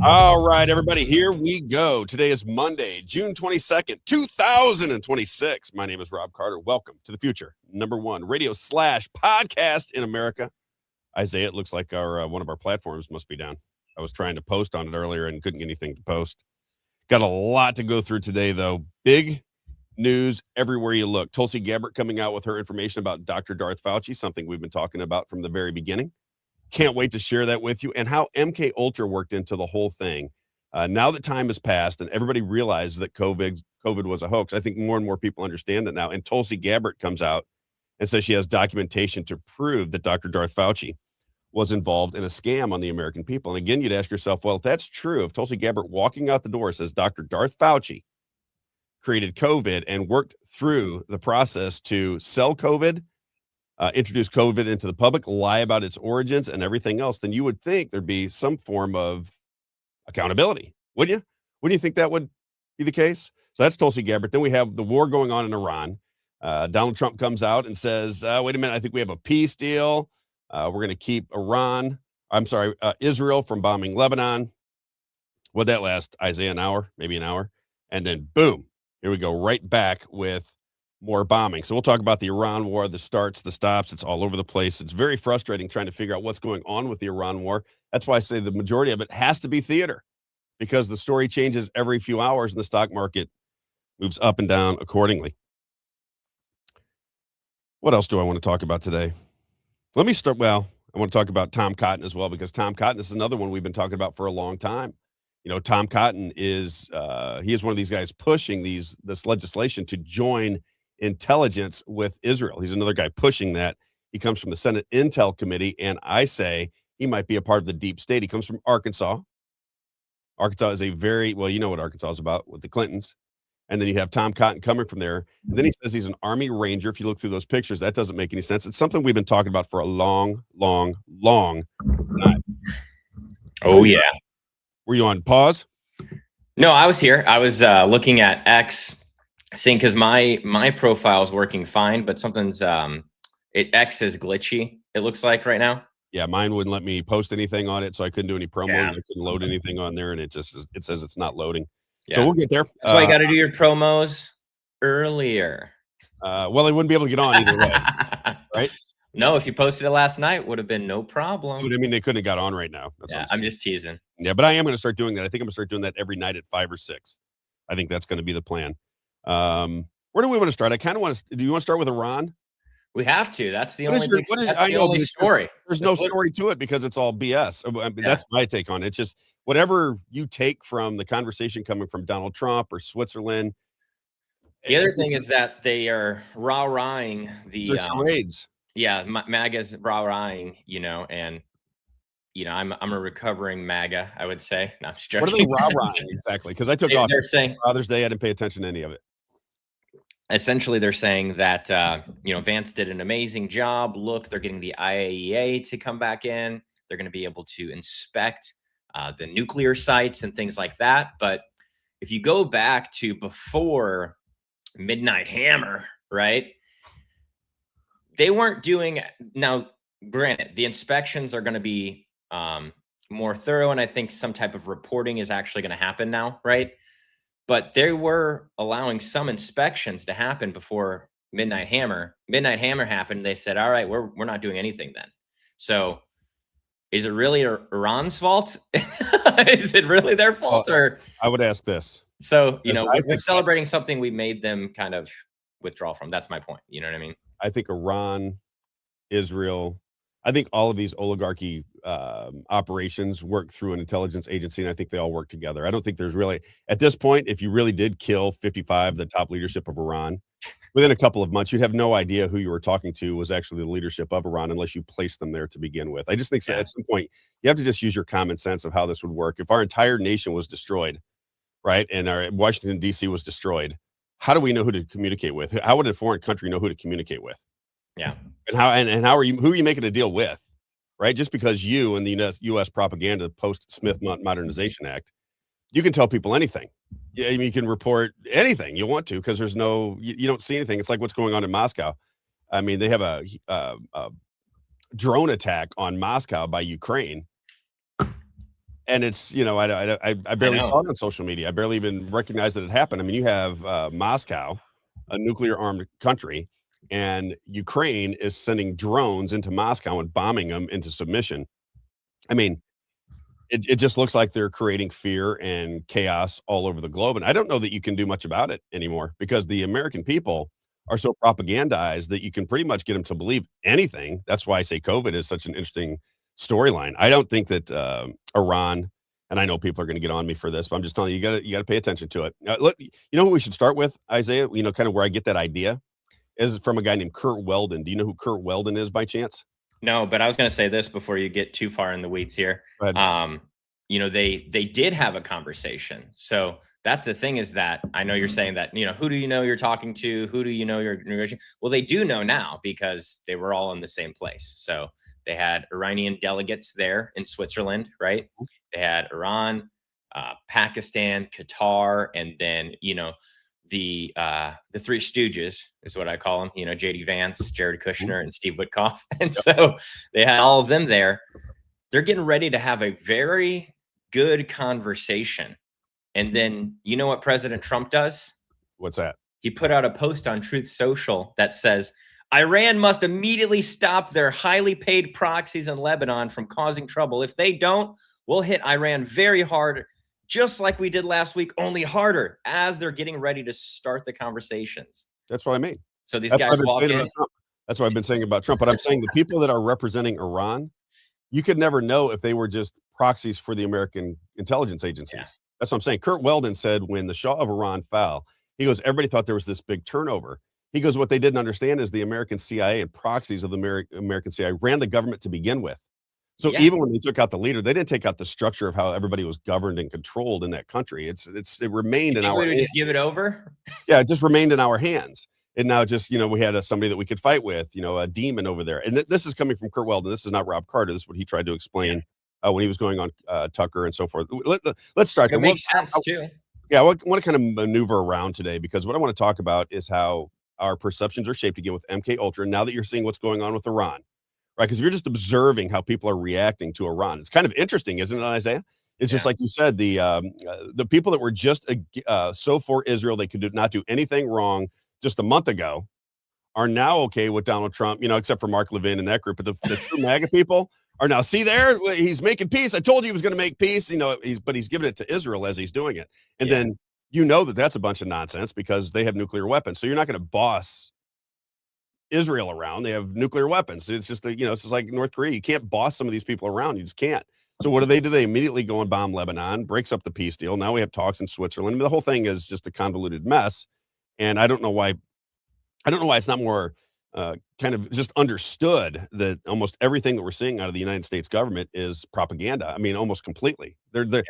All right, everybody, here we go. Today is Monday, June 22nd, 2026. My name is Rob Carter. Welcome to the future. #1 radio/podcast in America. Isaiah, it looks like our one of our platforms must be down. I was trying to post on it earlier and couldn't get anything to post. Got a lot to go through today, though. Big news everywhere you look. Tulsi Gabbard coming out with her information about Dr. Darth Fauci, something we've been talking about from the very beginning. Can't wait to share that with you, and how MK Ultra worked into the whole thing. Now that time has passed and everybody realizes that COVID was a hoax, I think more and more people understand that now. And Tulsi Gabbard comes out and says she has documentation to prove that Dr. Darth Fauci was involved in a scam on the American people. And again, you'd ask yourself, well, if that's true, if Tulsi Gabbard walking out the door says Dr. Darth Fauci created COVID and worked through the process to sell COVID, introduce COVID into the public, lie about its origins and everything else, then you would think there'd be some form of accountability, wouldn't you? Wouldn't you think that would be the case? So that's Tulsi Gabbard. Then we have the war going on in Iran. Donald Trump comes out and says, wait a minute, I think we have a peace deal. We're going to keep Israel from bombing Lebanon. Would that last, Isaiah, an hour, maybe an hour? And then boom, here we go right back with more bombing. So we'll talk about the Iran war, the starts, the stops. It's all over the place. It's very frustrating trying to figure out what's going on with the Iran war. That's why I say the majority of it has to be theater, because the story changes every few hours and the stock market moves up and down accordingly. What else do I want to talk about today? Let me start. Well, I want to talk about Tom Cotton as well, because Tom Cotton is another one we've been talking about for a long time. You know, Tom Cotton is he is one of these guys pushing this legislation to join intelligence with Israel. He's another guy pushing that. He comes from the Senate Intel Committee, and I say he might be a part of the deep state. He comes from Arkansas. Arkansas is a very, well, you know what Arkansas is about with the Clintons. And then you have Tom Cotton coming from there. And then he says he's an Army Ranger. If you look through those pictures, that doesn't make any sense. It's something we've been talking about for a long, long, long time. Oh, yeah. Were you on pause? No, I was here. I was looking at X, seeing, because my profile is working fine, but something's X is glitchy, it looks like right now. Yeah, mine wouldn't let me post anything on it, so I couldn't do any promos. Yeah. I couldn't load anything on there, and it says it's not loading. Yeah. So we'll get there. That's why you got to do your promos earlier. Well, they wouldn't be able to get on either way, right? No, if you posted it last night, would have been no problem. I mean, they couldn't have got on right now. That's I'm just teasing. Yeah, but I am going to start doing that. I think I'm going to start doing that every night at 5 or 6. I think that's going to be the plan. Where do we want to start? I kind of want to. Do you want to start with Iran? We have to. That's the only story. There's no story to it because it's all BS. I mean, that's my take on it. It's just whatever you take from the conversation coming from Donald Trump or Switzerland. The other thing is that they are rah-rahing the charades. Yeah, MAGA's rah-rahing, and I'm a recovering MAGA, I would say. No, I'm just joking. What are they rah-rahing exactly? Because I took off saying Father's Day. I didn't pay attention to any of it. Essentially, they're saying that, Vance did an amazing job. Look, they're getting the IAEA to come back in. They're going to be able to inspect the nuclear sites and things like that. But if you go back to before Midnight Hammer, right, they weren't doing. Now, granted, the inspections are going to be more thorough, and I think some type of reporting is actually going to happen now, right? But they were allowing some inspections to happen before Midnight Hammer. Midnight Hammer happened. They said, all right, we're not doing anything then. So is it really Iran's fault? Is it really their fault? Or I would ask this. So, we're celebrating something we made them kind of withdraw from. That's my point. You know what I mean? I think Iran, Israel, I think all of these oligarchy operations work through an intelligence agency, and I think they all work together. I don't think there's really, at this point, if you really did kill 55, the top leadership of Iran, within a couple of months, you'd have no idea who you were talking to was actually the leadership of Iran unless you placed them there to begin with. I just think at some point, you have to just use your common sense of how this would work. If our entire nation was destroyed, right, and our Washington, D.C. was destroyed, how do we know who to communicate with? How would a foreign country know who to communicate with? Yeah. And who are you making a deal with? Right? Just because you and the U.S. propaganda post-Smith Modernization Act, you can tell people anything. Yeah, I mean, you can report anything you want to because there's you don't see anything. It's like what's going on in Moscow. I mean, they have a drone attack on Moscow by Ukraine. And it's, you know, I barely know. saw it on social media. I barely even recognized that it happened. I mean, you have Moscow, a nuclear armed country, and Ukraine is sending drones into Moscow and bombing them into submission. I mean, it just looks like they're creating fear and chaos all over the globe. And I don't know that you can do much about it anymore because the American people are so propagandized that you can pretty much get them to believe anything. That's why I say COVID is such an interesting storyline. I don't think that Iran, and I know people are going to get on me for this, but I'm just telling you, you got to pay attention to it. Look, you know who we should start with, Isaiah? You know, kind of where I get that idea is from a guy named Kurt Weldon. Do you know who Kurt Weldon is by chance? No, but I was going to say this before you get too far in the weeds here. Go ahead. You know, they did have a conversation. So that's the thing is that I know you're saying that, you know, who do you know you're talking to? Who do you know you're negotiating? Well, they do know now because they were all in the same place. So they had Iranian delegates there in Switzerland, right? They had Iran, Pakistan, Qatar, and then, you know, the Three Stooges is what I call them, you know, JD Vance, Jared Kushner, and Steve Witkoff. And so they had all of them there. They're getting ready to have a very good conversation. And then you know what President Trump does? What's that? He put out a post on Truth Social that says, Iran must immediately stop their highly paid proxies in Lebanon from causing trouble. If they don't, we'll hit Iran very hard, just like we did last week, only harder, as they're getting ready to start the conversations. That's what I mean. So these That's guys what walk in. That's what I've been saying about Trump. But I'm saying the people that are representing Iran, you could never know if they were just proxies for the American intelligence agencies. Yeah. That's what I'm saying. Kurt Weldon said when the Shah of Iran fell, he goes, everybody thought there was this big turnover. He goes, what they didn't understand is the American CIA and proxies of the American CIA ran the government to begin with. So Yeah. even when they took out the leader, they didn't take out the structure of how everybody was governed and controlled in that country. It remained in our We would hands. just give it over. Yeah, it just remained in our hands. And now just, you know, we had somebody that we could fight with, you know, a demon over there. And this is coming from Kurt Weldon. This is not Rob Carter. This is what he tried to explain when he was going on Tucker and so forth. Let's start It there. makes sense too. Yeah, I want to kind of maneuver around today because what I want to talk about is how our perceptions are shaped again with MK Ultra. Now that you're seeing what's going on with Iran, right? Because if you're just observing how people are reacting to Iran, it's kind of interesting, isn't it, Isaiah? It's just like you said, the people that were just so for Israel, they could not do anything wrong just a month ago, are now okay with Donald Trump, you know, except for Mark Levin and that group. But the true MAGA people are now, see there, he's making peace. I told you he was going to make peace, you know, he's giving it to Israel as he's doing it. And then you know that that's a bunch of nonsense because they have nuclear weapons. So you're not going to boss Israel around. They have nuclear weapons. It's just, you know, it's just like North Korea. You can't boss some of these people around. You just can't. So what do? They immediately go and bomb Lebanon, breaks up the peace deal. Now we have talks in Switzerland. I mean, the whole thing is just a convoluted mess. And I don't know why it's not more kind of just understood that almost everything that we're seeing out of the United States government is propaganda. I mean, almost completely. They're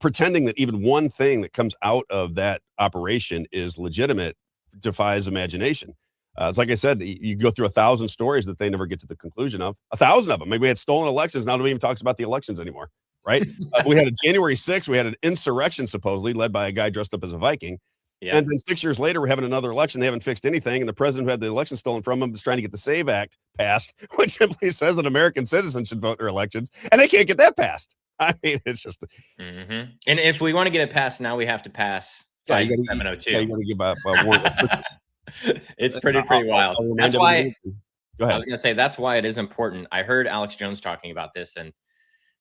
pretending that even one thing that comes out of that operation is legitimate defies imagination. It's like I said, you go through 1,000 stories that they never get to the conclusion of. 1,000 of them. Maybe we had stolen elections. Now nobody even talks about the elections anymore, right? We had a January 6th. We had an insurrection supposedly led by a guy dressed up as a Viking. Yeah. And then 6 years later, we're having another election. They haven't fixed anything. And the president who had the election stolen from him is trying to get the SAVE Act passed, which simply says that American citizens should vote in their elections. And they can't get that passed. I mean, it's just. And if we want to get it passed now, we have to pass 5702. Yeah, you got to give up warrant of switches. It's pretty wild. That's why Go ahead. I was going to say that's why it is important. I heard Alex Jones talking about this, and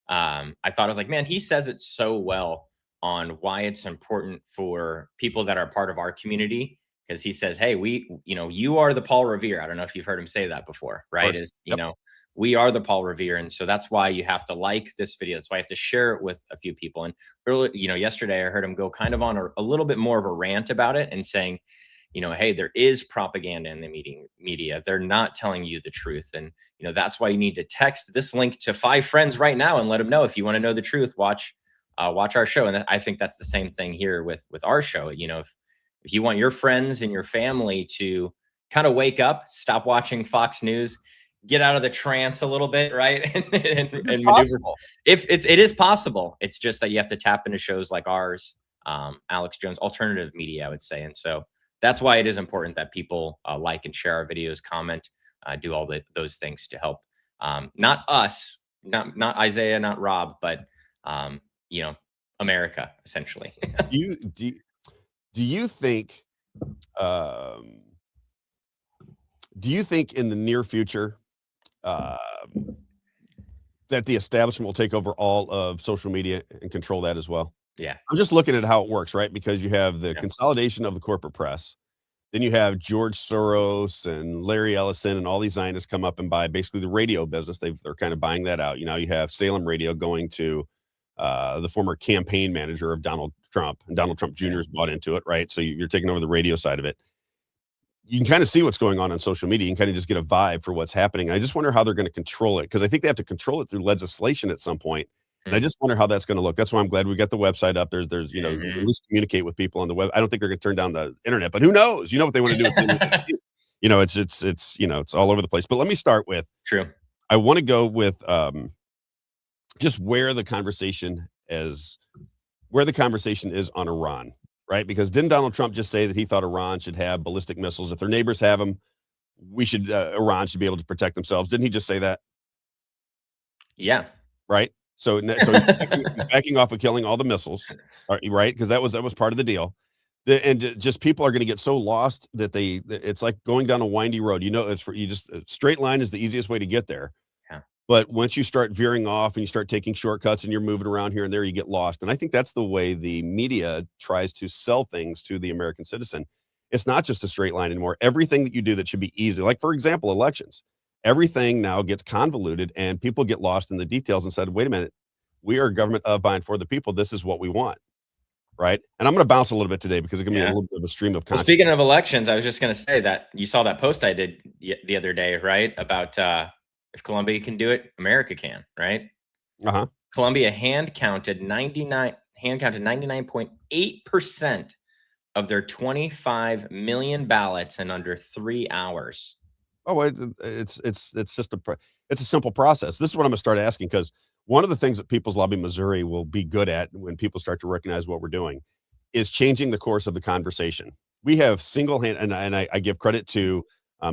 I thought I was like, man, he says it so well on why it's important for people that are part of our community. Because he says, hey, you are the Paul Revere. I don't know if you've heard him say that before, right? You know, we are the Paul Revere. And so that's why you have to like this video. That's why I have to share it with a few people. And early, you know, yesterday I heard him go kind of on a little bit more of a rant about it and saying, you know, hey, there is propaganda in the media. They're not telling you the truth. And, you know, that's why you need to text this link to 5 friends right now and let them know if you want to know the truth, watch our show. And I think that's the same thing here with our show. You know, if you want your friends and your family to kind of wake up, stop watching Fox News, get out of the trance a little bit, right? and maneuver. It is possible. It's just that you have to tap into shows like ours, Alex Jones, alternative media, I would say. And so that's why it is important that people like and share our videos, comment, do all those things to help. Not us, not Isaiah, not Rob, but you know, America essentially. Do you do you think um, do you think in the near future um, that the establishment will take over all of social media and control that as well? Yeah. I'm just looking at how it works, right? Because you have the Yeah. consolidation of the corporate press. Then you have George Soros and Larry Ellison and all these Zionists come up and buy basically the radio business. They're kind of buying that out. You know, you have Salem Radio going to the former campaign manager of Donald Trump, and Donald Trump Jr. Yeah. has bought into it, right? So you're taking over the radio side of it. You can kind of see what's going on social media. You can kind of just get a vibe for what's happening. I just wonder how they're going to control it, because I think they have to control it through legislation at some point. And I just wonder how that's going to look. That's why I'm glad we got the website up. There's you know, you can at least communicate with people on the web. I don't think they're going to turn down the internet, but who knows? You know what they want to do with the internet. You know, it's you know, it's all over the place. But let me start with, True. I want to go with just where the conversation is on Iran, right? Because didn't Donald Trump just say that he thought Iran should have ballistic missiles? If their neighbors have them, Iran should be able to protect themselves. Didn't he just say that? Yeah. Right? So he's backing off of killing all the missiles, right? Because that was part of the deal. Just people are going to get so lost that it's like going down a windy road. You know, a straight line is the easiest way to get there. Yeah. But once you start veering off and you start taking shortcuts and you're moving around here and there, you get lost. And I think that's the way the media tries to sell things to the American citizen. It's not just a straight line anymore. Everything that you do that should be easy, like for example, elections. Everything now gets convoluted and people get lost in the details and said, wait a minute, we are a government of, by, and for the people. This is what we want. Right. And I'm going to bounce a little bit today because it's going to be a little bit of a stream of Well, consciousness. speaking of elections, I was just going to say that you saw that post I did the other day, right? About if Colombia can do it, America can, right? Uh-huh. Colombia hand counted 99.8% of their 25 million ballots in under 3 hours. Oh, it's just it's a simple process. This is what I'm going to start asking, because one of the things that People's Lobby Missouri will be good at when people start to recognize what we're doing is changing the course of the conversation. We have and I give credit to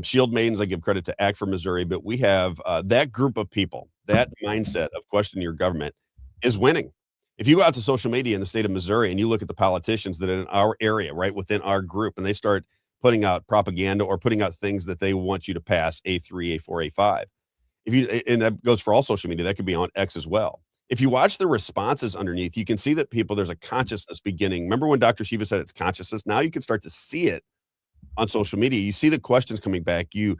Shield Maidens, I give credit to Act for Missouri, but we have that group of people, that mindset of questioning your government is winning. If you go out to social media in the state of Missouri and you look at the politicians that are in our area, right, within our group, and they start putting out propaganda or putting out things that they want you to pass, A3, A4, A5. And that goes for all social media, that could be on X as well. If you watch the responses underneath, you can see that there's a consciousness beginning. Remember when Dr. Shiva said it's consciousness? Now you can start to see it on social media. You see the questions coming back. You're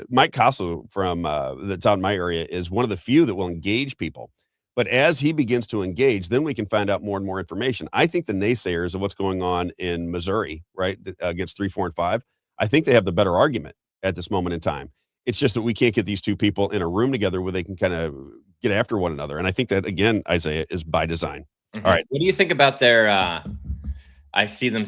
Mike Castle from that's out in my area is one of the few that will engage people. But as he begins to engage, then we can find out more and more information. I think the naysayers of what's going on in Missouri, right, against 3, 4, and 5, I think they have the better argument at this moment in time. It's just that we can't get these two people in a room together where they can kind of get after one another. And I think that, again, Isaiah, is by design. Mm-hmm. All right. What do you think about their, I see them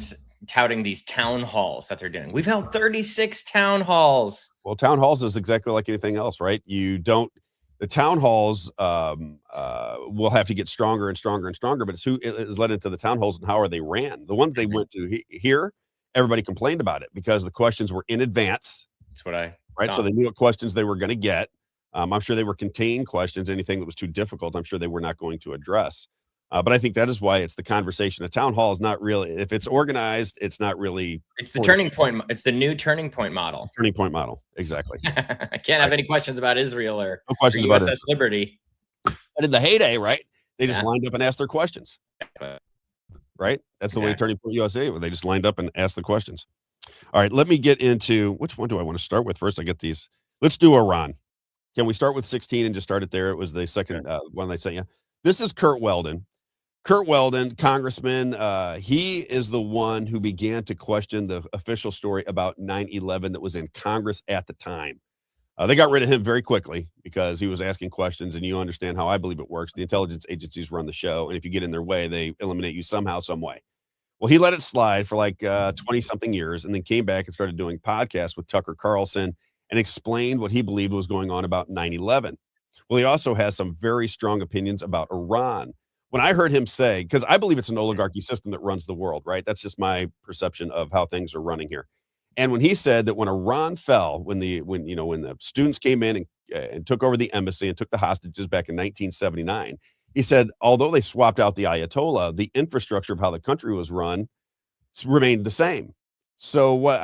touting these town halls that they're doing. We've held 36 town halls. Well, town halls is exactly like anything else, right? The town halls will have to get stronger and stronger and stronger, but it's who is led into the town halls and how are they ran. The ones they went to here, everybody complained about it because the questions were in advance. That's what I right. thought. So they knew what questions they were going to get. I'm sure they were contained questions. Anything that was too difficult, I'm sure they were not going to address. But I think that is why it's the conversation. A town hall is not really, if it's organized, it's not really. It's the turning point. It's the new turning point model. Turning point model. Exactly. I can't have any questions about Israel or no questions about USS Liberty. But in the heyday, right? They just lined up and asked their questions. Right? That's the way Turning Point USA, where they just lined up and asked the questions. All right, let me get into, which one do I want to start with first? I get these. Let's do Iran. Can we start with 16 and just start it there? It was the second one I sent you. This is Kurt Weldon. Kurt Weldon, congressman, he is the one who began to question the official story about 9/11 that was in Congress at the time. They got rid of him very quickly because he was asking questions, and you understand how I believe it works. The intelligence agencies run the show, and if you get in their way, they eliminate you somehow, some way. Well, he let it slide for like 20-something years and then came back and started doing podcasts with Tucker Carlson and explained what he believed was going on about 9/11. Well, he also has some very strong opinions about Iran. When I heard him say, because I believe it's an oligarchy system that runs the world, right? That's just my perception of how things are running here. And when he said that when Iran fell, when the students came in and took over the embassy and took the hostages back in 1979, He said, although they swapped out the Ayatollah, the infrastructure of how the country was run remained the same. So what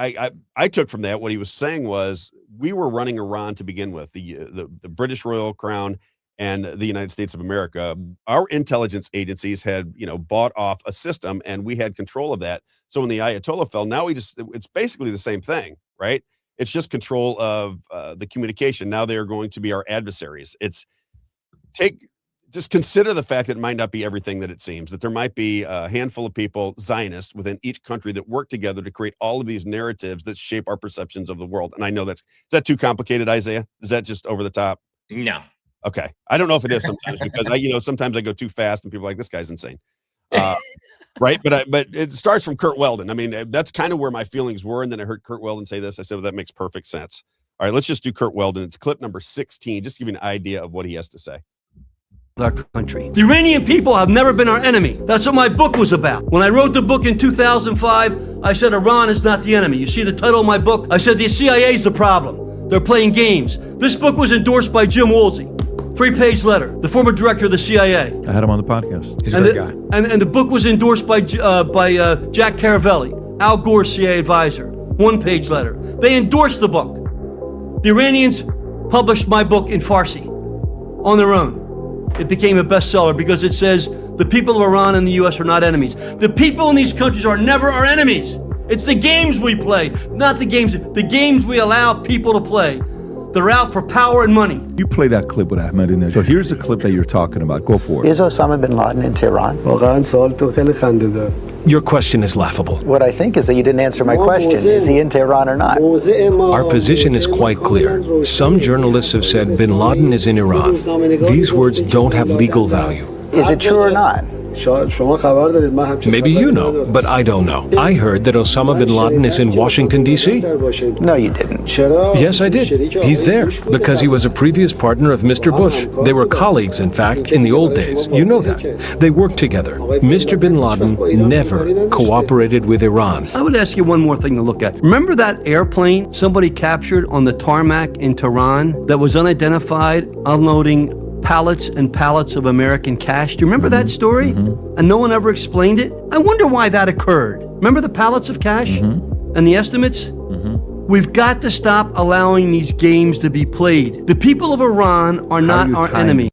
I took from that, what he was saying was, we were running Iran to begin with, the British Royal Crown and the United States of America. Our intelligence agencies had, bought off a system, and we had control of that. So when the Ayatollah fell, now it's basically the same thing, right? It's just control of the communication. Now they are going to be our adversaries. Just consider the fact that it might not be everything that it seems, that there might be a handful of people, Zionists, within each country that work together to create all of these narratives that shape our perceptions of the world. And I know is that too complicated, Isaiah? Is that just over the top? No. Okay. I don't know if it is sometimes, because sometimes I go too fast and people are like, this guy's insane. Right. But it starts from Kurt Weldon. I mean, that's kind of where my feelings were. And then I heard Kurt Weldon say this. I said, well, that makes perfect sense. All right, let's just do Kurt Weldon. It's clip number 16, just to give you an idea of what he has to say. Our country. The Iranian people have never been our enemy. That's what my book was about. When I wrote the book in 2005, I said Iran is not the enemy. You see the title of my book? I said the CIA is the problem. They're playing games. This book was endorsed by Jim Woolsey. 3-page letter, the former director of the CIA. I had him on the podcast. He's a great guy. And the book was endorsed by Jack Caravelli, Al Gore's CIA advisor. 1-page letter. They endorsed the book. The Iranians published my book in Farsi on their own. It became a bestseller because it says the people of Iran and the U.S. are not enemies. The people in these countries are never our enemies. It's the games we play, not the games we allow people to play. They're out for power and money. You play that clip with Ahmadinejad. So here's the clip that you're talking about. Go for it. Is Osama bin Laden in Tehran? Your question is laughable. What I think is that you didn't answer my question. Is he in Tehran or not? Our position is quite clear. Some journalists have said bin Laden is in Iran. These words don't have legal value. Is it true or not? Maybe you know, but I don't know. I heard that Osama bin Laden is in Washington, D.C. No, you didn't. Yes, I did. He's there because he was a previous partner of Mr. Bush. They were colleagues, in fact, in the old days. You know that. They worked together. Mr. bin Laden never cooperated with Iran. I would ask you one more thing to look at. Remember that airplane somebody captured on the tarmac in Tehran that was unidentified, unloading pallets and pallets of American cash? Do you remember that story? And no one ever explained it? I wonder why that occurred. Remember the pallets of cash and the estimates? We've got to stop allowing these games to be played. The people of Iran are not our enemy.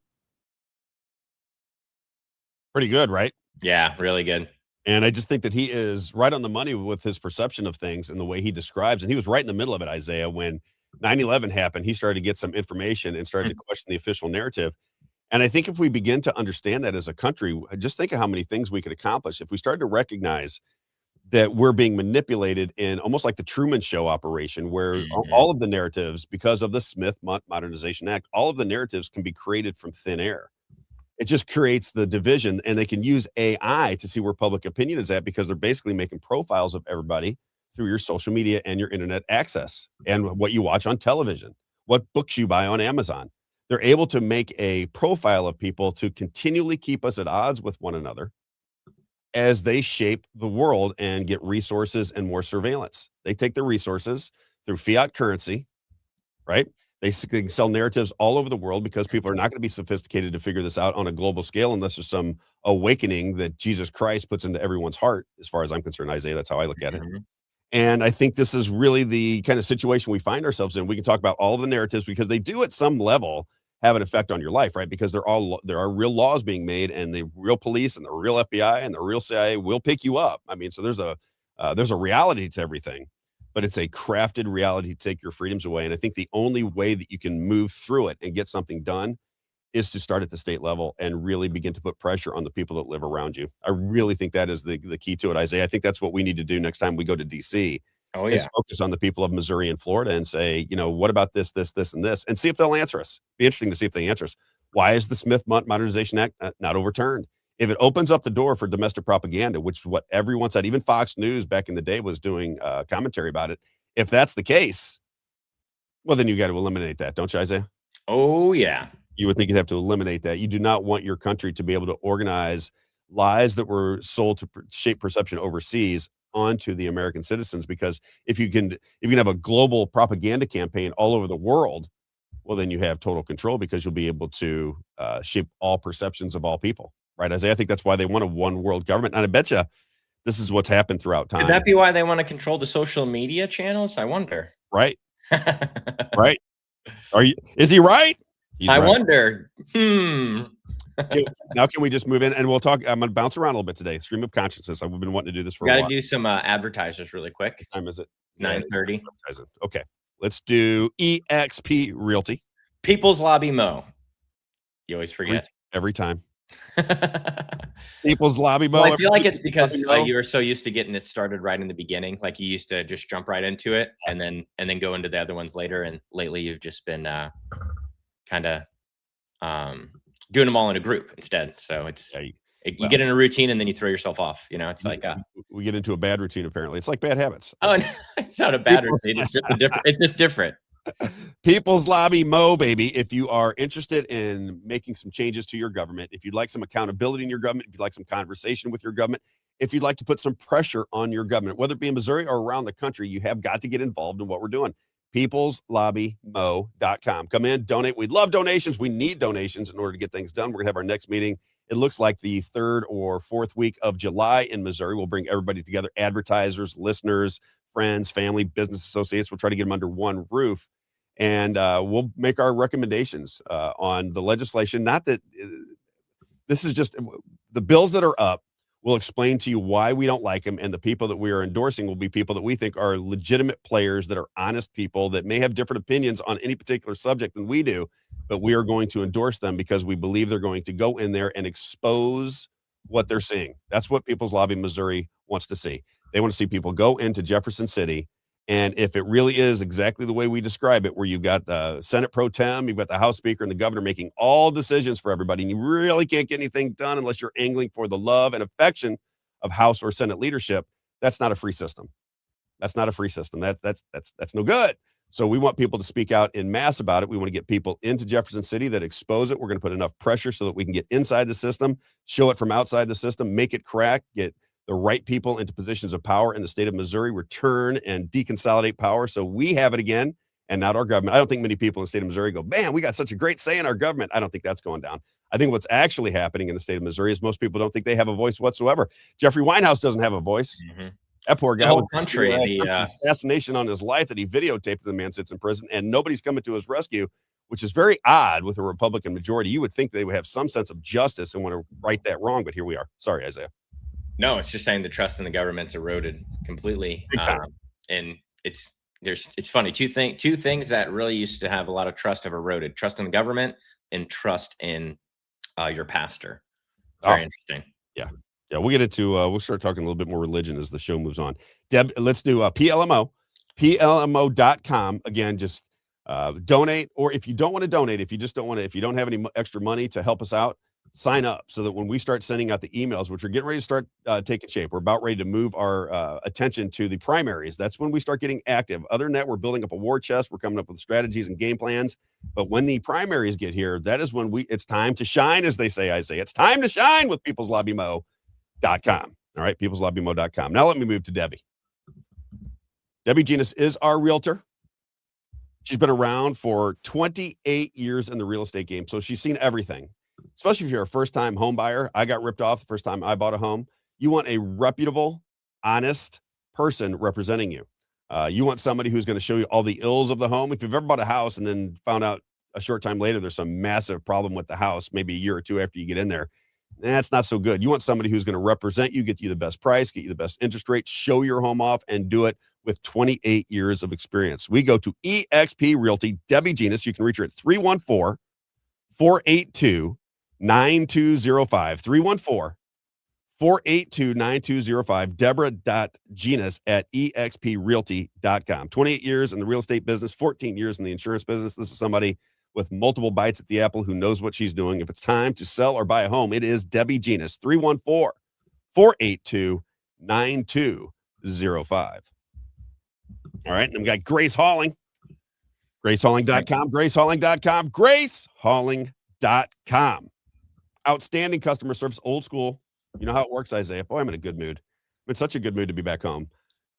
Pretty good, right? Yeah, really good. And I just think that he is right on the money with his perception of things and the way he describes. And he was right in the middle of it, Isaiah, when 9/11 happened. He started to get some information and started to question the official narrative. And I think if we begin to understand that as a country, just think of how many things we could accomplish if we started to recognize that we're being manipulated in almost like the Truman Show operation, where all of the narratives, because of the Smith Modernization Act, all of the narratives can be created from thin air. It just creates the division, and they can use AI to see where public opinion is at, because they're basically making profiles of everybody through your social media and your internet access and what you watch on television, what books you buy on Amazon. They're able to make a profile of people to continually keep us at odds with one another as they shape the world and get resources and more surveillance. They take the resources through fiat currency, right? They can sell narratives all over the world because people are not going to be sophisticated to figure this out on a global scale unless there's some awakening that Jesus Christ puts into everyone's heart. As far as I'm concerned, Isaiah, that's how I look at it. And I think this is really the kind of situation we find ourselves in. We can talk about all of the narratives because they do at some level have an effect on your life, right? Because there are real laws being made, and the real police and the real FBI and the real CIA will pick you up. I mean, so there's a reality to everything, but it's a crafted reality to take your freedoms away. And I think the only way that you can move through it and get something done is to start at the state level and really begin to put pressure on the people that live around you. I really think that is the key to it, Isaiah. I think that's what we need to do next time we go to DC. Oh, yeah. Is focus on the people of Missouri and Florida and say, what about this, and this, and see if they'll answer us. Be interesting to see if they answer us. Why is the Smith Modernization Act not overturned? If it opens up the door for domestic propaganda, which is what everyone said, even Fox News back in the day was doing commentary about it. If that's the case, well, then you got to eliminate that, don't you, Isaiah? Oh, yeah. You would think you'd have to eliminate that. You do not want your country to be able to organize lies that were sold to shape perception overseas onto the American citizens, because if you can have a global propaganda campaign all over the world well, then you have total control because you'll be able to shape all perceptions of all people, right, Isaiah? I think that's why they want a one world government. And I bet you this is what's happened throughout time. Could that be why they want to control the social media channels? I wonder. Right. Right. Is he right? He's I right. wonder. Now can we just move in and we'll talk? I'm going to bounce around a little bit today. Stream of consciousness. I've been wanting to do this for a while. Got to do some advertisers really quick. What time is it? 9:30. Okay. Let's do EXP Realty. People's Lobby Mo. You always forget. Every time. People's Lobby Mo. Well, I feel like it's because you were so used to getting it started right in the beginning. Like you used to just jump right into it and then go into the other ones later. And lately you've just been kind of doing them all in a group instead. So it's you get in a routine and then you throw yourself off. You know, it's like we get into a bad routine. Apparently, it's like bad habits. Oh, no, it's not a bad routine. It's just different. It's just different. People's Lobby Mo, baby. If you are interested in making some changes to your government, if you'd like some accountability in your government, if you'd like some conversation with your government, if you'd like to put some pressure on your government, whether it be in Missouri or around the country, you have got to get involved in what we're doing. peopleslobbymo.com. Come in, donate. We love donations. We need donations in order to get things done. We're going to have our next meeting. It looks like the 3rd or 4th week of July in Missouri. We'll bring everybody together, advertisers, listeners, friends, family, business associates. We'll try to get them under one roof. And we'll make our recommendations on the legislation. Not that this is just the bills that are up. We'll explain to you why we don't like them. And the people that we are endorsing will be people that we think are legitimate players, that are honest people, that may have different opinions on any particular subject than we do. But we are going to endorse them because we believe they're going to go in there and expose what they're seeing. That's what People's Lobby Missouri wants to see. They want to see people go into Jefferson City. And if it really is exactly the way we describe it, where you've got the Senate pro tem, you've got the House Speaker and the governor making all decisions for everybody, and you really can't get anything done unless you're angling for the love and affection of House or Senate leadership, that's not a free system. That's not a free system. That's no good. So we want people to speak out in mass about it. We want to get people into Jefferson City that expose it. We're going to put enough pressure so that we can get inside the system, show it from outside the system, make it crack, get the right people into positions of power in the state of Missouri, return and deconsolidate power so we have it again and not our government. I don't think many people in the state of Missouri go, man, we got such a great say in our government. I don't think that's going down. I think what's actually happening in the state of Missouri is most people don't think they have a voice whatsoever. Jeffrey Winehouse doesn't have a voice. Mm-hmm. That poor guy was country, assassination on his life that he videotaped. The man sits in prison and nobody's coming to his rescue, which is very odd with a Republican majority. You would think they would have some sense of justice and want to right that wrong, but here we are. Sorry, Isaiah. No, it's just saying the trust in the government's eroded completely. And it's funny. Two things that really used to have a lot of trust have eroded: trust in the government and trust in your pastor. Very interesting. Yeah. We'll get into we'll start talking a little bit more religion as the show moves on. Deb, let's do PLMO.com. Again, just donate, or if you don't want to donate, if you don't have any extra money to help us out, sign up so that when we start sending out the emails, which are getting ready to start taking shape, we're about ready to move our attention to the primaries. That's when we start getting active. Other than that, we're building up a war chest. We're coming up with strategies and game plans. But when the primaries get here, that is when it's time to shine, as they say, Isaiah. It's time to shine with peopleslobbymo.com. All right, peopleslobbymo.com. Now let me move to Debbie. Debbie Genus is our realtor. She's been around for 28 years in the real estate game, so she's seen everything. Especially if you're a first-time home buyer. I got ripped off the first time I bought a home. You want a reputable, honest person representing you. You want somebody who's going to show you all the ills of the home. If you've ever bought a house and then found out a short time later there's some massive problem with the house, maybe a year or two after you get in there, that's not so good. You want somebody who's going to represent you, get you the best price, get you the best interest rate, show your home off, and do it with 28 years of experience. We go to eXp Realty, Debbie Genus. You can reach her at 314-482-9205, 314-482-9205, Deborah.Genus@exprealty.com. 28 years in the real estate business, 14 years in the insurance business. This is somebody with multiple bites at the apple who knows what she's doing. If it's time to sell or buy a home, it is Debbie Genus, 314-482-9205. All right, and then we got Grace Halling, gracehalling.com, gracehalling.com, gracehalling.com. Outstanding customer service, old school. You know how it works, Isaiah. Boy, I'm in a good mood. I'm in such a good mood to be back home.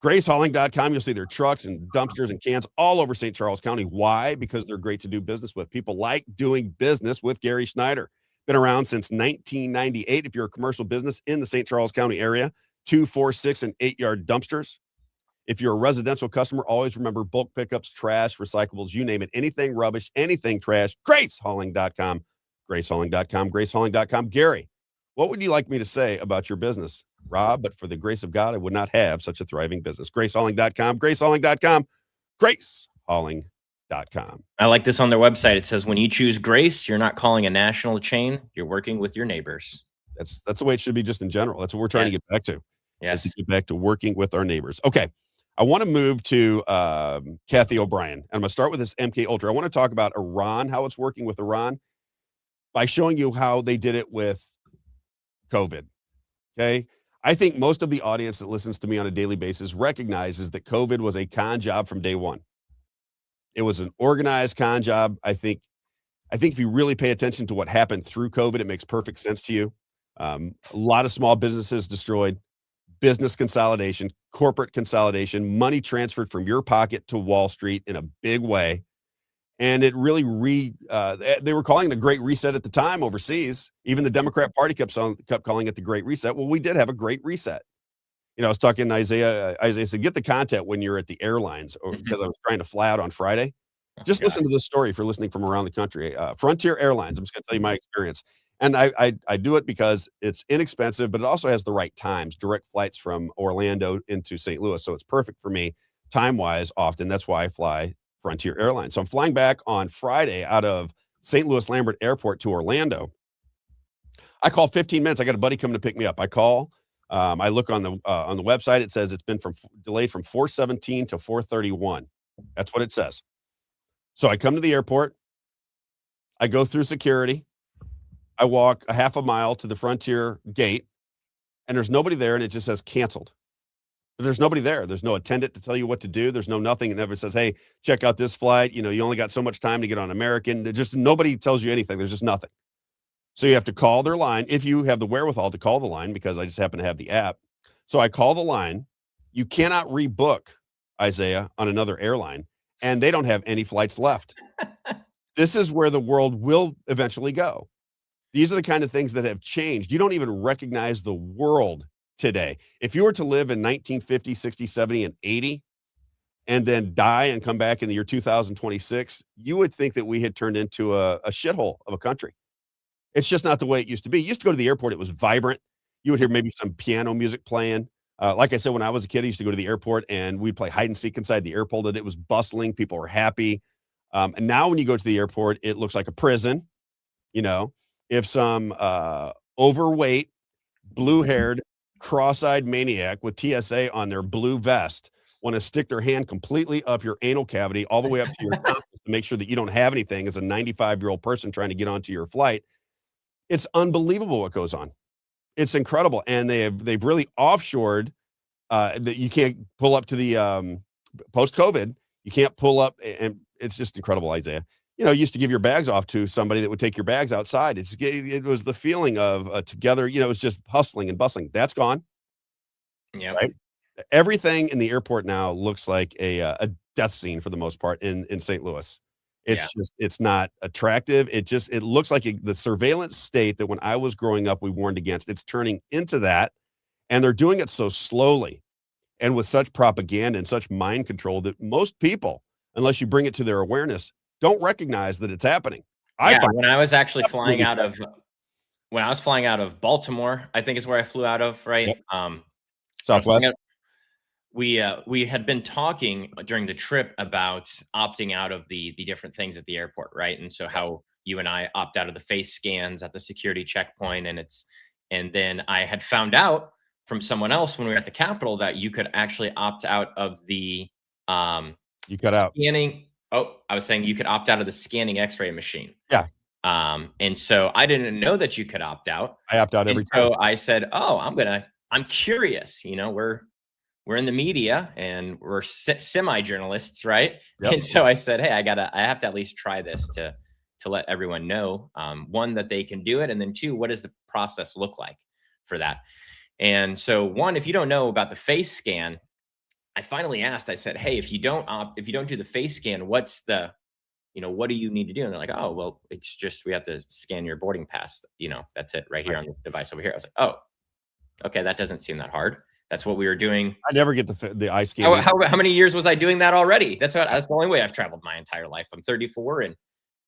GraceHauling.com, you'll see their trucks and dumpsters and cans all over St. Charles County. Why? Because they're great to do business with. People like doing business with Gary Schneider. Been around since 1998. If you're a commercial business in the St. Charles County area, 2, 4, 6, and 8-yard dumpsters. If you're a residential customer, always remember bulk pickups, trash, recyclables, you name it, anything rubbish, anything trash, GraceHauling.com, GraceHauling.com, GraceHauling.com. Gary, what would you like me to say about your business? Rob, but for the grace of God, I would not have such a thriving business. GraceHauling.com, GraceHauling.com, GraceHauling.com. I like this on their website. It says, when you choose Grace, you're not calling a national chain. You're working with your neighbors. That's the way it should be just in general. That's what we're trying to get back to. Yes. To get back to working with our neighbors. Okay. I want to move to Kathy O'Brien. And I'm going to start with this MK Ultra. I want to talk about Iran, how it's working with Iran, by showing you how they did it with COVID. Okay. I think most of the audience that listens to me on a daily basis recognizes that COVID was a con job from day one. It was an organized con job. I think if you really pay attention to what happened through COVID, it makes perfect sense to you. A lot of small businesses destroyed, business consolidation, corporate consolidation, money transferred from your pocket to Wall Street in a big way. And it really they were calling it a great reset at the time overseas. Even the Democrat Party kept calling it the Great Reset. Well, we did have a great reset. You know, I was talking to Isaiah. Isaiah said, get the content when you're at the airlines, or because I was trying to fly out on Friday. Just listen to this story if you're listening from around the country. Frontier Airlines, I'm just going to tell you my experience. And I do it because it's inexpensive, but it also has the right times, direct flights from Orlando into St. Louis. So it's perfect for me time-wise often. That's why I fly Frontier Airlines. So I'm flying back on Friday out of St. Louis Lambert Airport to Orlando. I call 15 minutes. I got a buddy coming to pick me up. I call. I look on the website. It says it's been delayed from 4:17 to 4:31. That's what it says. So I come to the airport. I go through security. I walk a half a mile to the Frontier gate, and there's nobody there, and it just says canceled. But there's nobody there. There's no attendant to tell you what to do. There's no nothing. It never says, hey, check out this flight. You know, you only got so much time to get on American. Just nobody tells you anything. There's just nothing. So you have to call their line if you have the wherewithal to call the line, because I just happen to have the app. So I call the line. You cannot rebook, Isaiah, on another airline, and they don't have any flights left. This is where the world will eventually go. These are the kind of things that have changed. You don't even recognize the world today. If you were to live in 1950, 60, 70, and 80, and then die and come back in the year 2026, you would think that we had turned into a shithole of a country. It's just not the way it used to be. You used to go to the airport, it was vibrant. You would hear maybe some piano music playing. Like I said, when I was a kid, I used to go to the airport and we'd play hide and seek inside the airport. It was bustling. People were happy. And now when you go to the airport, it looks like a prison. You know, if some overweight, blue-haired, cross-eyed maniac with TSA on their blue vest want to stick their hand completely up your anal cavity all the way up to your tonsils to make sure that you don't have anything as a 95-year-old person trying to get onto your flight, it's unbelievable what goes on. It's incredible. And they've really offshored that you can't pull up to the post-COVID. You can't pull up, and it's just incredible, Isaiah. You know, you used to give your bags off to somebody that would take your bags outside. It was the feeling of together, you know, it was just hustling and bustling. That's gone. Yeah. Right. Everything in the airport now looks like a death scene for the most part in St. Louis. It's not attractive. It looks like the surveillance state that when I was growing up, we warned against. It's turning into that, and they're doing it so slowly and with such propaganda and such mind control that most people, unless you bring it to their awareness, don't recognize that it's happening. When I was actually flying out of Baltimore, I think is where I flew out of, right? Yep. Southwest. We had been talking during the trip about opting out of the different things at the airport, right? And so how you and I opt out of the face scans at the security checkpoint, and then I had found out from someone else when we were at the Capitol that you could actually opt out of the you cut out scanning. Oh, I was saying you could opt out of the scanning X-ray machine. Yeah. And so I didn't know that you could opt out. I opt out every time. So I said, "Oh, I'm curious. You know, we're in the media and we're semi-journalists, right?" Yep. And so I said, "Hey, I have to at least try this to let everyone know, one, that they can do it, and then two, what does the process look like for that?" And so one, if you don't know about the face scan, I finally asked, I said, hey, if you don't do the face scan, what's the, what do you need to do? And they're like, oh, well, it's just, we have to scan your boarding pass. That's it right here on this device over here. I was like, oh, okay. That doesn't seem that hard. That's what we were doing. I never get the eye scan. How many years was I doing that already? That's the only way I've traveled my entire life. I'm 34 and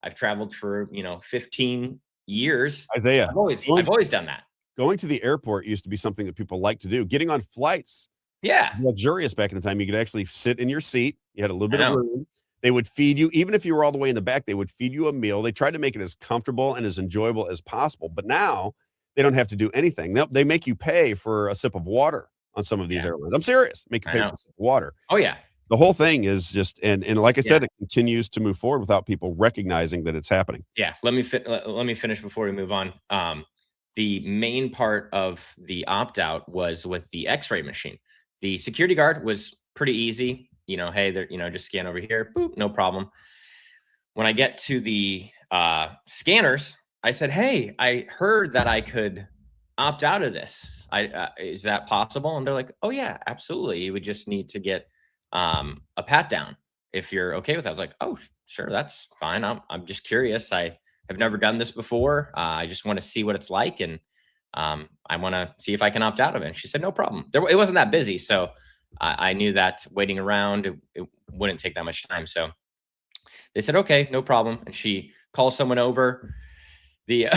I've traveled for, 15 years. Isaiah, I've always done that. Going to the airport used to be something that people like to do. Getting on flights. Yeah. It's luxurious back in the time. You could actually sit in your seat. You had a little bit of room. They would feed you, even if you were all the way in the back, they would feed you a meal. They tried to make it as comfortable and as enjoyable as possible. But now they don't have to do anything. They make you pay for a sip of water on some of these airlines. I'm serious. Make you pay for a sip of water. Oh, yeah. The whole thing is just, and like I said, it continues to move forward without people recognizing that it's happening. Yeah. Let me finish before we move on. The main part of the opt-out was with the x-ray machine. The security guard was pretty easy. Hey, there, just scan over here. Boop, no problem. When I get to the scanners, I said, hey, I heard that I could opt out of this. Is that possible? And they're like, oh yeah, absolutely. You would just need to get a pat down if you're okay with that. I was like, oh, sure, that's fine. I'm just curious. I have never done this before. I just want to see what it's like, and I want to see if I can opt out of it. And she said, no problem. It wasn't that busy, so I knew that waiting around it wouldn't take that much time. So they said, okay, no problem. And she calls someone over. The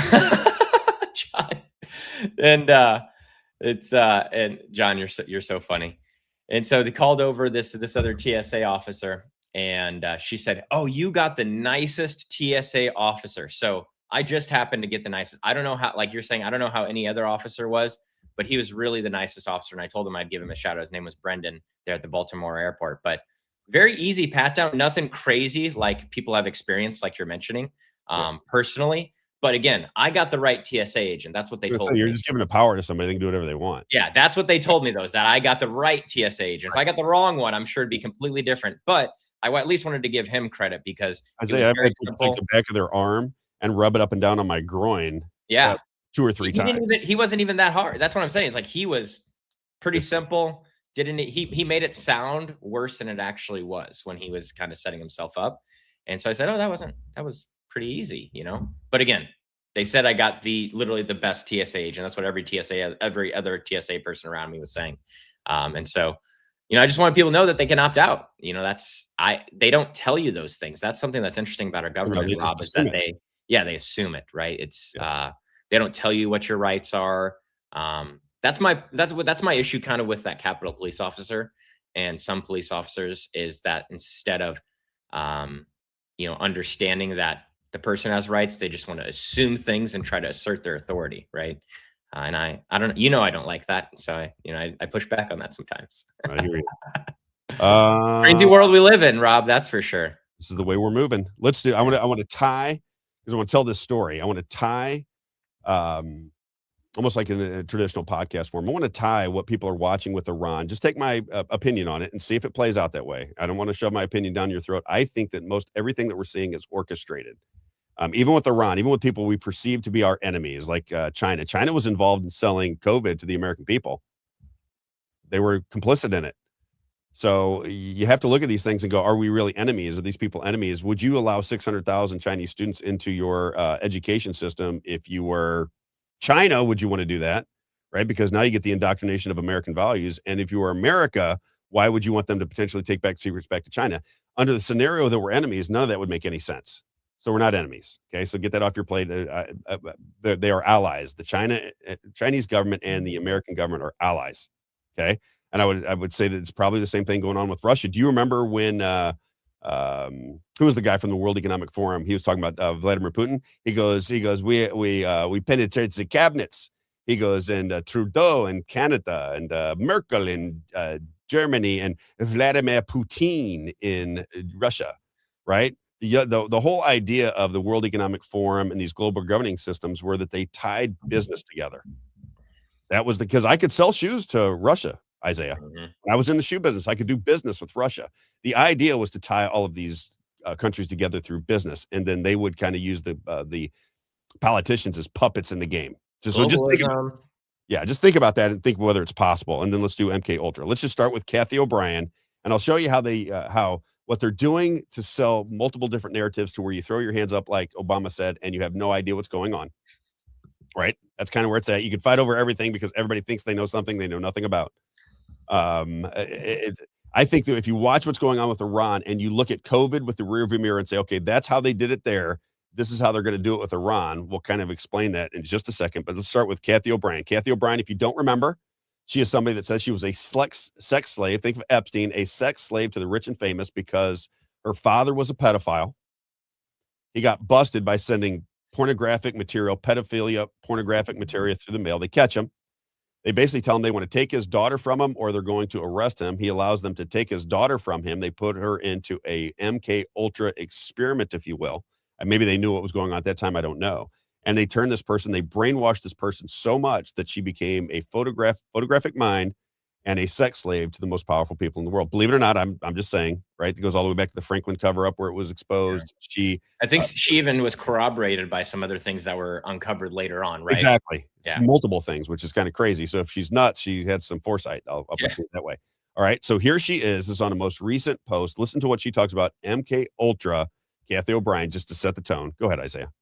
John, and John, you're so funny. And so they called over this other TSA officer, and she said, oh, you got the nicest TSA officer. So I just happened to get the nicest. I don't know how, like you're saying, I don't know how any other officer was, but he was really the nicest officer. And I told him I'd give him a shout out. His name was Brendan there at the Baltimore airport. But very easy pat down, nothing crazy like people have experienced, like you're mentioning, personally. But again, I got the right TSA agent. That's what they told me. You're just giving the power to somebody. They can do whatever they want. Yeah, that's what they told me, though, is that I got the right TSA agent. If I got the wrong one, I'm sure it'd be completely different. But I at least wanted to give him credit because Isaiah, I've had to take the back of their arm and rub it up and down on my groin. Yeah. 2 or 3 times. He wasn't even that hard. That's what I'm saying. It's like he was pretty simple. He made it sound worse than it actually was when he was kind of setting himself up. And so I said, oh, that was pretty easy, But again, they said I got literally the best TSA agent. That's what every other TSA person around me was saying. And so, I just want people to know that they can opt out. They don't tell you those things. That's something that's interesting about our government, Rob, is that they assume it, right? It's they don't tell you what your rights are. That's my issue kind of with that Capitol police officer and some police officers, is that instead of understanding that the person has rights, they just want to assume things and try to assert their authority, right? And I don't, I don't like that. So I push back on that sometimes. I hear you. Crazy world we live in, Rob. That's for sure. This is the way we're moving. I want to tie, because I want to tell this story. I want to tie, almost like in a traditional podcast form. I want to tie what people are watching with Iran. Just take my opinion on it and see if it plays out that way. I don't want to shove my opinion down your throat. I think that everything that we're seeing is orchestrated. Even with Iran, even with people we perceive to be our enemies, like China. China was involved in selling COVID to the American people. They were complicit in it. So you have to look at these things and go, are we really enemies? Are these people enemies? Would you allow 600,000 Chinese students into your education system if you were China? Would you want to do that? Right? Because now you get the indoctrination of American values. And if you were America, why would you want them to potentially take back secrets back to China? Under the scenario that we're enemies, none of that would make any sense. So we're not enemies. Okay. So get that off your plate. They are allies. The Chinese government and the American government are allies. Okay. And I would say that it's probably the same thing going on with Russia. Do you remember when, who was the guy from the World Economic Forum? He was talking about Vladimir Putin. He goes, we penetrate the cabinets. He goes, and Trudeau and Canada and Merkel in Germany and Vladimir Putin in Russia, right? The whole idea of the World Economic Forum and these global governing systems were that they tied business together. That was because I could sell shoes to Russia, Isaiah. Mm-hmm. I was in the shoe business. I could do business with Russia. The idea was to tie all of these countries together through business, and then they would kind of use the politicians as puppets in the game. Just think about that and think whether it's possible. And then let's do MK Ultra. Let's just start with Kathy O'Brien And I'll show you how what they're doing to sell multiple different narratives to where you throw your hands up, like Obama said, and you have no idea what's going on. Right? That's kind of where it's at. You can fight over everything because everybody thinks they know something they know nothing about. I think that if you watch what's going on with Iran and you look at COVID with the rearview mirror and say, okay, that's how they did it there. This is how they're going to do it with Iran. We'll kind of explain that in just a second. But let's start with Kathy O'Brien. Kathy O'Brien, if you don't remember, she is somebody that says she was a sex slave. Think of Epstein, a sex slave to the rich and famous because her father was a pedophile. He got busted by sending pornographic material, pedophilia, pornographic material through the mail. They catch him. They basically tell him they want to take his daughter from him or they're going to arrest him. He allows them to take his daughter from him. They put her into a MK Ultra experiment, if you will. And maybe they knew what was going on at that time. I don't know. And they turned this person, they brainwashed this person so much that she became a photographic mind and a sex slave to the most powerful people in the world. Believe it or not, I'm just saying, right? It goes all the way back to the Franklin cover-up where it was exposed. I think she even was corroborated by some other things that were uncovered later on, right? Exactly. Yeah. It's multiple things, which is kind of crazy. So if she's nuts, she had some foresight. I'll put it that way. All right. So here she is. This is on a most recent post. Listen to what she talks about MK Ultra, Kathy O'Brien, just to set the tone. Go ahead, Isaiah.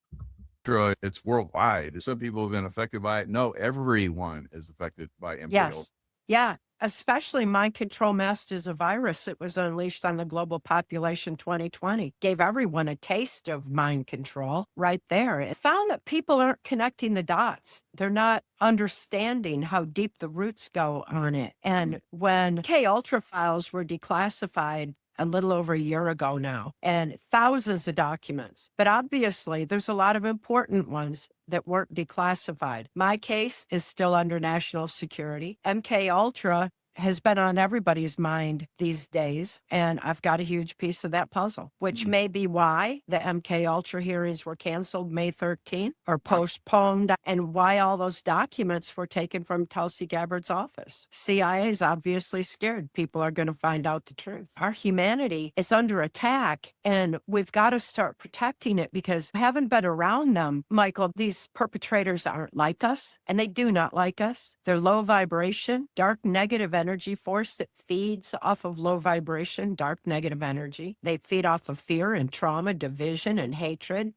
It's worldwide. Some people have been affected by it. No, everyone is affected by MK Ultra. Yes. Yeah. Especially mind control masked as a virus. It was unleashed on the global population 2020. Gave everyone a taste of mind control right there. It found that people aren't connecting the dots. They're not understanding how deep the roots go on it. And when K Ultra files were declassified a little over a year ago now, and thousands of documents. But obviously, there's a lot of important ones that weren't declassified. My case is still under national security. MK Ultra has been on everybody's mind these days, and I've got a huge piece of that puzzle, which may be why the MK Ultra hearings were canceled May 13th or postponed, and why all those documents were taken from Tulsi Gabbard's office. CIA is obviously scared people are going to find out the truth. Our humanity is under attack, and we've got to start protecting it because having been around them, Michael, these perpetrators aren't like us, and they do not like us. They're low vibration, dark negative energy force that feeds off of low vibration, dark negative energy. They feed off of fear and trauma, division and hatred.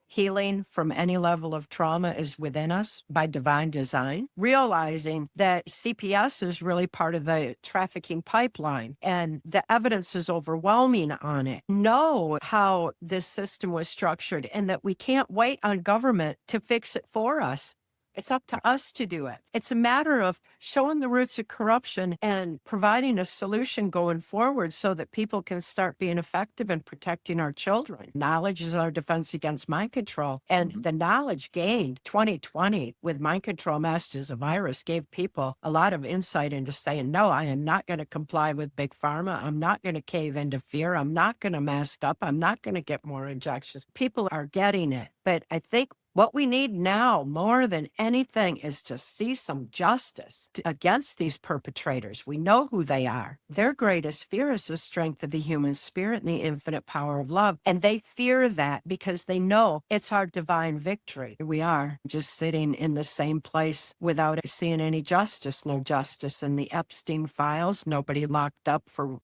Healing from any level of trauma is within us by divine design. Realizing that CPS is really part of the trafficking pipeline and the evidence is overwhelming on it. Know how this system was structured and that we can't wait on government to fix it for us. It's up to us to do it. It's a matter of showing the roots of corruption and providing a solution going forward so that people can start being effective in protecting our children. Knowledge is our defense against mind control. And the knowledge gained 2020 with mind control masked as a virus gave people a lot of insight into saying, no, I am not going to comply with big pharma. I'm not going to cave into fear. I'm not going to mask up. I'm not going to get more injections. People are getting it. But I think what we need now more than anything is to see some justice against these perpetrators. We know who they are. Their greatest fear is the strength of the human spirit and the infinite power of love. And they fear that because they know it's our divine victory. We are just sitting in the same place without seeing any justice. No justice in the Epstein files. Nobody locked up for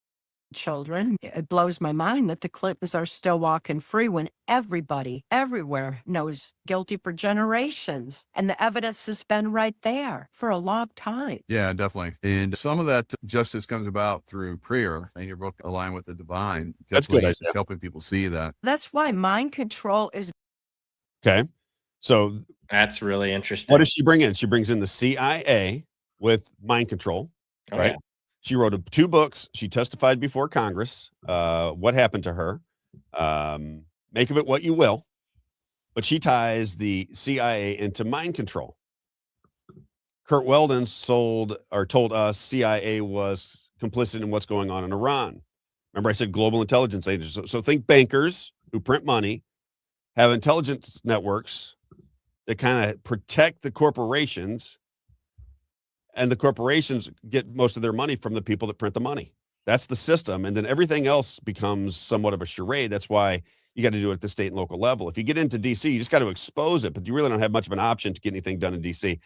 children. It blows my mind that the Clintons are still walking free when everybody, everywhere knows guilty for generations. And the evidence has been right there for a long time. Yeah, definitely. And some of that justice comes about through prayer, and your book Align with the Divine. That's good. It's helping people see that. That's why mind control is. Okay. So that's really interesting. What does she bring in? She brings in the CIA with mind control, right? Yeah. She wrote 2 books. She testified before Congress. What happened to her? Make of it what you will. But she ties the CIA into mind control. Kurt Weldon told us CIA was complicit in what's going on in Iran. Remember I said global intelligence agents. So think bankers who print money, have intelligence networks that kind of protect the corporations. And the corporations get most of their money from the people that print the money. That's the system. And then everything else becomes somewhat of a charade. That's why You got to do it at the state and local level. If you get into DC, you just got to expose it, but you really don't have much of an option to get anything done in DC.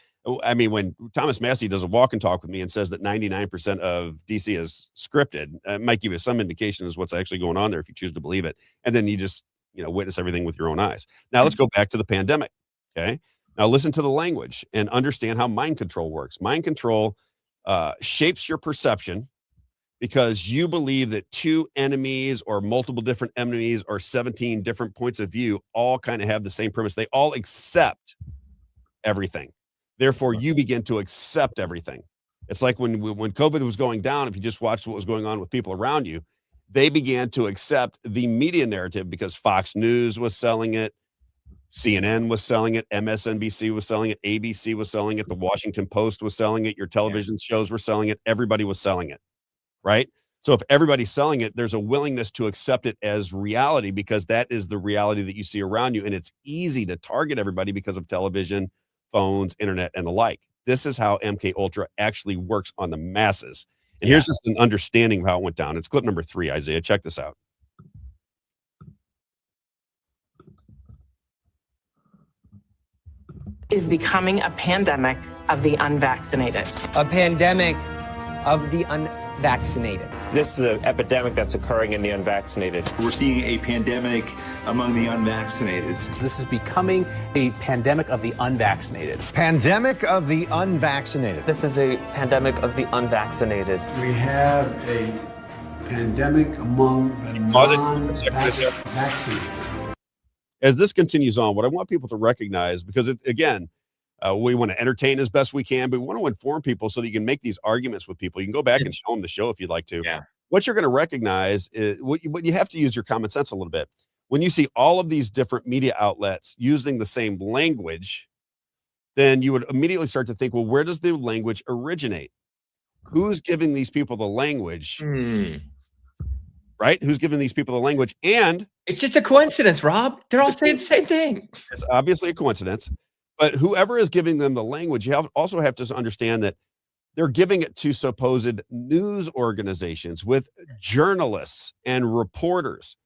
I mean, when Thomas Massey does a walk and talk with me and says that 99% of DC is scripted, it might give you some indication as what's actually going on there if you choose to believe it. And then you just, witness everything with your own eyes. Now let's go back to the pandemic. Okay. Now listen to the language and understand how mind control works. Mind control shapes your perception because you believe that two enemies or multiple different enemies or 17 different points of view all kind of have the same premise. They all accept everything. Therefore, you begin to accept everything. It's like when COVID was going down, if you just watched what was going on with people around you, they began to accept the media narrative because Fox News was selling it, CNN was selling it, MSNBC was selling it, ABC was selling it, the Washington Post was selling it, your television shows were selling it, everybody was selling it. Right? So if everybody's selling it, there's a willingness to accept it as reality because that is the reality that you see around you. And it's easy to target everybody because of television, phones, internet, and the like. This is how MK Ultra actually works on the masses. And here's just an understanding of how it went down. It's clip number 3, Isaiah. Check this out. Is becoming a pandemic of the unvaccinated. A pandemic of the unvaccinated. This is an epidemic that's occurring in the unvaccinated. We're seeing a pandemic among the unvaccinated. This is becoming a pandemic of the unvaccinated. Pandemic of the unvaccinated. This is a pandemic of the unvaccinated. We have a pandemic among the non-vaccinated. As this continues on, what I want people to recognize, because we want to entertain as best we can, but we want to inform people so that you can make these arguments with people. You can go back and show them the show if you'd like to. Yeah. What you're going to recognize is what you have to use your common sense a little bit. When you see all of these different media outlets using the same language, then you would immediately start to think, well, where does the language originate? Who's giving these people the language? Right? Who's giving these people the language? And it's just a coincidence, Rob. They're all saying the same thing. It's obviously a coincidence. But whoever is giving them the language, you also have to understand that they're giving it to supposed news organizations with journalists and reporters.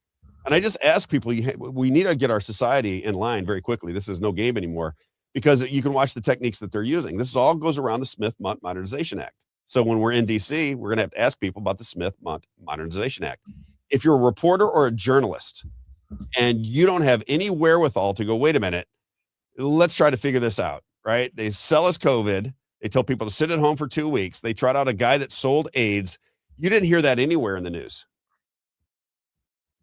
And I just ask people, we need to get our society in line very quickly. This is no game anymore because you can watch the techniques that they're using. This all goes around the Smith-Mundt Modernization Act. So when we're in DC, we're going to have to ask people about the Smith-Mundt Modernization Act. If you're a reporter or a journalist and you don't have any wherewithal to go, wait a minute, let's try to figure this out, right? They sell us COVID. They tell people to sit at home for 2 weeks. They tried out a guy that sold AIDS. You didn't hear that anywhere in the news,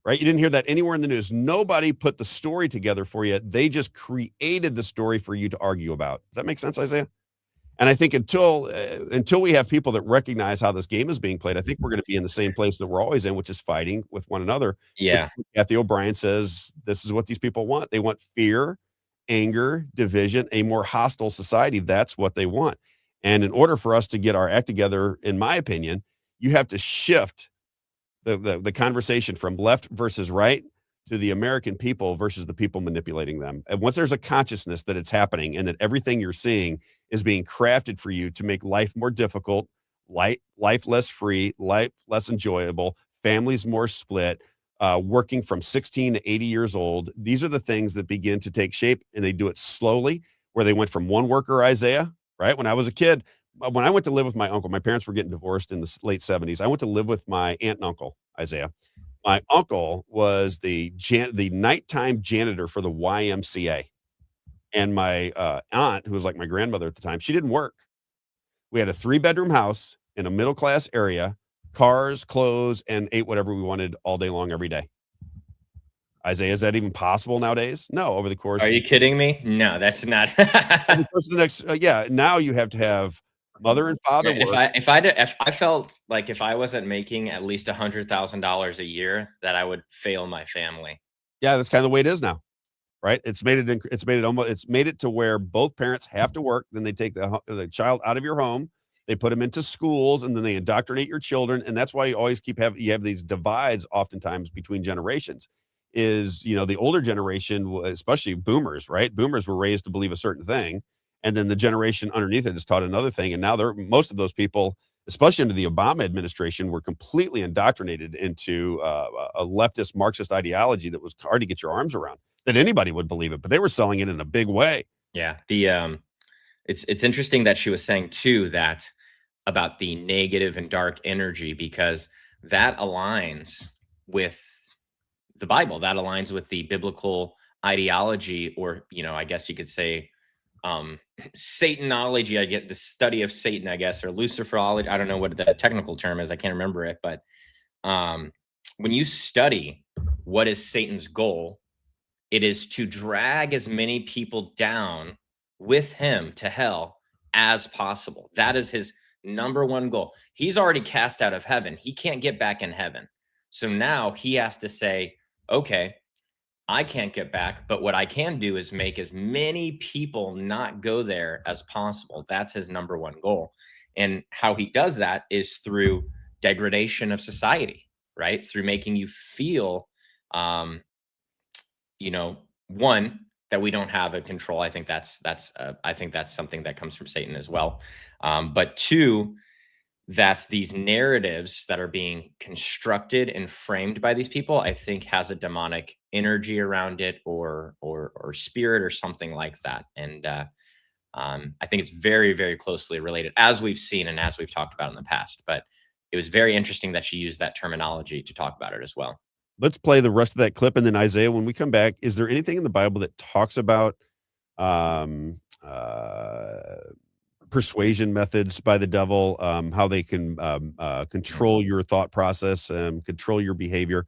right? You didn't hear that anywhere in the news. Nobody put the story together for you. They just created the story for you to argue about. Does that make sense, Isaiah? And I think until we have people that recognize how this game is being played, I think we're going to be in the same place that we're always in, which is fighting with one another. Yeah. Kathy O'Brien says this is what these people want. They want fear, anger, division, a more hostile society. That's what they want. And in order for us to get our act together, in my opinion, you have to shift the conversation from left versus right to the American people versus the people manipulating them. And once there's a consciousness that it's happening and that everything you're seeing is being crafted for you to make life more difficult, life less free, life less enjoyable, families more split, working from 16 to 80 years old. These are the things that begin to take shape, and they do it slowly, where they went from one worker, Isaiah, right? When I was a kid, when I went to live with my uncle, my parents were getting divorced in the late 70s. I went to live with my aunt and uncle, Isaiah. My uncle was the nighttime janitor for the YMCA. And my aunt, who was like my grandmother at the time, she didn't work. We had a 3-bedroom house in a middle-class area, cars, clothes, and ate whatever we wanted all day long, every day. Isaiah, is that even possible nowadays? No, over the course. Are you kidding me? No, that's not. Over the course of the next, now you have to have mother and father work. If I felt like if I wasn't making at least $100,000 a year, that I would fail my family. Yeah, that's kind of the way it is now, right? It's made it to where both parents have to work. Then they take the child out of your home. They put them into schools, and then they indoctrinate your children. And that's why you always you have these divides oftentimes between generations. Is, the older generation, especially boomers, right? Boomers were raised to believe a certain thing. And then the generation underneath it is taught another thing. And now most of those people, especially under the Obama administration, were completely indoctrinated into a leftist Marxist ideology that was hard to get your arms around, that anybody would believe it, but they were selling it in a big way. Yeah. It's interesting that she was saying too, that about the negative and dark energy, because that aligns with the Bible, that aligns with the biblical ideology, or, I guess you could say, Satanology. I get the study of Satan, I guess, or Luciferology. I don't know what the technical term is. I can't remember it. But when you study what is Satan's goal, it is to drag as many people down with him to hell as possible. That is his number one goal. He's already cast out of heaven. He can't get back in heaven. So now he has to say, okay, I can't get back, but what I can do is make as many people not go there as possible. That's his number one goal. And how he does that is through degradation of society, right? Through making you feel, one, that we don't have a control. I think that's something that comes from Satan as well. But two, that these narratives that are being constructed and framed by these people, I think, has a demonic energy around it, or spirit, or something like that. And I think it's very, very closely related, as we've seen and as we've talked about in the past. But it was very interesting that she used that terminology to talk about it as well. Let's play the rest of that clip, and then Isaiah, when we come back, is there anything in the Bible that talks about persuasion methods by the devil, how they can control your thought process and control your behavior?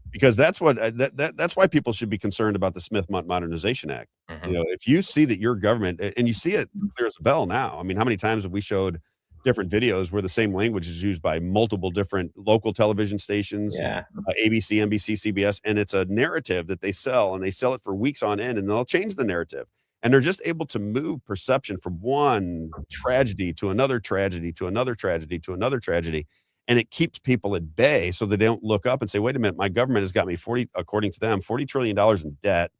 Because that's what that's why people should be concerned about the Smith Modernization Act. If you see that your government, and you see it clear as a bell now. I mean, how many times have we showed different videos where the same language is used by multiple different local television stations, ABC, NBC, CBS, and it's a narrative that they sell, and they sell it for weeks on end, and they'll change the narrative. And they're just able to move perception from one tragedy to another tragedy to another tragedy to another tragedy. And it keeps people at bay so they don't look up and say, wait a minute, my government has got me according to them, $40 trillion in debt.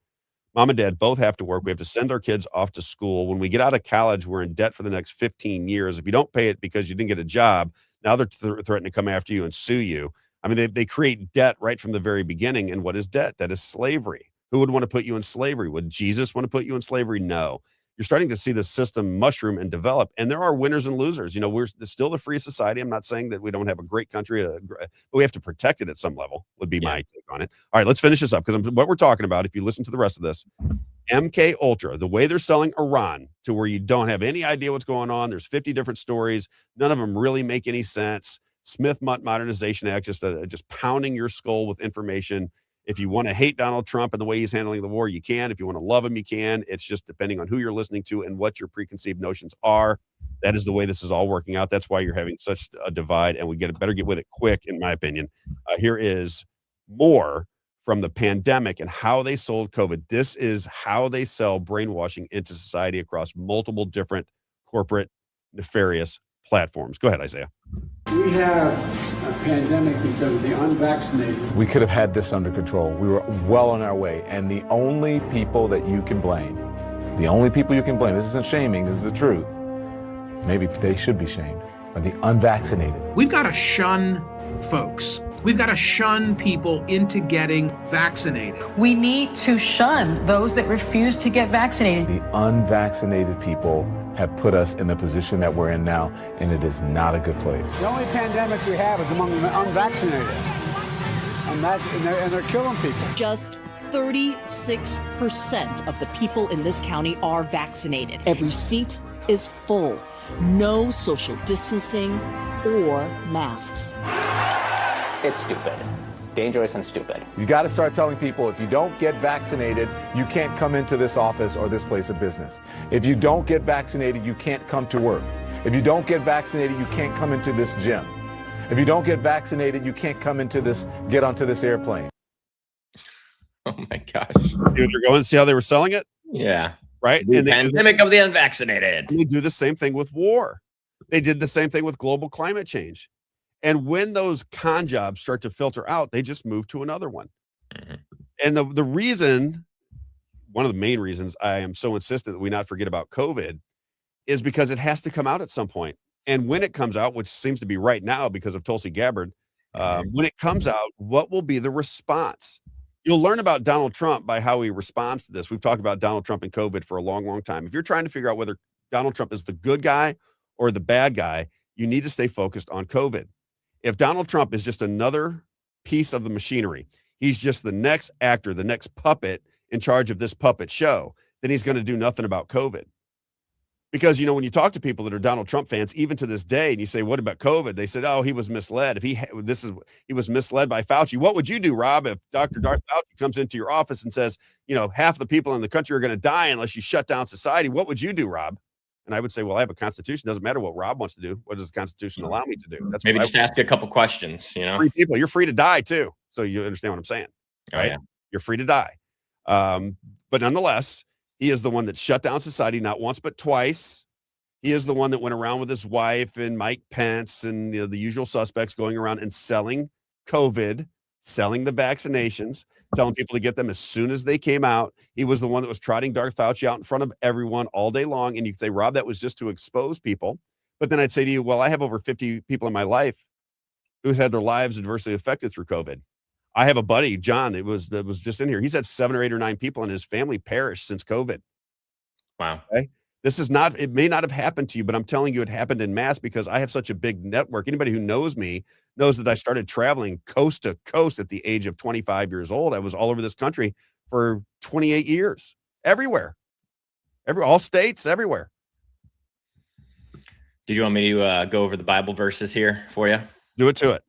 Mom and dad both have to work. We have to send our kids off to school. When we get out of college, we're in debt for the next 15 years. If you don't pay it because you didn't get a job, now they're threatening to come after you and sue you. I mean, they create debt right from the very beginning. And what is debt? That is slavery. Who would want to put you in slavery? Would Jesus want to put you in slavery? No. You're starting to see the system mushroom and develop, and there are winners and losers. We're still the free society. I'm not saying that we don't have a great country, but we have to protect it at some level, would be my take on it. All right, let's finish this up, because what we're talking about, if you listen to the rest of this, MK Ultra, the way they're selling Iran to where you don't have any idea what's going on. There's 50 different stories. None of them really make any sense. Smith Modernization Act, just pounding your skull with information. If you want to hate Donald Trump and the way he's handling the war, you can. If you want to love him, you can. It's just depending on who you're listening to and what your preconceived notions are. That is the way this is all working out. That's why you're having such a divide, and we better get with it quick, in my opinion. Here is more from the pandemic and how they sold COVID. This is how they sell brainwashing into society across multiple different corporate nefarious platforms. Go ahead, Isaiah. We have a pandemic because of the unvaccinated. We could have had this under control. We were well on our way. And the only people that you can blame, this isn't shaming, this is the truth. Maybe they should be shamed, are the unvaccinated. We've got to shun folks. We've got to shun people into getting vaccinated. We need to shun those that refuse to get vaccinated. The unvaccinated people have put us in the position that we're in now, and it is not a good place. The only pandemic we have is among the unvaccinated. And they're killing people. Just 36% of the people in this county are vaccinated. Every seat is full. No social distancing or masks. It's stupid. Dangerous and stupid. You got to start telling people, if you don't get vaccinated, you can't come into this office or this place of business. If you don't get vaccinated, you can't come to work. If you don't get vaccinated, you can't come into this gym. If you don't get vaccinated, you can't get onto this airplane. Oh my gosh. You're going to see how they were selling it? Yeah. Right? The pandemic of the unvaccinated. They do the same thing with war. They did the same thing with global climate change. And when those con jobs start to filter out, they just move to another one. Mm-hmm. And the reason, one of the main reasons I am so insistent that we not forget about COVID is because it has to come out at some point. And when it comes out, which seems to be right now because of Tulsi Gabbard, when it comes out, what will be the response? You'll learn about Donald Trump by how he responds to this. We've talked about Donald Trump and COVID for a long, long time. If you're trying to figure out whether Donald Trump is the good guy or the bad guy, you need to stay focused on COVID. If Donald Trump is just another piece of the machinery, he's just the next actor, the next puppet in charge of this puppet show, then he's going to do nothing about COVID. Because, when you talk to people that are Donald Trump fans, even to this day, and you say, what about COVID? They said, oh, he was misled. If he was misled by Fauci. What would you do, Rob, if Dr. Darth Fauci comes into your office and says, half the people in the country are going to die unless you shut down society? What would you do, Rob? And I would say, well, I have a constitution. Doesn't matter what Rob wants to do. What does the Constitution allow me to do? That's maybe just ask a couple questions, Free people. You're free to die too. So you understand what I'm saying, right? Oh, yeah. You're free to die. But nonetheless, he is the one that shut down society not once, but twice. He is the one that went around with his wife and Mike Pence and the usual suspects going around and selling COVID, selling the vaccinations, telling people to get them as soon as they came out. He was the one that was trotting Darth Fauci out in front of everyone all day long. And you could say, Rob, that was just to expose people. But then I'd say to you, well, I have over 50 people in my life who had their lives adversely affected through COVID. I have a buddy, John, that was just in here. He's had 7 or 8 or 9 people in his family perish since COVID. Wow. Okay. It may not have happened to you, but I'm telling you it happened in mass because I have such a big network. Anybody who knows me knows that I started traveling coast to coast at the age of 25 years old. I was all over this country for 28 years, everywhere, all states, everywhere. Did you want me to go over the Bible verses here for you? Do it to it.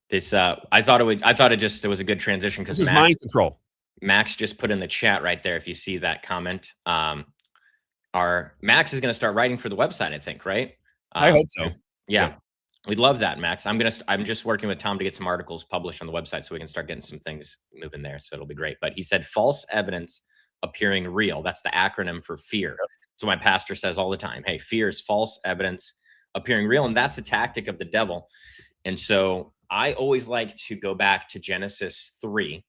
This, I thought it was a good transition because this is mind control. Max just put in the chat right there. If you see that comment, our Max is going to start writing for the website, I think, right? I hope so. Yeah. We'd love that, Max. I'm just working with Tom to get some articles published on the website so we can start getting some things moving there. So it'll be great. But he said false evidence appearing real. That's the acronym for fear. Yep. So my pastor says all the time, hey, fear is false evidence appearing real. And that's the tactic of the devil. And so I always like to go back to Genesis 3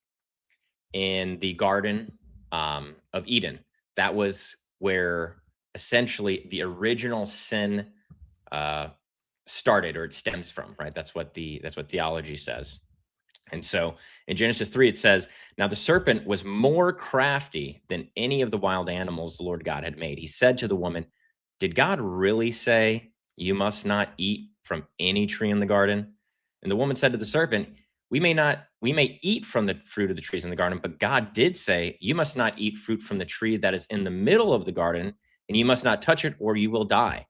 in the Garden of Eden. That was where essentially the original sin started, or it stems from, right? That's what theology says. And so in Genesis 3, it says, now the serpent was more crafty than any of the wild animals the Lord God had made. He said to the woman, did God really say you must not eat from any tree in the garden? And the woman said to the serpent, we may eat from the fruit of the trees in the garden, but God did say, you must not eat fruit from the tree that is in the middle of the garden, and you must not touch it, or you will die.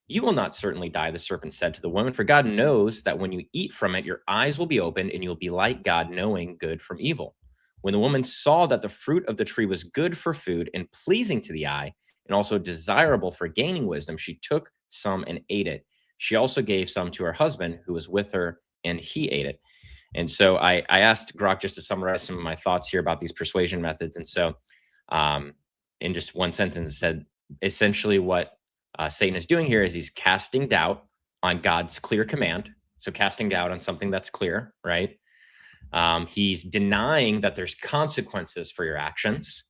You will not certainly die, the serpent said to the woman, for God knows that when you eat from it, your eyes will be opened, and you'll be like God, knowing good from evil. When the woman saw that the fruit of the tree was good for food and pleasing to the eye, and also desirable for gaining wisdom, she took some and ate it. She also gave some to her husband who was with her, and he ate it. And so I asked Grok just to summarize some of my thoughts here about these persuasion methods. And so in just one sentence, it said essentially what Satan is doing here is he's casting doubt on God's clear command. So casting doubt on something that's clear, right? He's denying that there's consequences for your actions,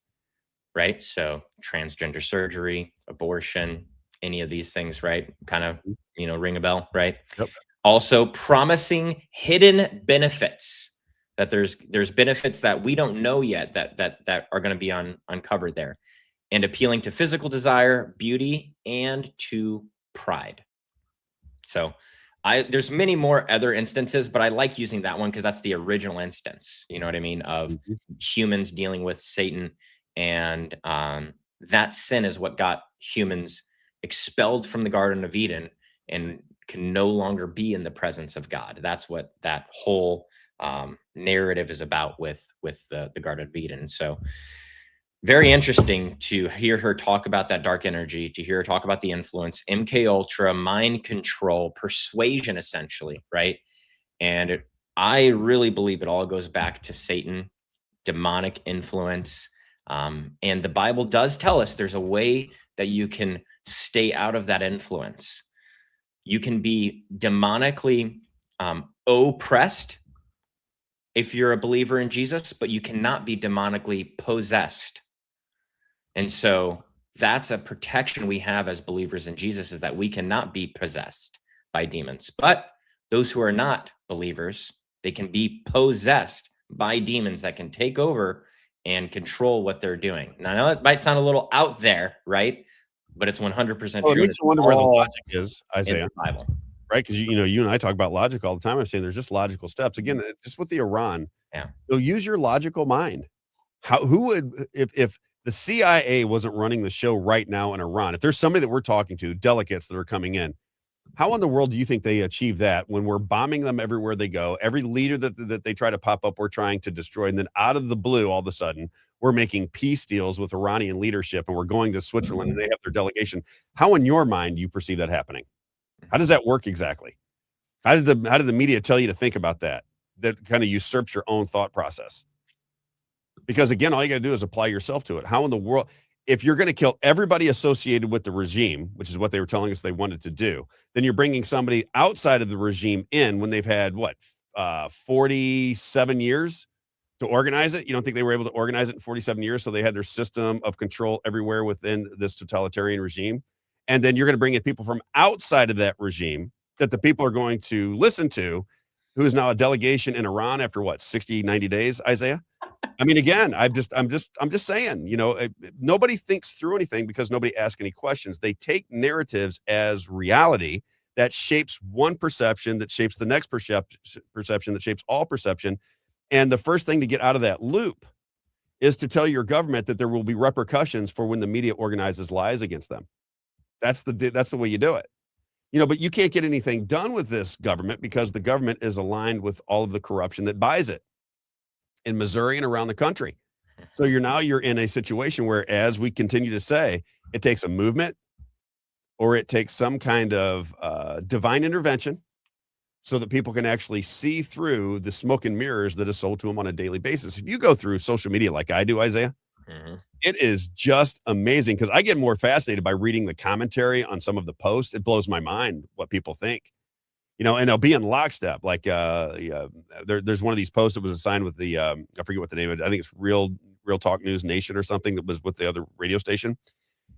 right? So transgender surgery, abortion, any of these things, right? Kind of, ring a bell, right? Yep. Also promising hidden benefits, that there's benefits that we don't know yet that are going to be uncovered there, and appealing to physical desire, beauty, and to pride. So there's many more other instances, but I like using that one because that's the original instance, you know what I mean, of humans dealing with Satan. And that sin is what got humans expelled from the Garden of Eden and can no longer be in the presence of God. That's what that whole narrative is about with the Garden of Eden. So very interesting to hear her talk about that dark energy, to hear her talk about the influence, MK Ultra, mind control, persuasion, essentially, right? And I really believe it all goes back to Satan, demonic influence. And the Bible does tell us there's a way that you can stay out of that influence. You can be demonically oppressed if you're a believer in Jesus, but you cannot be demonically possessed. And so that's a protection we have as believers in Jesus, is that we cannot be possessed by demons. But those who are not believers, they can be possessed by demons that can take over and control what they're doing. Now, I know it might sound a little out there, right? But it's 100% true. It makes you wonder where the logic is, Isaiah. In the Bible. Right? Because you and I talk about logic all the time. I'm saying there's just logical steps. Again, just with the Iran, use your logical mind. Who would, if the CIA wasn't running the show right now in Iran, if there's somebody that we're talking to, delegates that are coming in, how in the world do you think they achieve that when we're bombing them everywhere they go? Every leader that they try to pop up, we're trying to destroy. And then out of the blue, all of a sudden, we're making peace deals with Iranian leadership, and we're going to Switzerland and they have their delegation. How in your mind do you perceive that happening? How does that work exactly? How did the media tell you to think about that? That kind of usurps your own thought process. Because again, all you got to do is apply yourself to it. How in the world, if you're going to kill everybody associated with the regime, which is what they were telling us they wanted to do, then you're bringing somebody outside of the regime in when they've had 47 years to organize it. You don't think they were able to organize it in 47 years? So they had their system of control everywhere within this totalitarian regime. And then you're going to bring in people from outside of that regime that the people are going to listen to, who is now a delegation in Iran after 60, 90 days, Isaiah? I mean, again, I'm just saying, nobody thinks through anything because nobody asks any questions. They take narratives as reality that shapes one perception, that shapes the next perception, that shapes all perception. And the first thing to get out of that loop is to tell your government that there will be repercussions for when the media organizes lies against them. That's the way you do it. But you can't get anything done with this government because the government is aligned with all of the corruption that buys it in Missouri and around the country. So you're in a situation where, as we continue to say, it takes a movement or it takes some kind of divine intervention so that people can actually see through the smoke and mirrors that is sold to them on a daily basis. If you go through social media like I do, Isaiah, it is just amazing because I get more fascinated by reading the commentary on some of the posts. It blows my mind what people think. And they'll be in lockstep. Like there's one of these posts that was assigned with the I forget what the name of it. I think it's Real Talk News Nation or something, that was with the other radio station.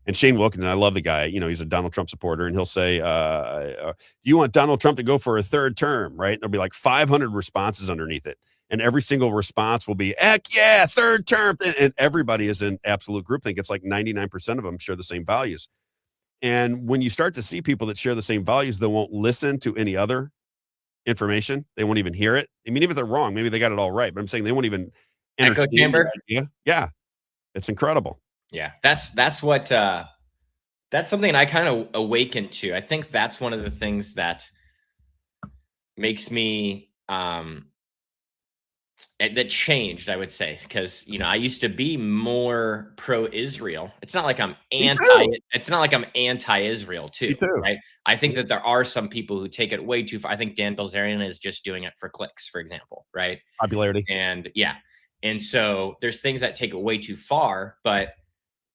And Shane Wilkinson, I love the guy. He's a Donald Trump supporter, and he'll say, "Do you want Donald Trump to go for a third term?" Right? And there'll be like 500 responses underneath it, and every single response will be, "Heck yeah, third term!" And everybody is in absolute groupthink. It's like 99% of them share the same values. And when you start to see people that share the same values, they won't listen to any other information. They won't even hear it. I mean, even if they're wrong, maybe they got it all right, but I'm saying they won't even echo chamber. Yeah. It's incredible. Yeah. That's what, that's something I kind of awakened to. I think that's one of the things that makes me, that changed, I would say, because I used to be more pro-Israel. It's not like I'm anti-Israel too, right? I think that there are some people who take it way too far. I think Dan Bilzerian is just doing it for clicks, for example, right? Popularity. And so there's things that take it way too far, but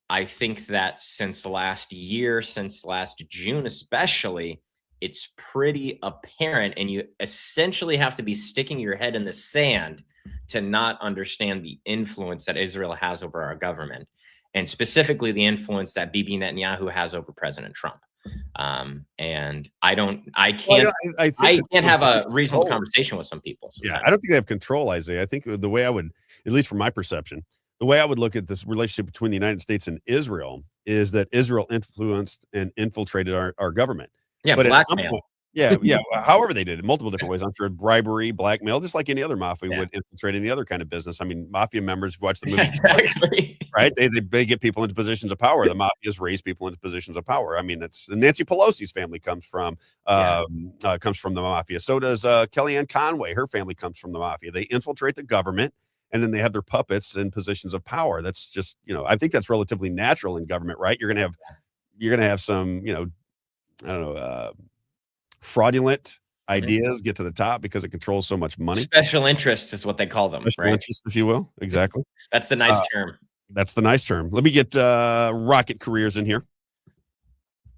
I think that since last June especially, it's pretty apparent, and you essentially have to be sticking your head in the sand to not understand the influence that Israel has over our government, and specifically the influence that Bibi Netanyahu has over President Trump. And I can't have a reasonable conversation with some people sometimes. Yeah, I don't think they have control, Isaiah. I think the way I would, at least from my perception, the way I would look at this relationship between the United States and Israel is that Israel influenced and infiltrated our government. Yeah, but blackmail. However they did it, multiple different ways. I'm sure bribery, blackmail, just like any other mafia would infiltrate any other kind of business. I mean, mafia members watch the movie, exactly. Right? They get people into positions of power. The mafias raise people into positions of power. I mean, it's Nancy Pelosi's family comes from the mafia. So does Kellyanne Conway. Her family comes from the mafia. They infiltrate the government, and then they have their puppets in positions of power. That's just, I think that's relatively natural in government, right? You're gonna have some, I don't know, fraudulent ideas get to the top because it controls so much money. Special interests is what they call them. Special interests, if you will. Exactly. That's the nice term. That's the nice term. Let me get rocket careers in here.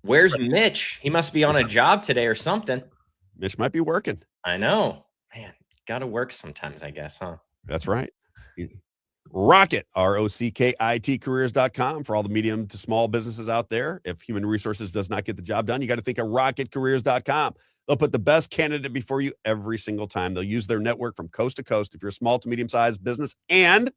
Where's Mitch? He must be on a job today or something. Mitch might be working. I know. Man, got to work sometimes, I guess, huh? That's right. Rocket, ROCKIT careers.com for all the medium to small businesses out there. If human resources does not get the job done, you got to think of rocketcareers.com. They'll put the best candidate before you every single time. They'll use their network from coast to coast if you're a small to medium-sized business, and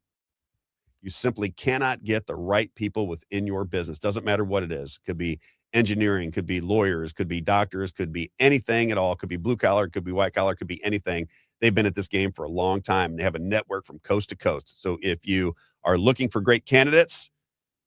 you simply cannot get the right people within your business. Doesn't matter what it is. Could be engineering, could be lawyers, could be doctors, could be anything at all. Could be blue collar, could be white collar, could be anything. They've been at this game for a long time. They have a network from coast to coast. So if you are looking for great candidates,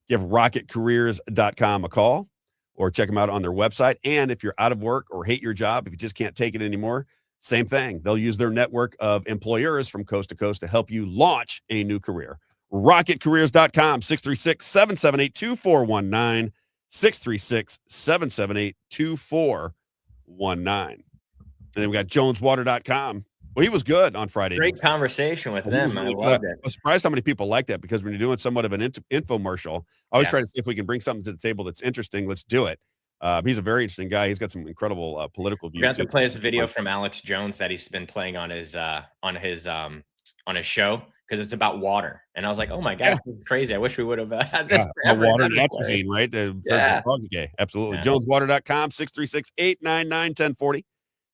give rocketcareers.com a call or check them out on their website. And if you're out of work or hate your job, if you just can't take it anymore, same thing. They'll use their network of employers from coast to coast to help you launch a new career. Rocketcareers.com, 636-778-2419, 636-778-2419. And then we got joneswater.com. Well, he was good on Friday. Great conversation with them. Really I loved it. I was surprised how many people like that, because when you're doing somewhat of an infomercial, I always try to see if we can bring something to the table that's interesting. Let's do it. He's a very interesting guy. He's got some incredible political views. We're going to play this video from Alex Jones that he's been playing on his show, because it's about water. And I was like, oh my God, this is crazy. I wish we would have had this. Water Atrazine, right? Absolutely. Yeah. Joneswater.com, 636-899-1040.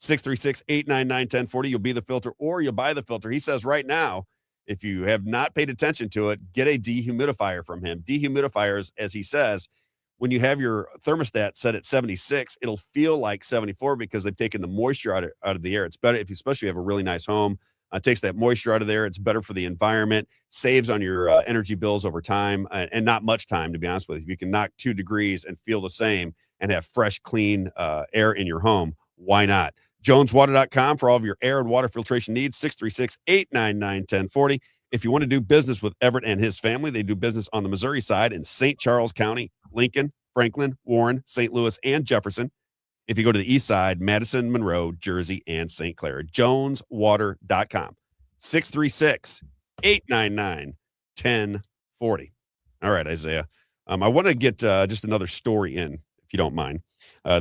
636-899-1040. You'll be the filter or you'll buy the filter. He says right now, if you have not paid attention to it, get a dehumidifier from him. Dehumidifiers, as he says, when you have your thermostat set at 76, it'll feel like 74 because they've taken the moisture out of the air. It's better if you, especially if you have a really nice home, takes that moisture out of there. It's better for the environment, saves on your energy bills over time, and not much time, to be honest with you. If you can knock 2 degrees and feel the same and have fresh, clean air in your home, why not? Joneswater.com for all of your air and water filtration needs, 636-899-1040. If you want to do business with Everett and his family, they do business on the Missouri side in St. Charles County, Lincoln, Franklin, Warren, St. Louis, and Jefferson. If you go to the east side, Madison, Monroe, Jersey, and St. Clair, joneswater.com, 636-899-1040. All right, Isaiah. I want to get just another story in, if you don't mind.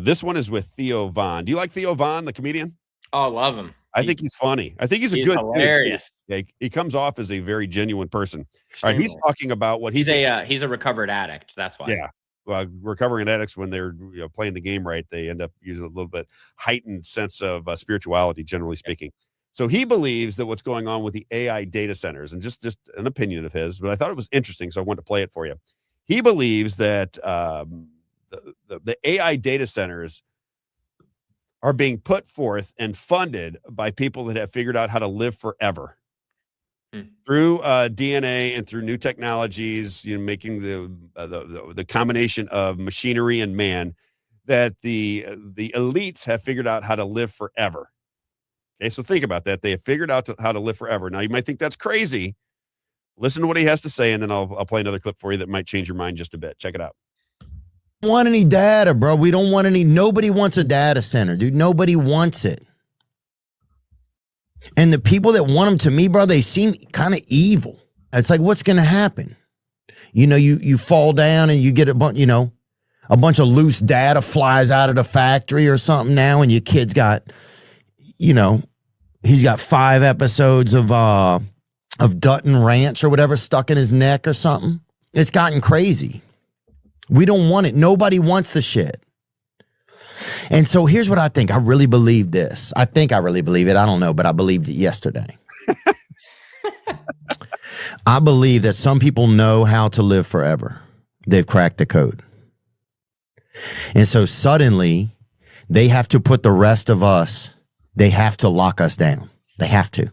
This one is with Theo Von. Do you like Theo Von, the comedian? Oh, I love him. I think he's funny. I think he's a good hilarious. Dude. He comes off as a very genuine person. All right, he's talking about what he's a recovered addict. That's why. Yeah. Well, recovering addicts, when they're playing the game right, they end up using a little bit heightened sense of spirituality, generally speaking. So he believes that what's going on with the AI data centers, and just an opinion of his, but I thought it was interesting, so I wanted to play it for you. He believes that the AI data centers are being put forth and funded by people that have figured out how to live forever. Through DNA and through new technologies, making the combination of machinery and man, that the elites have figured out how to live forever. Okay, so think about that. They have figured out how to live forever. Now, you might think that's crazy. Listen to what he has to say, and then I'll play another clip for you that might change your mind just a bit. Check it out. Want any data, bro? We don't want any. Nobody wants a data center, dude. Nobody wants it. And the people that want them, to me, bro, they seem kind of evil. It's like, what's going to happen? You fall down and you get a bunch of loose data flies out of the factory or something now, and your kid's got, he's got 5 episodes of Dutton Ranch or whatever stuck in his neck or something. It's gotten crazy. We don't want it. Nobody wants the shit. And so here's what I think. I really believe this. I think I really believe it. I don't know, but I believed it yesterday. I believe that some people know how to live forever. They've cracked the code. And so suddenly they have to put the rest of us, they have to lock us down. They have to.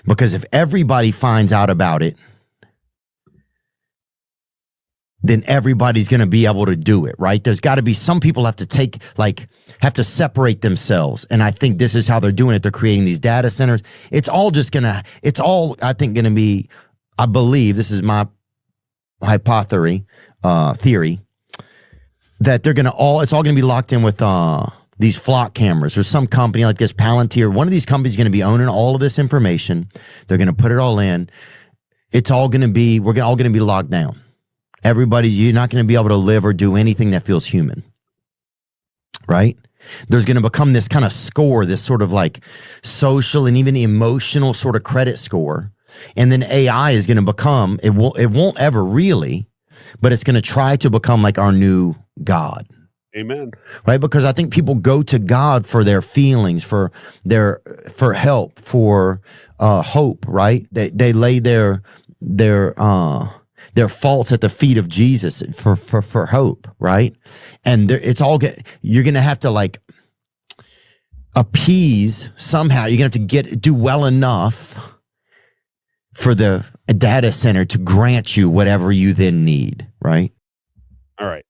Because if everybody finds out about it, then everybody's going to be able to do it, right? There's got to be some people have to separate themselves. And I think this is how they're doing it. They're creating these data centers. I believe, this is my hypothesis, theory, that it's all going to be locked in with these flock cameras, or some company like this, Palantir. One of these companies is going to be owning all of this information. They're going to put it all in. We're all going to be locked down. Everybody, you're not going to be able to live or do anything that feels human, right? There's going to become this kind of score, this sort of like social and even emotional sort of credit score And then AI is going to become, it won't ever really, but it's going to try to become like our new God. Amen. Right? Because I think people go to God for their feelings, for help, for hope, right? They lay their faults at the feet of Jesus for hope, right? And it's all you're going to have to like appease somehow. You're going to have to do well enough for the data center to grant you whatever you then need, right? All right.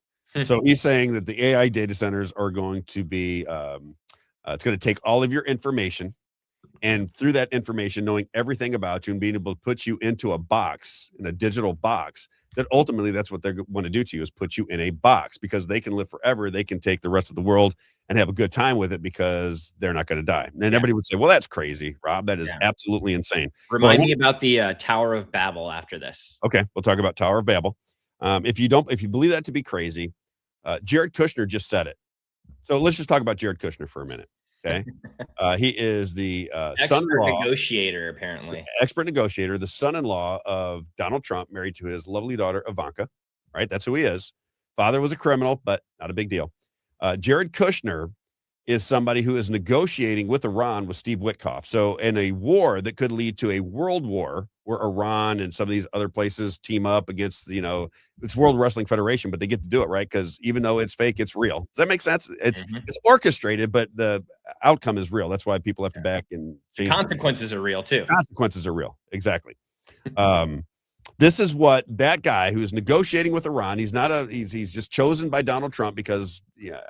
So he's saying that the AI data centers are going to be, it's going to take all of your information, and through that information, knowing everything about you and being able to put you into a box, in a digital box, that ultimately that's what they want to do to you, is put you in a box, because they can live forever. They can take the rest of the world and have a good time with it because they're not going to die. And everybody would say, well, that's crazy, Rob. That is absolutely insane. Remind me about the Tower of Babel after this. Okay. We'll talk about Tower of Babel. If you believe that to be crazy, Jared Kushner just said it. So let's just talk about Jared Kushner for a minute. Okay. He is the son-in-law negotiator, apparently. Expert negotiator, the son-in-law of Donald Trump, married to his lovely daughter, Ivanka. Right. That's who he is. Father was a criminal, but not a big deal. Jared Kushner is somebody who is negotiating with Iran with Steve Witkoff. So in a war that could lead to a world war, where Iran and some of these other places team up against, it's World Wrestling Federation, but they get to do it, right? Because even though it's fake, it's real. Does that make sense? It's orchestrated, but the outcome is real. That's why people have to back and change. Consequences are real too. Consequences are real. Exactly. This is what that guy who's negotiating with Iran, he's just chosen by Donald Trump because,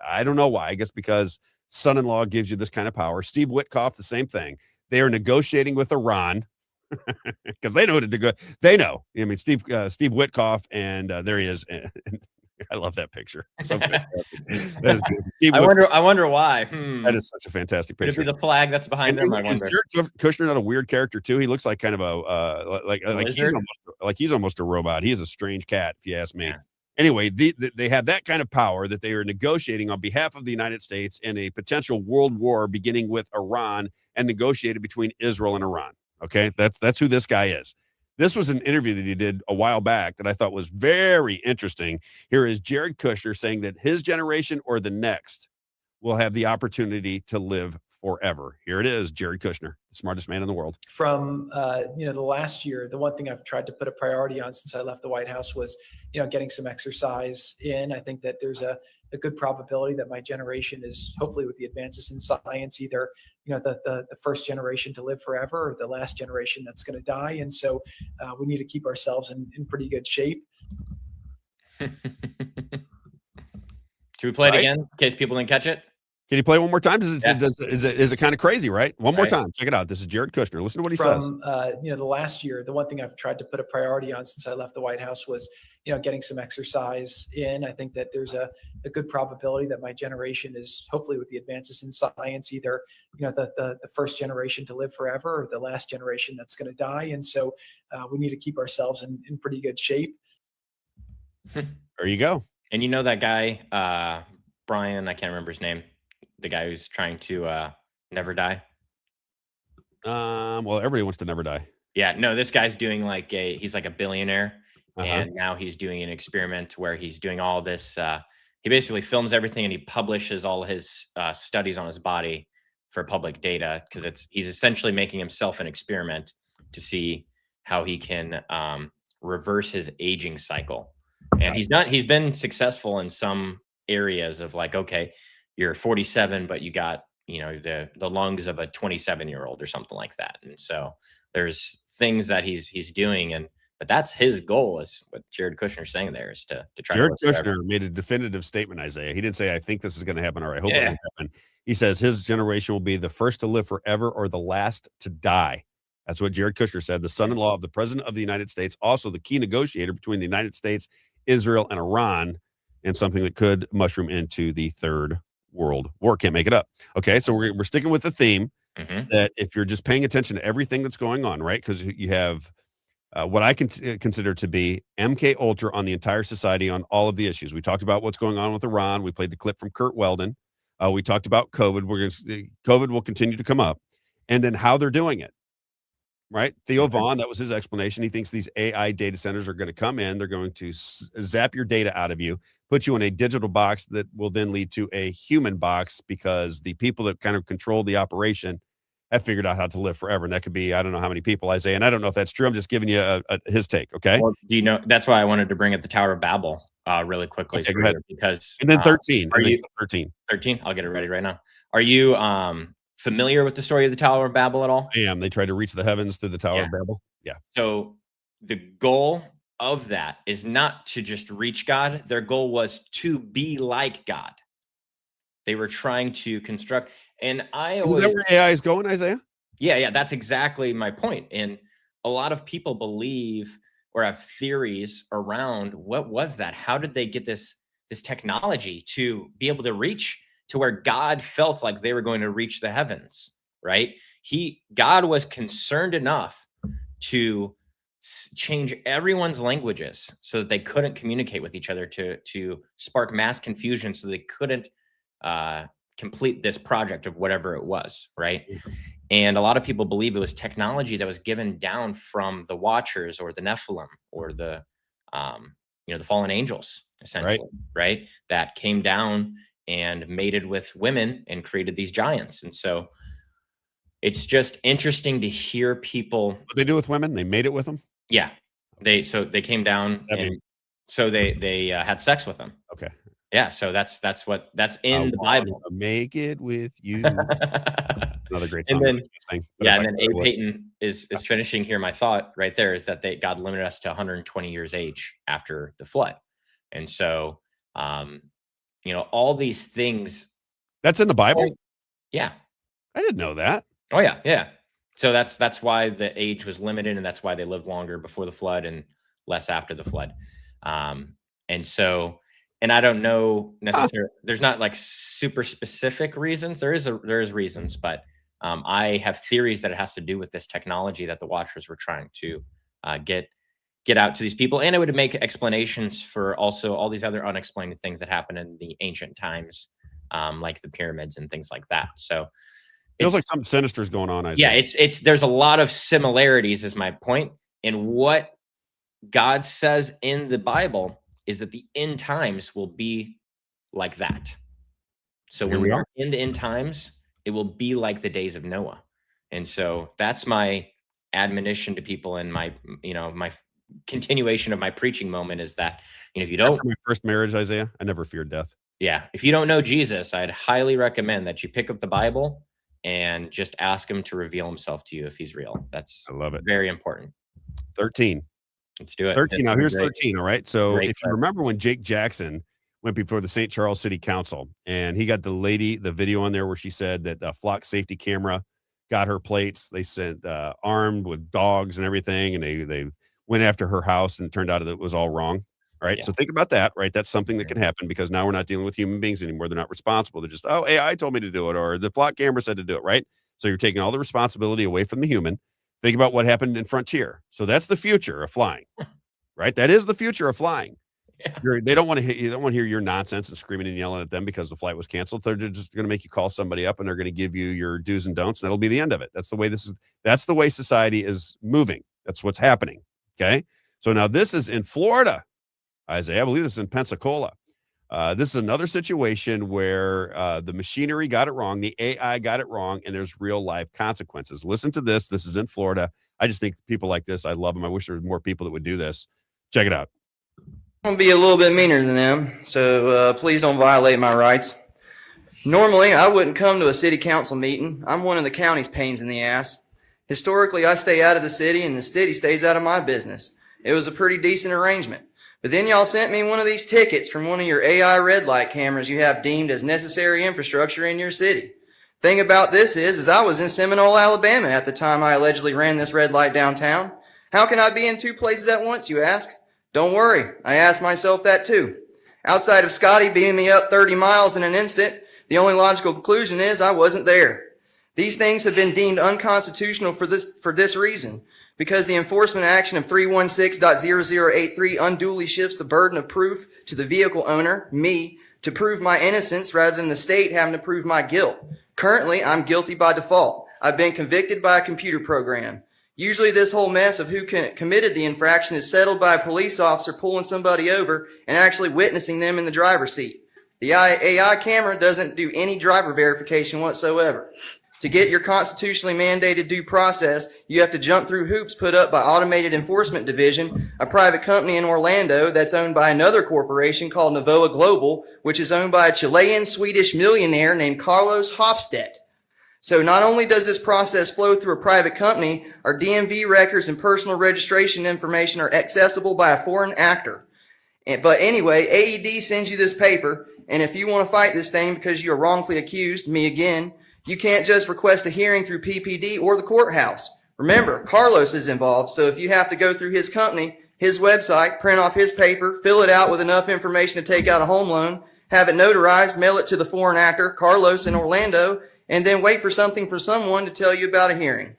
I don't know why. I guess because son-in-law gives you this kind of power. Steve Witkoff, the same thing. They are negotiating with Iran because they know what to do. They know. I mean, Steve Witkoff, and there he is. I love that picture. So fantastic. That is good. I wonder why. That is such a fantastic picture. Could it be the flag that's behind them? Is Jared Kushner not a weird character too? He looks like kind of he's almost a robot. He is a strange cat, if you ask me. Yeah. Anyway, they have that kind of power that they are negotiating on behalf of the United States in a potential world war beginning with Iran and negotiated between Israel and Iran. Okay, that's who this guy is. This was an interview that he did a while back that I thought was very interesting. Here is Jared Kushner saying that his generation or the next will have the opportunity to live forever. Here it is, Jared Kushner, the smartest man in the world. From the last year, the one thing I've tried to put a priority on since I left the White House was, getting some exercise in. I think that there's a good probability that my generation is, hopefully with the advances in science, either the first generation to live forever or the last generation that's going to die. And so we need to keep ourselves in pretty good shape. Should we play it again in case people didn't catch it? Can you play one more time? Is it kind of crazy, right? One more time. Check it out. This is Jared Kushner. Listen to what he says. From the last year, the one thing I've tried to put a priority on since I left the White House was, getting some exercise in. I think that there's a good probability that my generation is, hopefully with the advances in science, either the first generation to live forever or the last generation that's going to die. And so we need to keep ourselves in pretty good shape. There you go. And that guy, Brian, I can't remember his name. The guy who's trying to never die. Well, everybody wants to never die. Yeah, no, this guy's doing he's like a billionaire, and now he's doing an experiment where he's doing all this. He basically films everything and he publishes all his studies on his body for public data, because he's essentially making himself an experiment to see how he can reverse his aging cycle. And he's been successful in some areas of okay, you're 47, but you got, the lungs of a 27-year-old or something like that. And so there's things that he's doing, but that's his goal, is what Jared Kushner's saying there, is to try Jared to Kushner made a definitive statement, Isaiah. He didn't say, I think this is going to happen, or I hope it won't happen. He says his generation will be the first to live forever or the last to die. That's what Jared Kushner said, the son-in-law of the president of the United States, also the key negotiator between the United States, Israel, and Iran, and something that could mushroom into the third world war. Can't make it up. Okay, so we're sticking with the theme that if you're just paying attention to everything that's going on, right? Because you have what I consider to be MK Ultra on the entire society on all of the issues. We talked about what's going on with Iran. We played the clip from Kurt Weldon. We talked about COVID. COVID will continue to come up, and then how they're doing it. right? Theo Vaughn, that was his explanation. He thinks these AI data centers are going to come in. They're going to zap your data out of you, put you in a digital box that will then lead to a human box, because the people that kind of control the operation have figured out how to live forever. And that could be, I don't know how many people, Isaiah, and I don't know if that's true. I'm just giving you his take. Okay. Well, do you know, that's why I wanted to bring up the Tower of Babel really quickly. Okay, go ahead. Because and then 13. Are you 13? 13? I'll get it ready right now. Are you familiar with the story of the Tower of Babel at all? I am. They tried to reach the heavens through the Tower of Babel. Yeah. So the goal of that is not to just reach God. Their goal was to be like God. They were trying to construct, and Isn't that where AI is going, Isaiah? Yeah, that's exactly my point. And a lot of people believe or have theories around what was that? How did they get this technology to be able to reach to where God felt like they were going to reach the heavens, right? God was concerned enough to change everyone's languages so that they couldn't communicate with each other, to spark mass confusion so they couldn't complete this project of whatever it was, right? And a lot of people believe it was technology that was given down from the Watchers or the Nephilim or the fallen angels, essentially, right? That came down and mated with women and created these giants. And so it's just interesting to hear people. What they do with women? They made it with them? Yeah. They came down and so they had sex with them. Okay. Yeah. So that's in the Bible. Make it with you. Another great song. And then, A. Peyton is finishing here. My thought right there is that God limited us to 120 years age after the flood. And so, all these things. That's in the Bible? Yeah. I didn't know that. Oh, yeah. Yeah. So that's why the age was limited, and that's why they lived longer before the flood and less after the flood. And I don't know necessarily, there's not like super specific reasons. There is reasons, but I have theories that it has to do with this technology that the Watchers were trying to get out to these people. And it would make explanations for also all these other unexplained things that happened in the ancient times, like the pyramids and things like that. So feels like something sinister is going on. Isaiah. Yeah, there's a lot of similarities is my point. And what God says in the Bible is that the end times will be like that. So when we are in the end times, it will be like the days of Noah. And so that's my admonition to people, and my continuation of my preaching moment is that, if you don't. After my first marriage, Isaiah, I never feared death. Yeah. If you don't know Jesus, I'd highly recommend that you pick up the Bible and just ask him to reveal himself to you if he's real. I love it. Very important. 13. Let's do it. 13. Now here's 13. All right. So if you remember when Jake Jackson went before the St. Charles City Council, and he got the video on there where she said that a flock safety camera got her plates. They sent armed with dogs and everything, and they went after her house, and it turned out that it was all wrong. All right. Yeah. So think about that, right? That's something that can happen, because now we're not dealing with human beings anymore. They're not responsible. They're just, AI told me to do it, or the flock camera said to do it, right? So you're taking all the responsibility away from the human. Think about what happened in Frontier. So that's the future of flying, right? That is the future of flying. Yeah. They don't want to hear your nonsense and screaming and yelling at them because the flight was canceled. They're just going to make you call somebody up, and they're going to give you your do's and don'ts, and that'll be the end of it. That's the way society is moving. That's what's happening. Okay. So now this is in Florida, Isaiah. I believe this is in Pensacola. This is another situation where the machinery got it wrong, the AI got it wrong, and there's real life consequences. Listen to this. This is in Florida. I just think people like this, I love them. I wish there was more people that would do this. Check it out. I'm going to be a little bit meaner than them, so please don't violate my rights. Normally, I wouldn't come to a city council meeting. I'm one of the county's pains in the ass. Historically, I stay out of the city, and the city stays out of my business. It was a pretty decent arrangement. But then y'all sent me one of these tickets from one of your AI red light cameras you have deemed as necessary infrastructure in your city. Thing about this is I was in Seminole, Alabama at the time I allegedly ran this red light downtown. How can I be in two places at once, you ask? Don't worry, I asked myself that too. Outside of Scotty beaming me up 30 miles in an instant, the only logical conclusion is I wasn't there. These things have been deemed unconstitutional for this reason, because the enforcement action of 316.0083 unduly shifts the burden of proof to the vehicle owner, me, to prove my innocence rather than the state having to prove my guilt. Currently, I'm guilty by default. I've been convicted by a computer program. Usually this whole mess of who committed the infraction is settled by a police officer pulling somebody over and actually witnessing them in the driver's seat. The AI camera doesn't do any driver verification whatsoever. To get your constitutionally mandated due process, you have to jump through hoops put up by Automated Enforcement Division, a private company in Orlando that's owned by another corporation called Novoa Global, which is owned by a Chilean-Swedish millionaire named Carlos Hofstedt. So not only does this process flow through a private company, our DMV records and personal registration information are accessible by a foreign actor. But anyway, AED sends you this paper, and if you want to fight this thing because you are wrongfully accused, me again, you can't just request a hearing through PPD or the courthouse. Remember, Carlos is involved, so if you have to go through his company, his website, print off his paper, fill it out with enough information to take out a home loan, have it notarized, mail it to the foreign actor, Carlos in Orlando, and then wait for something from someone to tell you about a hearing.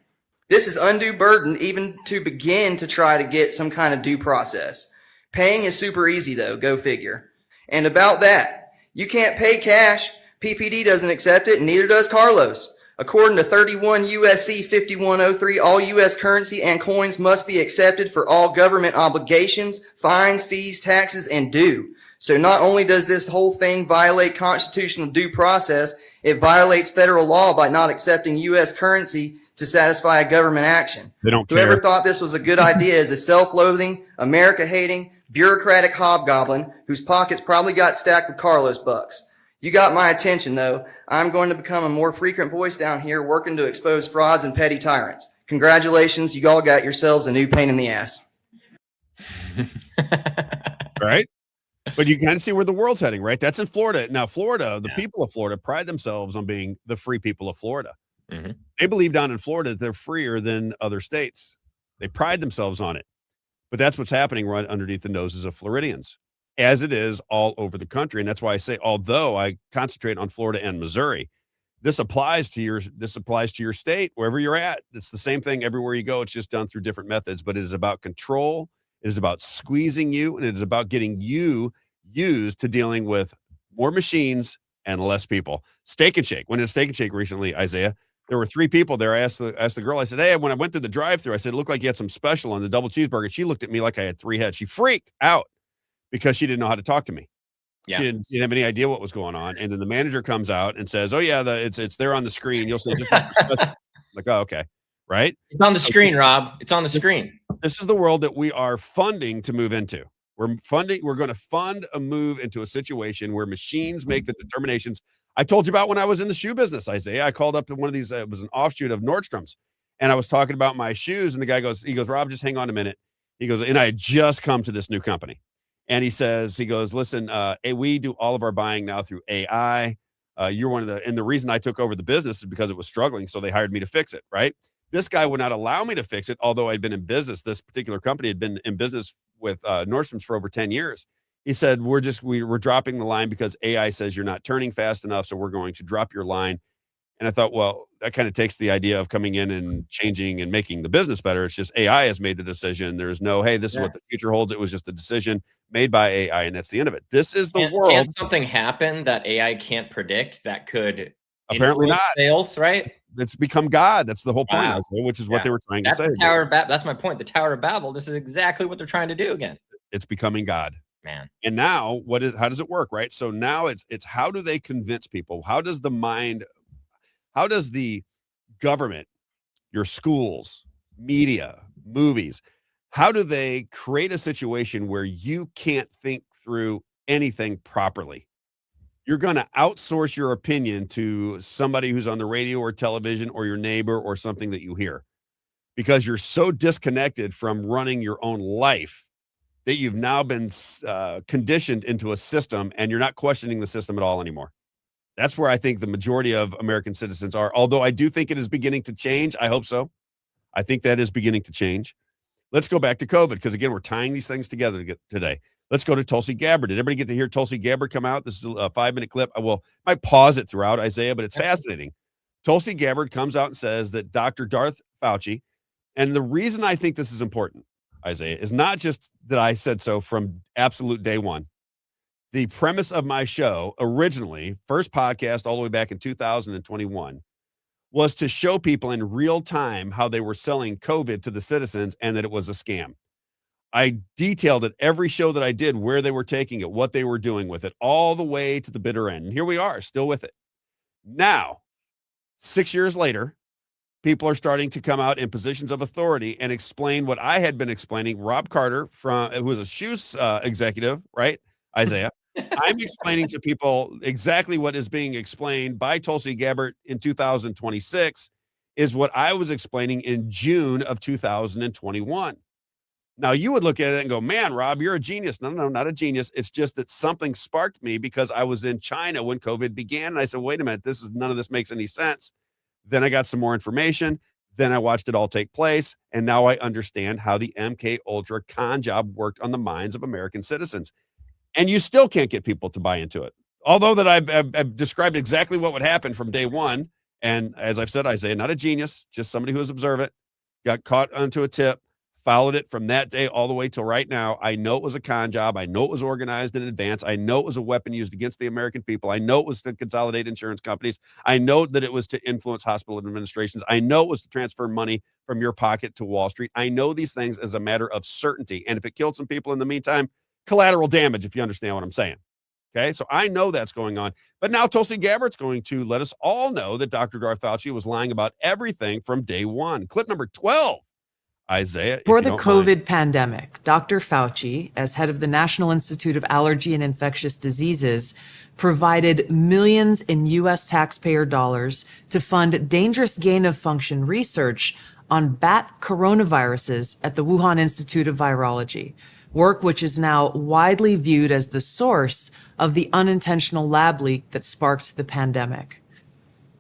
This is undue burden even to begin to try to get some kind of due process. Paying is super easy though, go figure. And about that, you can't pay cash. PPD doesn't accept it, and neither does Carlos. According to 31 USC 5103, all U.S. currency and coins must be accepted for all government obligations, fines, fees, taxes, and due. So not only does this whole thing violate constitutional due process, it violates federal law by not accepting U.S. currency to satisfy a government action. They don't Whoever care. thought this was a good idea is a self-loathing, America-hating, bureaucratic hobgoblin whose pockets probably got stacked with Carlos bucks. You got my attention, though. I'm going to become a more frequent voice down here working to expose frauds and petty tyrants. Congratulations, you all got yourselves a new pain in the ass. Right? But you kind of see where the world's heading, right? That's in Florida. Now, Florida, the people of Florida pride themselves on being the free people of Florida. Mm-hmm. They believe down in Florida that they're freer than other states. They pride themselves on it. But that's what's happening right underneath the noses of Floridians, as it is all over the country. And that's why I say, although I concentrate on Florida and Missouri, this applies to your state, wherever you're at. It's the same thing everywhere you go. It's just done through different methods, but it is about control. It is about squeezing you, and it is about getting you used to dealing with more machines and less people. Steak and Shake. When at Steak and Shake recently, Isaiah, there were 3 people there. I asked the girl, I said, hey, when I went through the drive-thru, I said, it looked like you had some special on the double cheeseburger. She looked at me like I had 3 heads. She freaked out because she didn't know how to talk to me. Yeah. She didn't have any idea what was going on. And then the manager comes out and says, oh yeah, it's there on the screen. You'll see just like, oh, okay. Right. It's on the screen, Rob. It's on the screen. This is the world that we are funding to move into. We're going to fund a move into a situation where machines make the determinations. I told you about when I was in the shoe business, Isaiah. I called up to one of these, it was an offshoot of Nordstrom's, and I was talking about my shoes, and the guy goes, Rob, just hang on a minute. He goes, and I had just come to this new company. And he goes, listen, we do all of our buying now through AI. You're one of and the reason I took over the business is because it was struggling. So they hired me to fix it. Right. This guy would not allow me to fix it. Although I'd been in business, this particular company had been in business with Nordstrom's for over 10 years. He said, we're dropping the line because AI says you're not turning fast enough. So we're going to drop your line. And I thought, well, that kind of takes the idea of coming in and changing and making the business better. It's just AI has made the decision. There's no, hey, this is what the future holds. It was just a decision made by AI, and that's the end of it. This is the world. Can something happen that AI can't predict that could apparently not sales, right? It's become God. That's the whole point, Isaiah, which is what they were trying to say. That's my point. The Tower of Babel. This is exactly what they're trying to do again. It's becoming God. Man. And now how does it work, right? So now it's how do they convince people? How does the government, your schools, media, movies, how do they create a situation where you can't think through anything properly? You're going to outsource your opinion to somebody who's on the radio or television or your neighbor or something that you hear, because you're so disconnected from running your own life that you've now been conditioned into a system, and you're not questioning the system at all anymore. That's where I think the majority of American citizens are. Although I do think it is beginning to change. I hope so. I think that is beginning to change. Let's go back to COVID, because again, we're tying these things together today. Let's go to Tulsi Gabbard. Did everybody get to hear Tulsi Gabbard come out? This is a 5-minute clip. I might pause it throughout, Isaiah, but it's fascinating. Tulsi Gabbard comes out and says that Dr. Darth Fauci, and the reason I think this is important, Isaiah, is not just that I said so from absolute day one. The premise of my show originally, first podcast all the way back in 2021, was to show people in real time how they were selling COVID to the citizens and that it was a scam. I detailed at every show that I did where they were taking it, what they were doing with it, all the way to the bitter end. And here we are, still with it. Now, 6 years later, people are starting to come out in positions of authority and explain what I had been explaining. Robb Carter, who was a shoes executive, right? Isaiah. I'm explaining to people exactly what is being explained by Tulsi Gabbard in 2026 is what I was explaining in June of 2021. Now, you would look at it and go, man, Rob, you're a genius. No, not a genius. It's just that something sparked me because I was in China when COVID began. And I said, wait a minute, none of this makes any sense. Then I got some more information. Then I watched it all take place. And now I understand how the MK Ultra con job worked on the minds of American citizens. And you still can't get people to buy into it. Although that I've described exactly what would happen from day one. And as I've said, Isaiah, not a genius, just somebody who was observant, got caught onto a tip, followed it from that day all the way till right now. I know it was a con job. I know it was organized in advance. I know it was a weapon used against the American people. I know it was to consolidate insurance companies. I know that it was to influence hospital administrations. I know it was to transfer money from your pocket to Wall Street. I know these things as a matter of certainty. And if it killed some people in the meantime, collateral damage, if you understand what I'm saying. Okay, so I know that's going on. But now Tulsi Gabbard's going to let us all know that Dr. Darth Fauci was lying about everything from day one. Clip number 12. Isaiah. For the COVID pandemic, Dr. Fauci, as head of the National Institute of Allergy and Infectious Diseases, provided millions in U.S. taxpayer dollars to fund dangerous gain-of-function research on bat coronaviruses at the Wuhan Institute of Virology, work which is now widely viewed as the source of the unintentional lab leak that sparked the pandemic.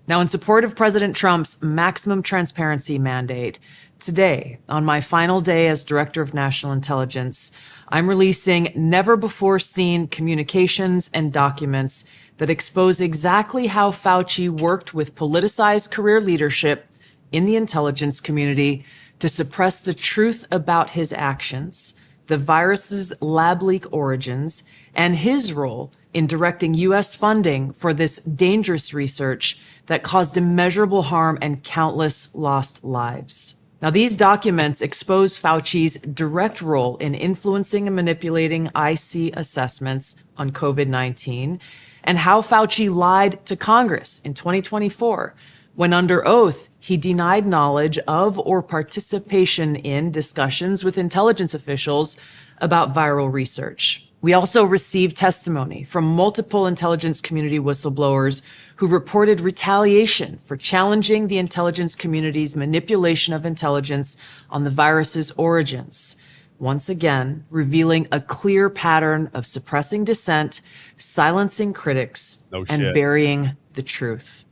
Now, in support of President Trump's maximum transparency mandate, today, on my final day as Director of National Intelligence, I'm releasing never-before-seen communications and documents that expose exactly how Fauci worked with politicized career leadership in the intelligence community to suppress the truth about his actions, the virus's lab leak origins, and his role in directing U.S. funding for this dangerous research that caused immeasurable harm and countless lost lives. Now, these documents expose Fauci's direct role in influencing and manipulating IC assessments on COVID-19 and how Fauci lied to Congress in 2024 when under oath he denied knowledge of or participation in discussions with intelligence officials about viral research. We also received testimony from multiple intelligence community whistleblowers who reported retaliation for challenging the intelligence community's manipulation of intelligence on the virus's origins, once again revealing a clear pattern of suppressing dissent, silencing critics, and burying the truth.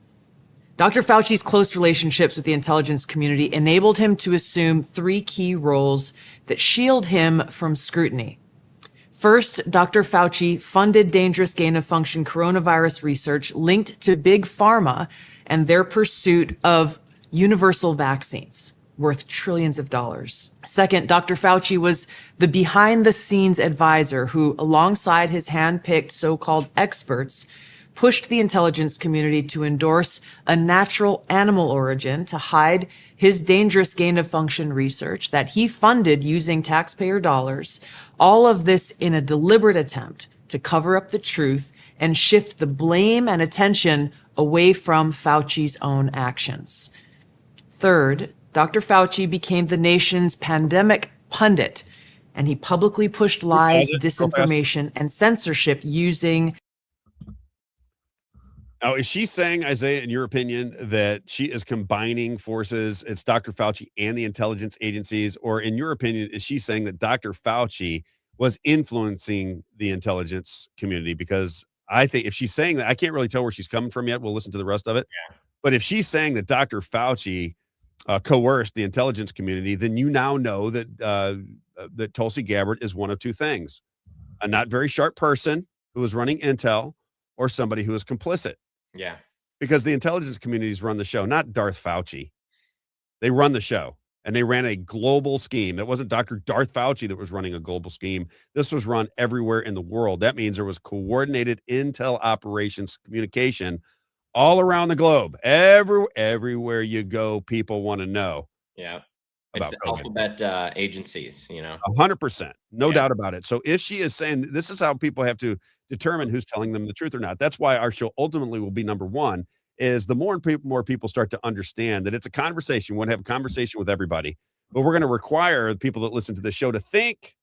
Dr. Fauci's close relationships with the intelligence community enabled him to assume three key roles that shield him from scrutiny. First, Dr. Fauci funded dangerous gain-of-function coronavirus research linked to big pharma and their pursuit of universal vaccines worth trillions of dollars. Second, Dr. Fauci was the behind-the-scenes advisor who, alongside his hand-picked so-called experts, pushed the intelligence community to endorse a natural animal origin to hide his dangerous gain-of-function research that he funded using taxpayer dollars, all of this in a deliberate attempt to cover up the truth and shift the blame and attention away from Fauci's own actions. Third, Dr. Fauci became the nation's pandemic pundit, and he publicly pushed lies, disinformation, and censorship using. Now, is she saying, Isaiah, in your opinion, that she is combining forces? It's Dr. Fauci and the intelligence agencies, or in your opinion, is she saying that Dr. Fauci was influencing the intelligence community? Because I think if she's saying that, I can't really tell where she's coming from yet. We'll listen to the rest of it. Yeah. But if she's saying that Dr. Fauci coerced the intelligence community, then you now know that that Tulsi Gabbard is one of two things: a not very sharp person who is running intel, or somebody who is complicit. Yeah. Because the intelligence communities run the show, not Darth Fauci. They run the show, and they ran a global scheme. It wasn't Dr. Darth Fauci that was running a global scheme. This was run everywhere in the world. That means there was coordinated intel operations communication all around the globe. Everywhere you go, people want to know. Yeah. About It's the COVID. alphabet agencies, 100%. No doubt about it. So if she is saying, this is how people have to determine who's telling them the truth or not. That's why our show ultimately will be number one, is the more people start to understand that it's a conversation. We want to have a conversation with everybody, but we're going to require the people that listen to the show to think.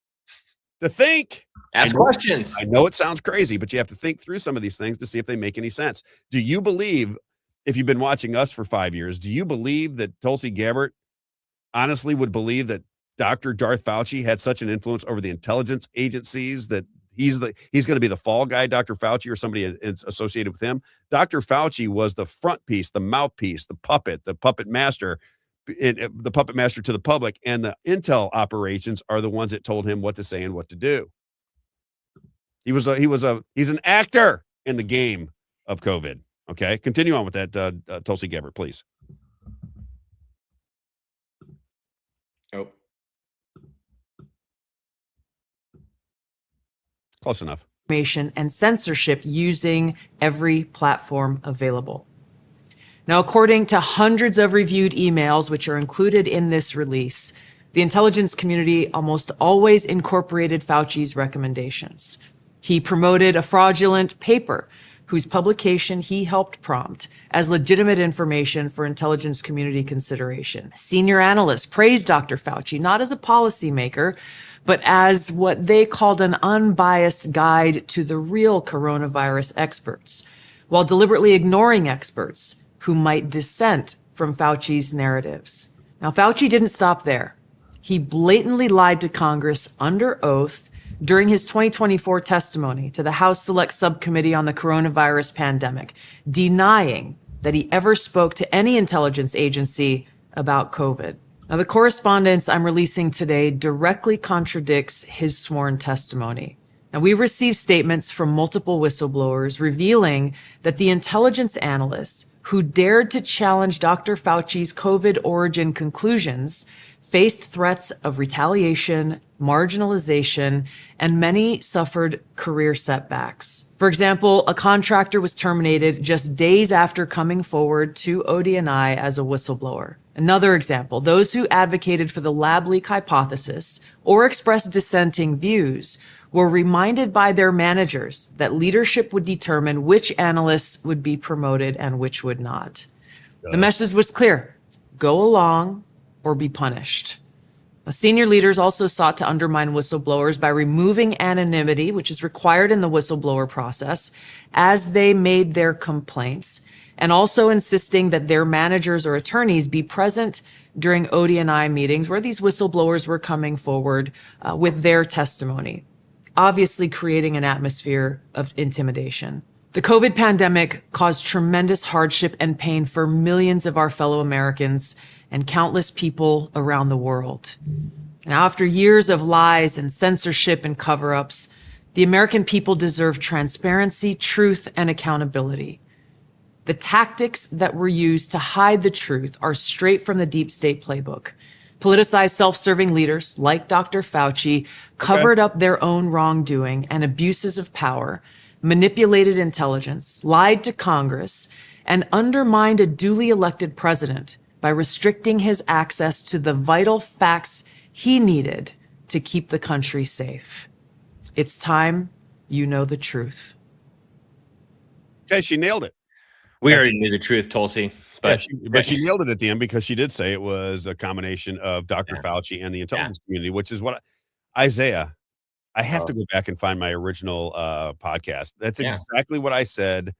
Ask questions. I know it sounds crazy, but you have to think through some of these things to see if they make any sense. Do you believe, if you've been watching us for 5 years, do you believe that Tulsi Gabbard honestly would believe that Dr. Darth Fauci had such an influence over the intelligence agencies that he's going to be the fall guy, Dr. Fauci, or somebody associated with him? Dr. Fauci was the front piece, the mouthpiece, the puppet master, the puppet master to the public, and the intel operations are the ones that told him what to say and what to do. He's an actor in the game of COVID. Okay, continue on with that, Tulsi Gabbard, please. Oh, close enough. Information and censorship using every platform available. Now, according to hundreds of reviewed emails, which are included in this release, the intelligence community almost always incorporated Fauci's recommendations. He promoted a fraudulent paper whose publication he helped prompt as legitimate information for intelligence community consideration. Senior analysts praised Dr. Fauci not as a policymaker, but as what they called an unbiased guide to the real coronavirus experts, while deliberately ignoring experts who might dissent from Fauci's narratives. Now, Fauci didn't stop there. He blatantly lied to Congress under oath during his 2024 testimony to the House Select Subcommittee on the Coronavirus Pandemic, denying that he ever spoke to any intelligence agency about COVID. Now, the correspondence I'm releasing today directly contradicts his sworn testimony. Now, we received statements from multiple whistleblowers revealing that the intelligence analysts who dared to challenge Dr. Fauci's COVID origin conclusions faced threats of retaliation, marginalization, and many suffered career setbacks. For example, a contractor was terminated just days after coming forward to ODNI as a whistleblower. Another example, those who advocated for the lab leak hypothesis or expressed dissenting views were reminded by their managers that leadership would determine which analysts would be promoted and which would not. The message was clear: go along or be punished. Senior leaders also sought to undermine whistleblowers by removing anonymity, which is required in the whistleblower process, as they made their complaints, and also insisting that their managers or attorneys be present during ODNI meetings where these whistleblowers were coming forward with their testimony, obviously creating an atmosphere of intimidation. The COVID pandemic caused tremendous hardship and pain for millions of our fellow Americans and countless people around the world. Now, after years of lies and censorship and cover-ups, the American people deserve transparency, truth, and accountability. The tactics that were used to hide the truth are straight from the deep state playbook. Politicized, self-serving leaders like Dr. Fauci covered up their own wrongdoing and abuses of power, manipulated intelligence, lied to Congress, and undermined a duly elected president by restricting his access to the vital facts he needed to keep the country safe. It's time you know the truth. Okay, she nailed it. We already knew the truth, Tulsi. But, but she nailed it at the end because she did say it was a combination of Dr. Fauci and the intelligence community, which is what Isaiah, I have to go back and find my original podcast. That's exactly what I said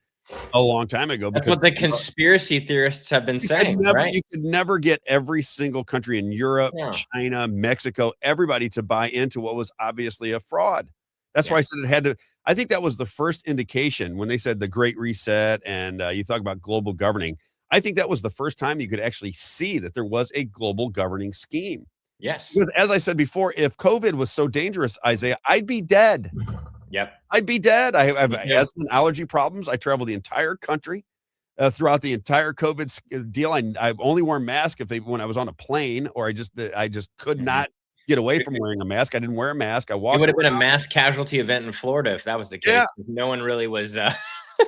a long time ago. That's what the conspiracy theorists have been saying, right? You could never get every single country in Europe, China, Mexico, everybody to buy into what was obviously a fraud. That's why I said it had to. I think that was the first indication when they said the Great Reset and you talk about global governing. I think that was the first time you could actually see that there was a global governing scheme. Yes. Because as I said before, if COVID was so dangerous, Isaiah, I'd be dead. Yep. I'd be dead. I have asthma and allergy problems. I travel the entire country throughout the entire COVID deal. I only wore a mask when I was on a plane, or I just could not get away from wearing a mask. I didn't wear a mask. I walked. It would have been a mass casualty event in Florida if that was the case. Yeah. No one really was.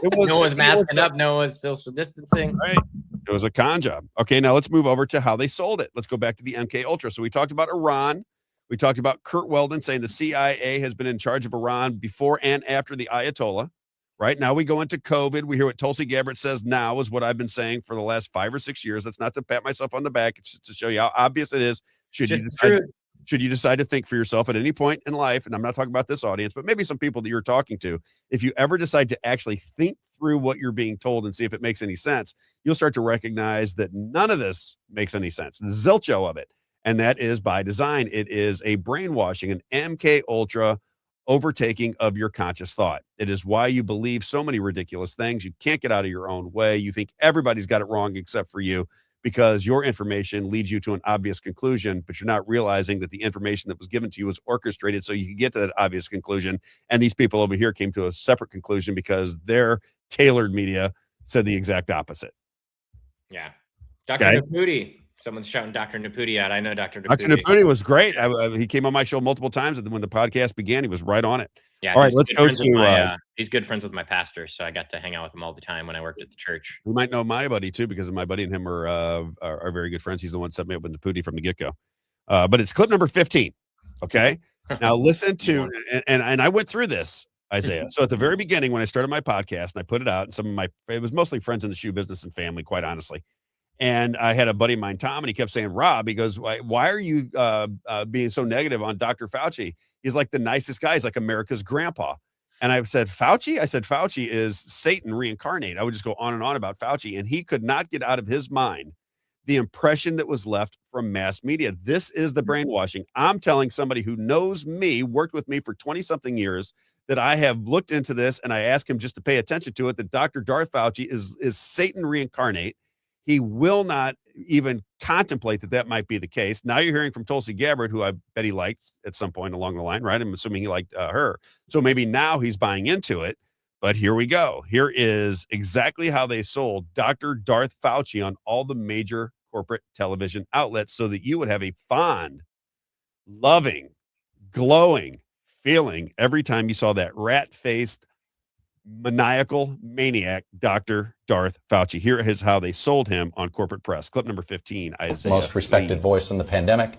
No one's masking up. No one's social distancing. Right. It was a con job. Okay, now let's move over to how they sold it. Let's go back to the MK Ultra. So we talked about Iran. We talked about Kurt Weldon saying the CIA has been in charge of Iran before and after the Ayatollah. Right now we go into COVID. We hear what Tulsi Gabbard says now is what I've been saying for the last 5 or 6 years. That's not to pat myself on the back. It's just to show you how obvious it is. Should you decide to think for yourself at any point in life, and I'm not talking about this audience, but maybe some people that you're talking to, if you ever decide to actually think through what you're being told and see if it makes any sense, you'll start to recognize that none of this makes any sense. Zilcho of it. And that is by design. It is a brainwashing, an MK Ultra overtaking of your conscious thought. It is why you believe so many ridiculous things. You can't get out of your own way. You think everybody's got it wrong except for you, because your information leads you to an obvious conclusion, but you're not realizing that the information that was given to you was orchestrated so you could get to that obvious conclusion. And these people over here came to a separate conclusion because their tailored media said the exact opposite. Yeah. Dr. Naputi. Someone's shouting Dr. Naputi out. I know Dr. Naputi. Dr. Naputi was great. He came on my show multiple times, and when the podcast began, he was right on it. Yeah. All right, let's go to. He's good friends with my pastor, so I got to hang out with him all the time when I worked at the church. We might know my buddy too, because my buddy and him are very good friends. He's the one that set me up with Naputi from the get-go. But it's clip number 15. Okay. Now listen to, and I went through this, Isaiah. So at the very beginning, when I started my podcast and I put it out, and it was mostly friends in the shoe business and family, quite honestly. And I had a buddy of mine, Tom, and he kept saying, Rob, he goes, why are you being so negative on Dr. Fauci? He's like the nicest guy. He's like America's grandpa. And I said, Fauci? I said, Fauci is Satan reincarnate. I would just go on and on about Fauci. And he could not get out of his mind the impression that was left from mass media. This is the brainwashing. I'm telling somebody who knows me, worked with me for 20-something years, that I have looked into this, and I asked him just to pay attention to it, that Dr. Darth Fauci is Satan reincarnate. He will not even contemplate that might be the case. Now you're hearing from Tulsi Gabbard, who I bet he liked at some point along the line, right? I'm assuming he liked her. So maybe now he's buying into it. But here we go. Here is exactly how they sold Dr. Darth Fauci on all the major corporate television outlets so that you would have a fond, loving, glowing feeling every time you saw that rat-faced, maniacal maniac, Dr. Darth Fauci. Here is how they sold him on corporate press. Clip number 15, Isaiah. Most respected voice in the pandemic.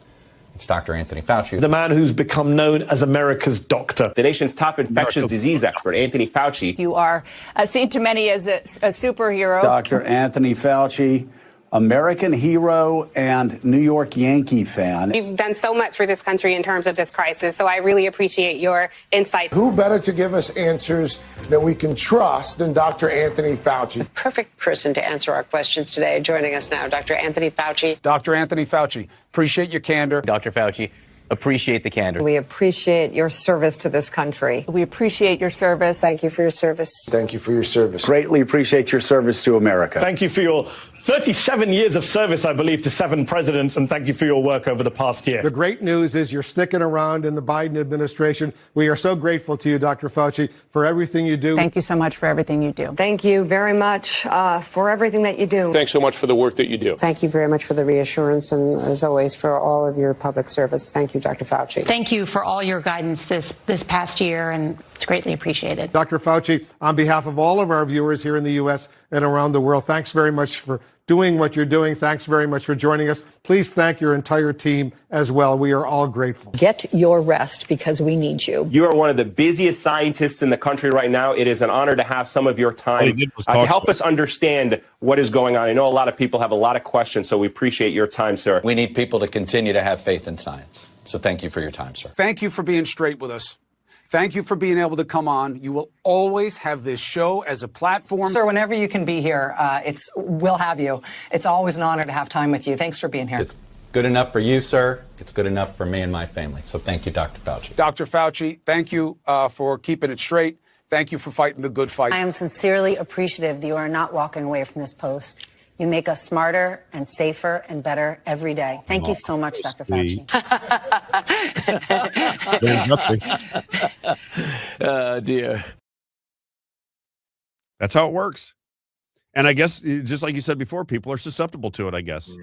It's Dr. Anthony Fauci. The man who's become known as America's doctor. The nation's top infectious disease expert, Anthony Fauci. You are seen to many as a superhero. Dr. Anthony Fauci, American hero and New York Yankee fan. You've done so much for this country in terms of this crisis, so I really appreciate your insight. Who better to give us answers that we can trust than Dr. Anthony Fauci? The perfect person to answer our questions today. Joining us now, Dr. Anthony Fauci. Dr. Anthony Fauci, appreciate your candor. Dr. Fauci, appreciate the candor. We appreciate your service to this country. We appreciate your service. Thank you for your service. Thank you for your service. Greatly appreciate your service to America. Thank you for your 37 years of service, I believe, to 7 presidents, and thank you for your work over the past year. The great news is you're sticking around in the Biden administration. We are so grateful to you, Dr. Fauci, for everything you do. Thank you so much for everything you do. Thank you very much for everything that you do. Thanks so much for the work that you do. Thank you very much for the reassurance and, as always, for all of your public service. Thank you, Dr. Fauci. Thank you for all your guidance this past year, and it's greatly appreciated. Dr. Fauci, on behalf of all of our viewers here in the U.S. and around the world, thanks very much for doing what you're doing. Thanks very much for joining us. Please thank your entire team as well. We are all grateful. Get your rest because we need you. You are one of the busiest scientists in the country right now. It is an honor to have some of your time to help us understand what is going on. I know a lot of people have a lot of questions, so we appreciate your time, sir. We need people to continue to have faith in science. So thank you for your time, sir. Thank you for being straight with us. Thank you for being able to come on. You will always have this show as a platform. Sir, whenever you can be here, we'll have you. It's always an honor to have time with you. Thanks for being here. It's good enough for you, sir. It's good enough for me and my family. So thank you, Dr. Fauci. Dr. Fauci, thank you for keeping it straight. Thank you for fighting the good fight. I am sincerely appreciative that you are not walking away from this post. You make us smarter and safer and better every day. Thank you so much, Dr. Fauci. Dear. That's how it works. And I guess, just like you said before, people are susceptible to it, I guess.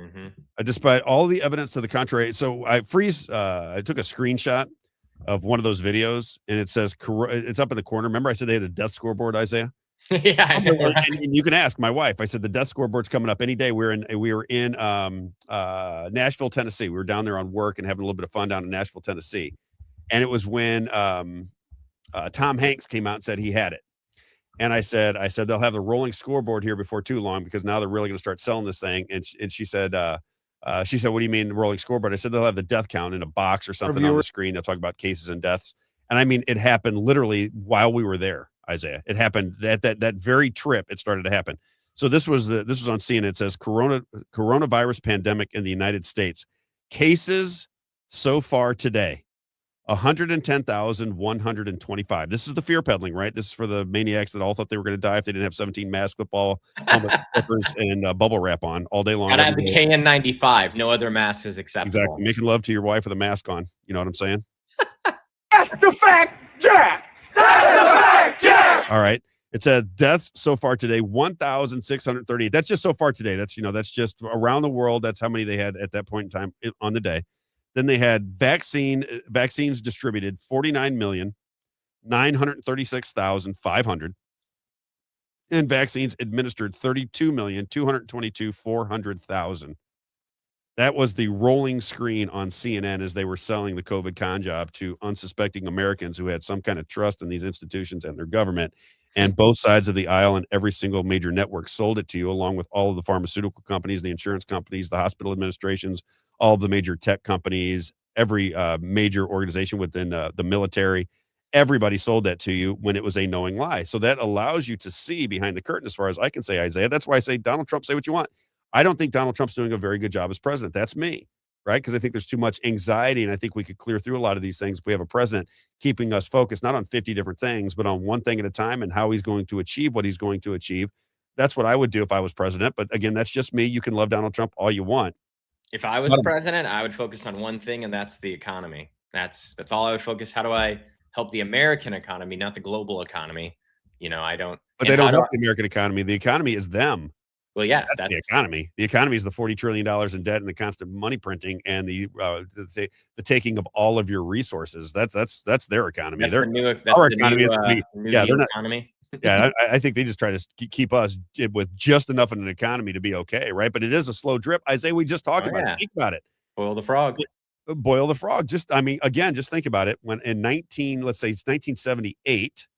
Despite all the evidence to the contrary. So I took a screenshot of one of those videos, and it says, it's up in the corner. Remember I said they had a death scoreboard, Isaiah? Yeah, I know, right? And you can ask my wife. I said the death scoreboard's coming up any day. We were in Nashville, Tennessee. We were down there on work and having a little bit of fun down in Nashville, Tennessee. And it was when Tom Hanks came out and said he had it. And I said they'll have the rolling scoreboard here before too long, because now they're really going to start selling this thing. And she said, what do you mean the rolling scoreboard? I said they'll have the death count in a box or something on the screen. They'll talk about cases and deaths. And I mean, it happened literally while we were there, Isaiah. It happened that very trip. It started to happen. So this was on CNN. It says coronavirus pandemic in the United States. Cases so far today. 110,125. This is the fear peddling, right? This is for the maniacs that all thought they were going to die if they didn't have 17 masks, football, helmets, slippers, and bubble wrap on all day long. Gotta have the KN95. No other mask is acceptable. Exactly. Making love to your wife with a mask on. You know what I'm saying? That's the fact, Jack. That's the fact, Jack. All right. It says deaths so far today, 1,638. That's just so far today. That's just around the world. That's how many they had at that point in time on the day. Then they had vaccines distributed, 49,936,500. And vaccines administered, 32,222,400,000. That was the rolling screen on CNN as they were selling the COVID con job to unsuspecting Americans who had some kind of trust in these institutions and their government. And both sides of the aisle and every single major network sold it to you, along with all of the pharmaceutical companies, the insurance companies, the hospital administrations, all of the major tech companies, every major organization within the military. Everybody sold that to you when it was a knowing lie. So that allows you to see behind the curtain, as far as I can say, Isaiah. That's why I say, Donald Trump, say what you want. I don't think Donald Trump's doing a very good job as president. That's me, right? Because I think there's too much anxiety, and I think we could clear through a lot of these things if we have a president keeping us focused, not on 50 different things, but on one thing at a time and how he's going to achieve what he's going to achieve. That's what I would do if I was president. But again, that's just me. You can love Donald Trump all you want. If I was president, I would focus on one thing, and that's the economy. That's all I would focus. How do I help the American economy, not the global economy? I don't. But they don't help the American economy. The economy is them. Well, yeah, that's the economy. The economy is the $40 trillion in debt and the constant money printing and the taking of all of your resources. That's their economy. Our economy is economy. Yeah, I think they just try to keep us with just enough of an economy to be okay, right? But it is a slow drip. Isaiah, we just talked about it. Think about it. Boil the frog. Boil the frog. Just think about it. When in 1978,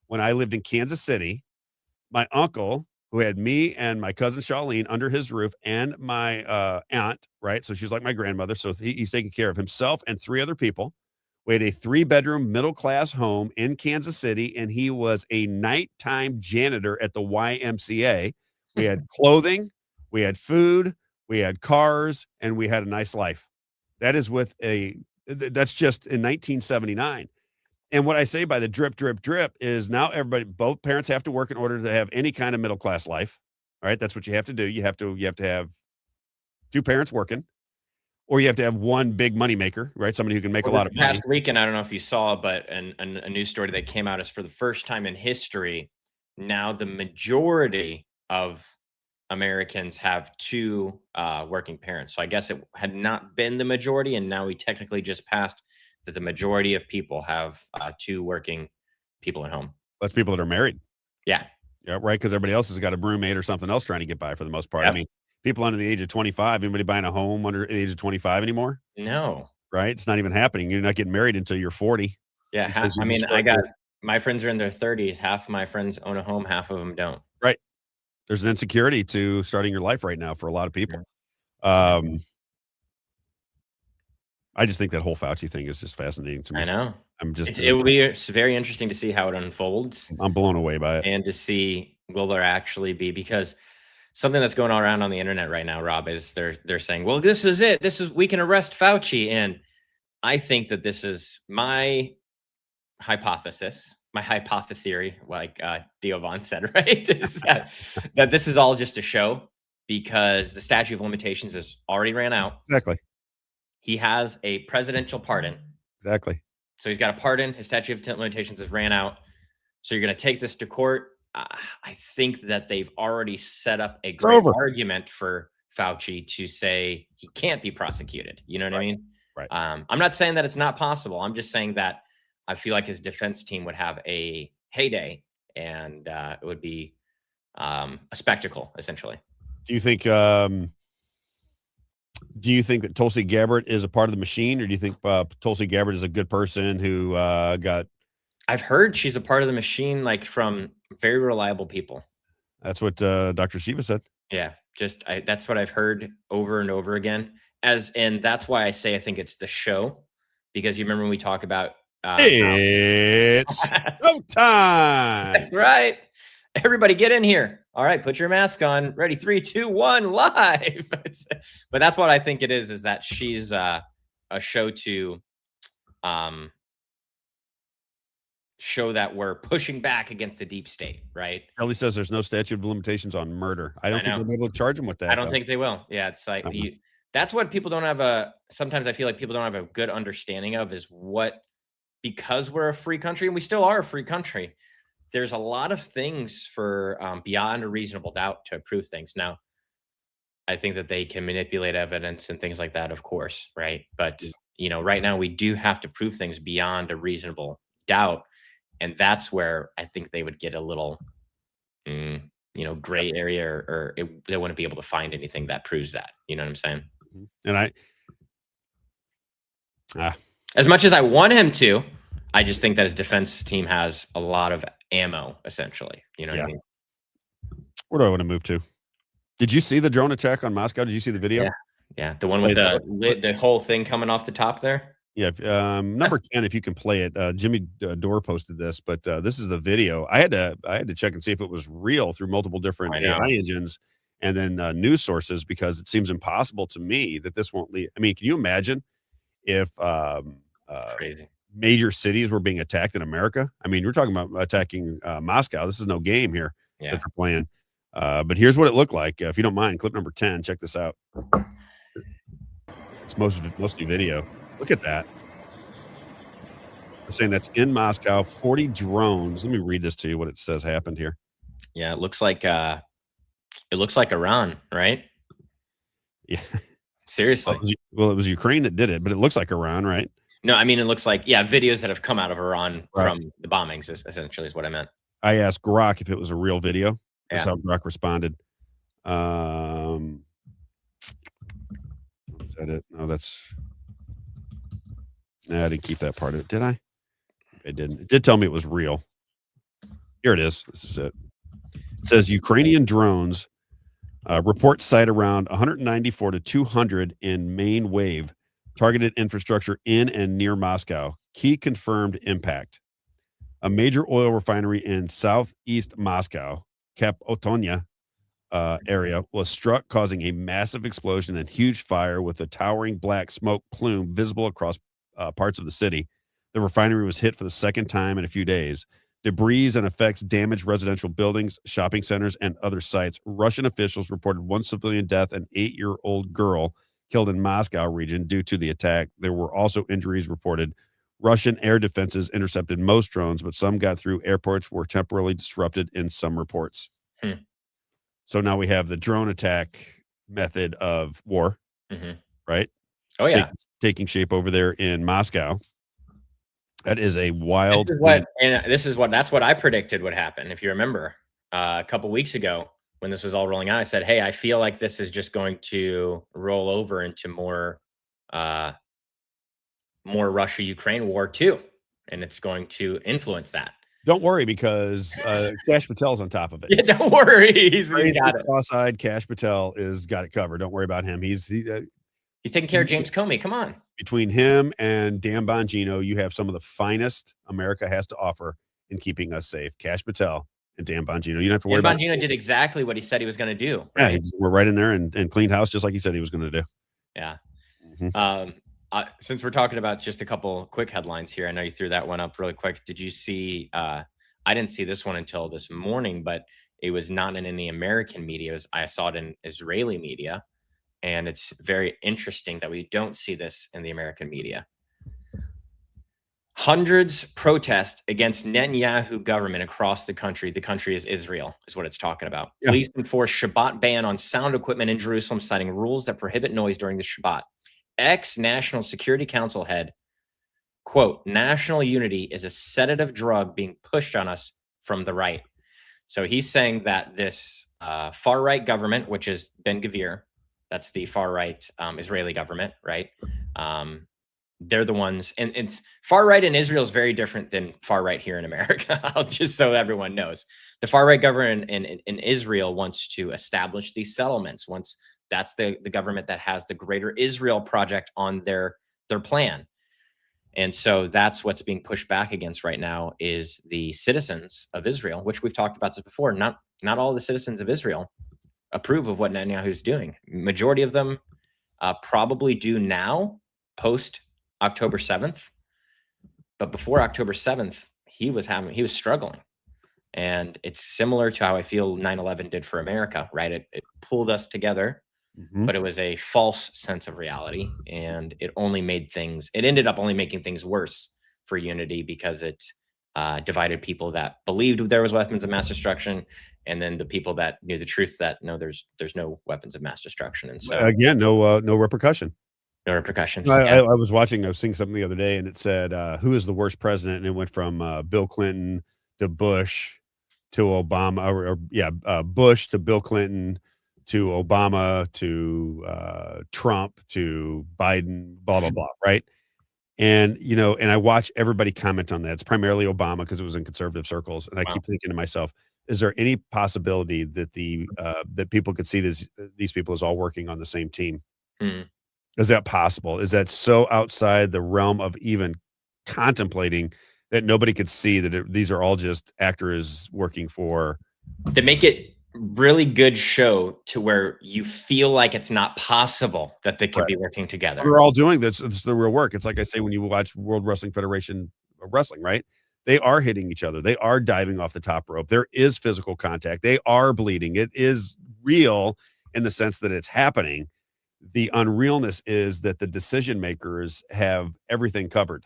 when I lived in Kansas City, my uncle, who had me and my cousin Charlene under his roof, and my aunt, right? So she's like my grandmother. So he's taking care of himself and 3 other people. We had a 3-bedroom middle-class home in Kansas City, and he was a nighttime janitor at the YMCA. We had clothing, we had food, we had cars, and we had a nice life. That's just in 1979. And what I say by the drip, drip, drip is now both parents have to work in order to have any kind of middle-class life. All right. That's what you have to do. You have to have 2 parents working, or you have to have one big money maker, right? Somebody who can make a lot of money. Last weekend, I don't know if you saw, but a news story that came out is for the first time in history, now the majority of Americans have 2 working parents. So I guess it had not been the majority, and now we technically just passed that the majority of people have 2 working people at home. That's people that are married. Yeah. Yeah, right. Because everybody else has got a roommate or something else trying to get by for the most part. Yep. I mean, people under the age of 25, anybody buying a home under the age of 25 anymore? No. Right? It's not even happening. You're not getting married until you're 40. Yeah. My friends are in their 30s. Half of my friends own a home. Half of them don't. Right. There's an insecurity to starting your life right now for a lot of people. I just think that whole Fauci thing is just fascinating to me. I know. It will be very interesting to see how it unfolds. I'm blown away by it. And to see, will there actually be, because something that's going around on the internet right now, Rob, is they're saying, well, this is it. We can arrest Fauci. And I think that this is my hypothesis, my hypothesis, like Theo Von said, right? Is that this is all just a show, because the statute of limitations has already ran out. Exactly. He has a presidential pardon. Exactly. So he's got a pardon. His statute of limitations has ran out. So you're going to take this to court. I think that they've already set up a great argument for Fauci to say he can't be prosecuted. You know what I mean? Right. I'm not saying that it's not possible. I'm just saying that I feel like his defense team would have a heyday and it would be a spectacle, essentially. Do you think that Tulsi Gabbard is a part of the machine, or do you think Tulsi Gabbard is a good person who got? I've heard she's a part of the machine, like from very reliable people. That's what Dr. Shiva said. Yeah, that's what I've heard over and over again. And that's why I say I think it's the show, because you remember when we talk about it's go time. That's right. Everybody get in here. All right, put your mask on. Ready, 3, 2, 1, live. But that's what I think it is that she's a show to show that we're pushing back against the deep state, right? Ellie says there's no statute of limitations on murder. I don't think they'll be able to charge him with that. I don't think they will. Yeah, it's like that's what people don't have sometimes I feel like people don't have a good understanding of is because we're a free country, and we still are a free country, there's a lot of things for beyond a reasonable doubt to prove things. Now, I think that they can manipulate evidence and things like that, of course, right? But, right now we do have to prove things beyond a reasonable doubt. And that's where I think they would get a little, gray area, or they wouldn't be able to find anything that proves that. You know what I'm saying? And as much as I want him to, I just think that his defense team has a lot of ammo, essentially. You know what I mean? Where do I want to move to? Did you see the drone attack on Moscow? Did you see the video? Yeah. The one with the whole thing coming off the top there. Yeah, number 10, if you can play it. Jimmy Dore posted this, but this is the video. I had to check and see if it was real through multiple different AI engines and then news sources, because it seems impossible to me that this won't lead. I mean, can you imagine if crazy major cities were being attacked in America? I mean, we're talking about attacking Moscow. This is no game here that they're playing. But here's what it looked like. If you don't mind, clip number 10. Check this out. It's mostly video. Look at that. They're saying that's in Moscow. 40 drones. Let me read this to you, what it says happened here. Yeah, it looks like Iran, right? Yeah. Seriously. Well, it was Ukraine that did it, but it looks like Iran, right? No, I mean, it looks like, videos that have come out of Iran from the bombings, essentially, is what I meant. I asked Grok if it was a real video. That's how Grok responded. Is that it? No, I didn't keep that part of it, did I? I didn't. It did tell me it was real. Here it is. This is it. It says Ukrainian drones report sight around 194 to 200 in main wave, targeted infrastructure in and near Moscow. Key confirmed impact. A major oil refinery in southeast Moscow, Autonomy area, was struck, causing a massive explosion and huge fire with a towering black smoke plume visible across parts of the city. The refinery was hit for the second time in a few days. Debris and effects damaged residential buildings, shopping centers, and other sites. Russian officials reported one civilian death, an 8-year-old girl killed in Moscow region due to the attack. There were also injuries reported. Russian air defenses intercepted most drones, but some got through. Airports were temporarily disrupted in some reports. So now we have the drone attack method of war, right? Oh, yeah. Taking shape over there in Moscow. That is a wild. That's what I predicted would happen. If you remember a couple weeks ago when this was all rolling out, I said, hey, I feel like this is just going to roll over into more Russia-Ukraine war too. And it's going to influence that. Don't worry, because Kash Patel's on top of it. Yeah, don't worry. He's got it. Cross-eyed Kash Patel got it covered. Don't worry about him. He's taking care of James Comey. Come on. Between him and Dan Bongino, you have some of the finest America has to offer in keeping us safe. Kash Patel and Dan Bongino. You don't have to worry about it. Bongino did exactly what he said he was going to do. Right? Yeah, we're right in there and cleaned house just like he said he was going to do. Yeah. Since we're talking about just a couple quick headlines here, I know you threw that one up really quick. Did you see? I didn't see this one until this morning, but it was not in any American media. I saw it in Israeli media, and it's very interesting that we don't see this in the American media. Hundreds protest against Netanyahu government across the country. The country is Israel, is what it's talking about. Yeah. Police enforce Shabbat ban on sound equipment in Jerusalem, citing rules that prohibit noise during the Shabbat. Ex-National Security Council head, quote, national unity is a sedative drug being pushed on us from the right. So he's saying that this far right government, which is Ben Gvir, that's the far right Israeli government, right? They're the ones, and it's far right in Israel is very different than far right here in America. I'll just so everyone knows, the far right government in Israel wants to establish these settlements. Once that's the government that has the Greater Israel Project on their plan. And so that's what's being pushed back against right now is the citizens of Israel, which we've talked about this before. Not all the citizens of Israel approve of what Netanyahu's doing. Majority of them probably do now, post October 7th. But before October 7th, he was struggling. And it's similar to how I feel 9/11 did for America, right? It pulled us together. But it was a false sense of reality, and it ended up only making things worse for unity because it divided people that believed there was weapons of mass destruction, and then the people that knew the truth that no, there's no weapons of mass destruction. And so again, no repercussion. No repercussions. I was seeing something the other day, and it said, who is the worst president? And it went from Bill Clinton to Bush to Obama, Bush to Bill Clinton to Obama to Trump to Biden, blah, blah, blah, right? And, and I watch everybody comment on that. It's primarily Obama because it was in conservative circles. And I keep thinking to myself, is there any possibility that that people could see these people as all working on the same team? Is that possible? Is that so outside the realm of even contemplating that nobody could see that these are all just actors working for? To make it really good show to where you feel like it's not possible that they could be working together. They're all doing this. It's the real work. It's like I say, when you watch World Wrestling Federation wrestling, right? They are hitting each other. They are diving off the top rope. There is physical contact. They are bleeding. It is real in the sense that it's happening. The unrealness is that the decision makers have everything covered.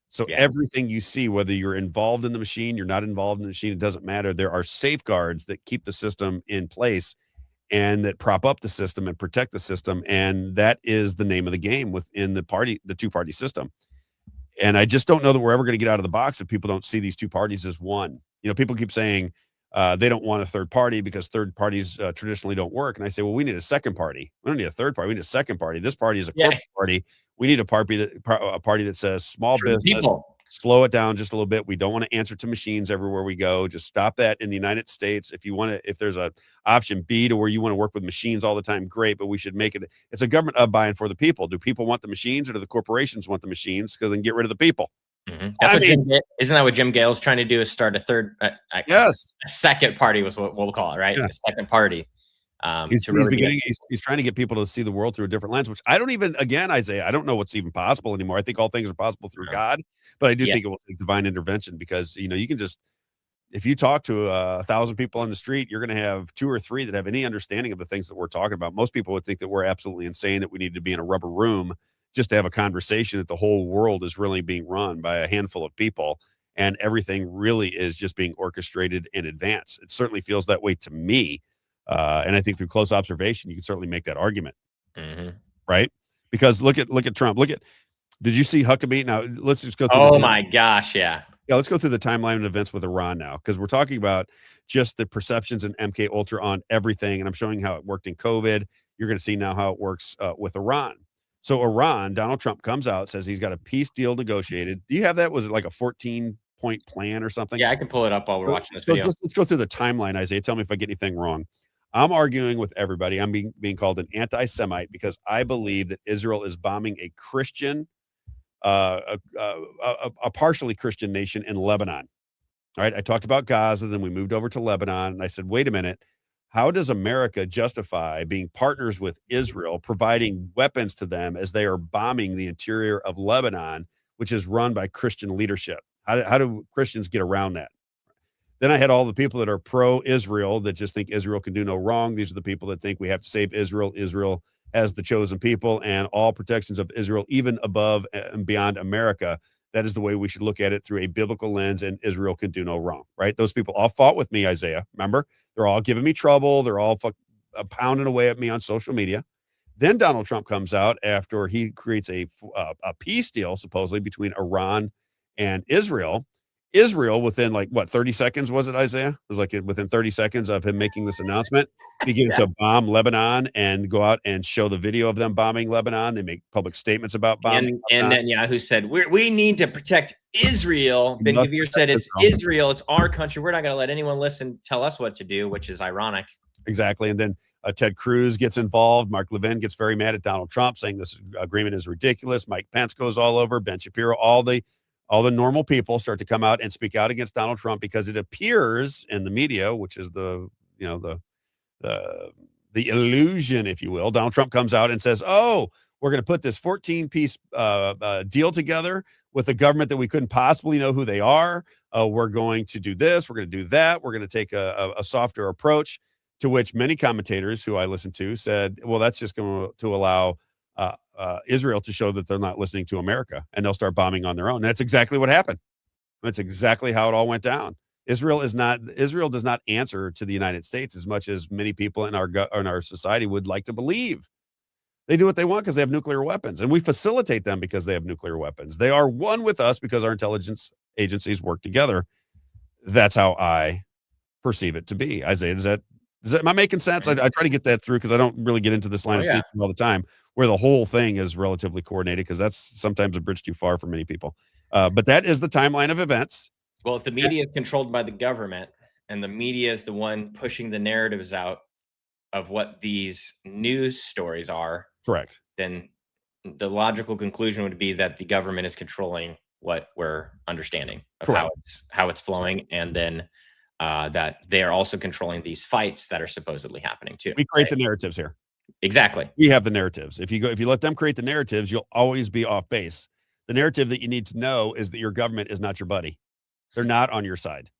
So everything you see, whether you're involved in the machine, you're not involved in the machine, it doesn't matter. There are safeguards that keep the system in place and that prop up the system and protect the system. And that is the name of the game within the two-party system. And I just don't know that we're ever going to get out of the box if people don't see these two parties as one. People keep saying they don't want a third party because third parties traditionally don't work. And I say, well, we need a second party. We don't need a third party. We need a second party. This party is a corporate party. We need a party that says small business, slow it down just a little bit. We don't want to answer to machines everywhere we go. Just stop that in the United States. If there's a option B to where you want to work with machines all the time, great, but we should make it's a government of by and for the people. Do people want the machines or do the corporations want the machines? Because then get rid of the people. Isn't that what Jim Gale's trying to do, is start a third, a second party was what we'll call it, right? A second party. He's trying to get people to see the world through a different lens, which I don't even, again, Isaiah, I don't know what's even possible anymore. I think all things are possible through God, but I do think it will take divine intervention because, you can just, if you talk to 1,000 people on the street, you're going to have 2 or 3 that have any understanding of the things that we're talking about. Most people would think that we're absolutely insane, that we need to be in a rubber room just to have a conversation, that the whole world is really being run by a handful of people and everything really is just being orchestrated in advance. It certainly feels that way to me. And I think through close observation, you can certainly make that argument, right? Because look at Trump. Did you see Huckabee? Now let's just go through. Oh my gosh. Yeah. Let's go through the timeline of events with Iran now, because we're talking about just the perceptions in MK Ultra on everything. And I'm showing how it worked in COVID. You're going to see now how it works with Iran. So Iran, Donald Trump comes out, says he's got a peace deal negotiated. Do you have that? Was it like a 14-point plan or something? Yeah, I can pull it up while we're watching this video. Let's go through the timeline, Isaiah. Tell me if I get anything wrong. I'm arguing with everybody. I'm being called an anti-Semite because I believe that Israel is bombing a Christian, a partially Christian nation in Lebanon. All right. I talked about Gaza, then we moved over to Lebanon, and I said, wait a minute. How does America justify being partners with Israel, providing weapons to them as they are bombing the interior of Lebanon, which is run by Christian leadership? How do Christians get around that? Then I had all the people that are pro-Israel that just think Israel can do no wrong. These are the people that think we have to save Israel. Israel as the chosen people and all protections of Israel, even above and beyond America. That is the way we should look at it, through a biblical lens, and Israel can do no wrong, right? Those people all fought with me, Isaiah. Remember? They're all giving me trouble. They're all pounding away at me on social media. Then Donald Trump comes out after he creates a peace deal, supposedly, between Iran and Israel. Israel, within like what 30 seconds was it, Isaiah? It was like within 30 seconds of him making this announcement, begin to bomb Lebanon and go out and show the video of them bombing Lebanon. They make public statements about bombing. And Netanyahu said, we need to protect Israel. Ben Gvir said, it's Israel, it's our country. We're not going to let anyone tell us what to do, which is ironic. Exactly. And then Ted Cruz gets involved. Mark Levin gets very mad at Donald Trump, saying this agreement is ridiculous. Mike Pence goes all over. Ben Shapiro, all the normal people start to come out and speak out against Donald Trump because it appears in the media, which is the illusion, if you will. Donald Trump comes out and says, oh, we're going to put this 14-piece deal together with a government that we couldn't possibly know who they are. We're going to do this. We're going to do that. We're going to take a softer approach, to which many commentators who I listened to said, well, that's just going to allow Israel to show that they're not listening to America, and they'll start bombing on their own. And that's exactly what happened. That's exactly how it all went down. Israel does not answer to the United States as much as many people in our society would like to believe. They do what they want because they have nuclear weapons, and we facilitate them because they have nuclear weapons. They are one with us because our intelligence agencies work together. That's how I perceive it to be. Isaiah, am I making sense? I try to get that through because I don't really get into this line of thinking all the time, where the whole thing is relatively coordinated, because that's sometimes a bridge too far for many people. But that is the timeline of events. Well, if the media is controlled by the government and the media is the one pushing the narratives out of what these news stories are, correct, then the logical conclusion would be that the government is controlling what we're understanding of how it's flowing, and then that they are also controlling these fights that are supposedly happening too. We create the narratives here. Exactly. We have the narratives. If you let them create the narratives, you'll always be off base. The narrative that you need to know is that your government is not your buddy. They're not on your side.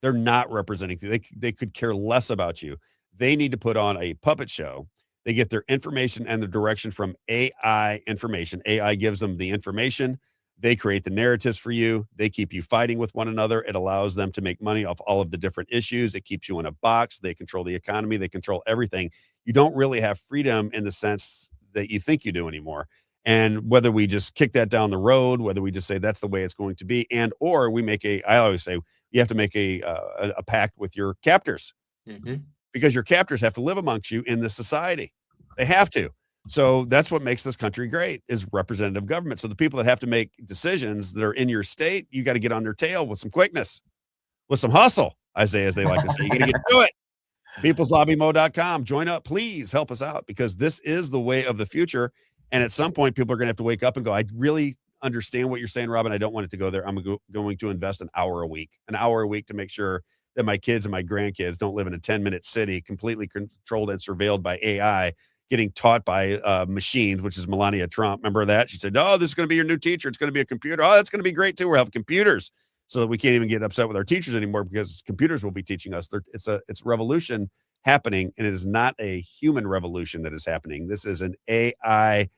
They're not representing you. They could care less about you. They need to put on a puppet show. They get their information and the direction from AI information. AI gives them the information. They create the narratives for you. They keep you fighting with one another. It allows them to make money off all of the different issues. It keeps you in a box. They control the economy. They control everything. You don't really have freedom in the sense that you think you do anymore. And whether we just kick that down the road, whether we just say that's the way it's going to be, or we make I always say you have to make a pact with your captors, because your captors have to live amongst you in this society. They have to. So that's what makes this country great, is representative government. So the people that have to make decisions that are in your state, you got to get on their tail with some quickness, with some hustle, Isaiah, as they like to say. You got to get to it. peopleslobbymo.com. Join up. Please help us out, because this is the way of the future. And at some point, people are going to have to wake up and go, I really understand what you're saying, Robin. I don't want it to go there. I'm going to invest an hour a week to make sure that my kids and my grandkids don't live in a 10-minute city completely controlled and surveilled by AI, getting taught by machines, which is Melania Trump. Remember that? She said, oh, this is going to be your new teacher. It's going to be a computer. Oh, that's going to be great too. We'll have computers, so that we can't even get upset with our teachers anymore, because computers will be teaching us. It's revolution happening, and it is not a human revolution that is happening. This is an AI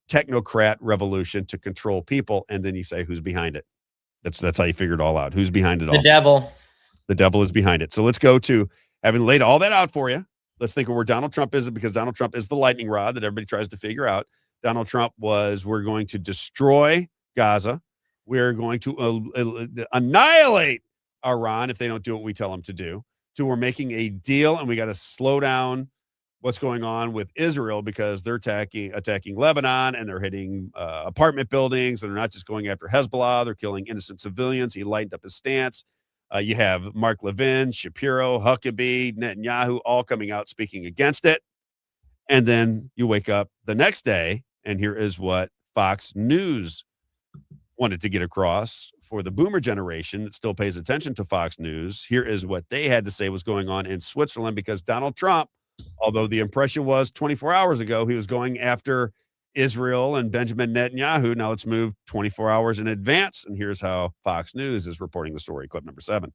technocrat revolution to control people. And then you say, who's behind it? That's how you figure it all out. Who's behind it all? The devil. The devil is behind it. So let's go to, having laid all that out for you, let's think of where Donald Trump is, because Donald Trump is the lightning rod that everybody tries to figure out. Donald Trump was, we're going to destroy Gaza. We're going to annihilate Iran if they don't do what we tell them to do. So we're making a deal, and we got to slow down what's going on with Israel, because they're attacking Lebanon, and they're hitting apartment buildings, and they're not just going after Hezbollah. They're killing innocent civilians. He lightened up his stance. You have Mark Levin, Shapiro, Huckabee, Netanyahu, all coming out speaking against it. And then you wake up the next day, and here is what Fox News wanted to get across for the boomer generation that still pays attention to Fox News. Here is what they had to say was going on in Switzerland, because Donald Trump, although the impression was 24 hours ago he was going after Israel and Benjamin Netanyahu, now it's moved 24 hours in advance. And here's how Fox News is reporting the story. Clip number 7.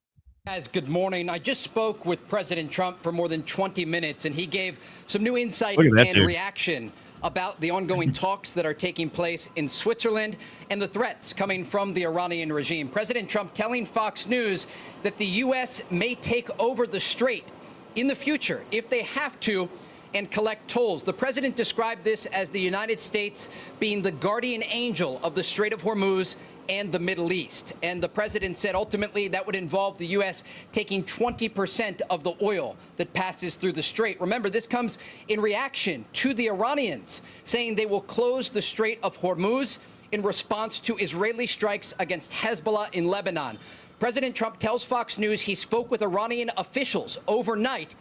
Guys, good morning. I just spoke with President Trump for more than 20 minutes, and he gave some new insight and reaction about the ongoing talks that are taking place in Switzerland and the threats coming from the Iranian regime. President Trump telling Fox News that the U.S. may take over the strait in the future if they have to, and collect tolls. The president described this as the United States being the guardian angel of the Strait of Hormuz and the Middle East. And the president said ultimately that would involve the U.S. taking 20% of the oil that passes through the strait. Remember, this comes in reaction to the Iranians saying they will close the Strait of Hormuz in response to Israeli strikes against Hezbollah in Lebanon. President Trump tells Fox News he spoke with Iranian officials overnight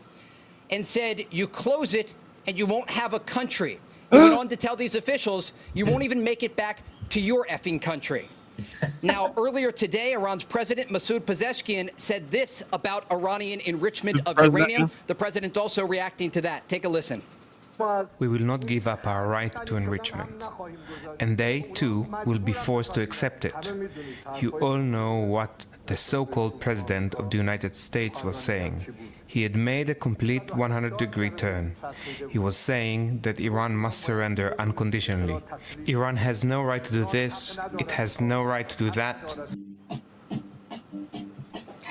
and said, you close it and you won't have a country. He went on to tell these officials, you won't even make it back to your effing country. Now, earlier today, Iran's President Masoud Pezeshkian said this about Iranian enrichment of uranium. The president also reacting to that. Take a listen. We will not give up our right to enrichment, and they, too, will be forced to accept it. You all know what the so-called President of the United States was saying. He had made a complete 100-degree turn. He was saying that Iran must surrender unconditionally. Iran has no right to do this, it has no right to do that.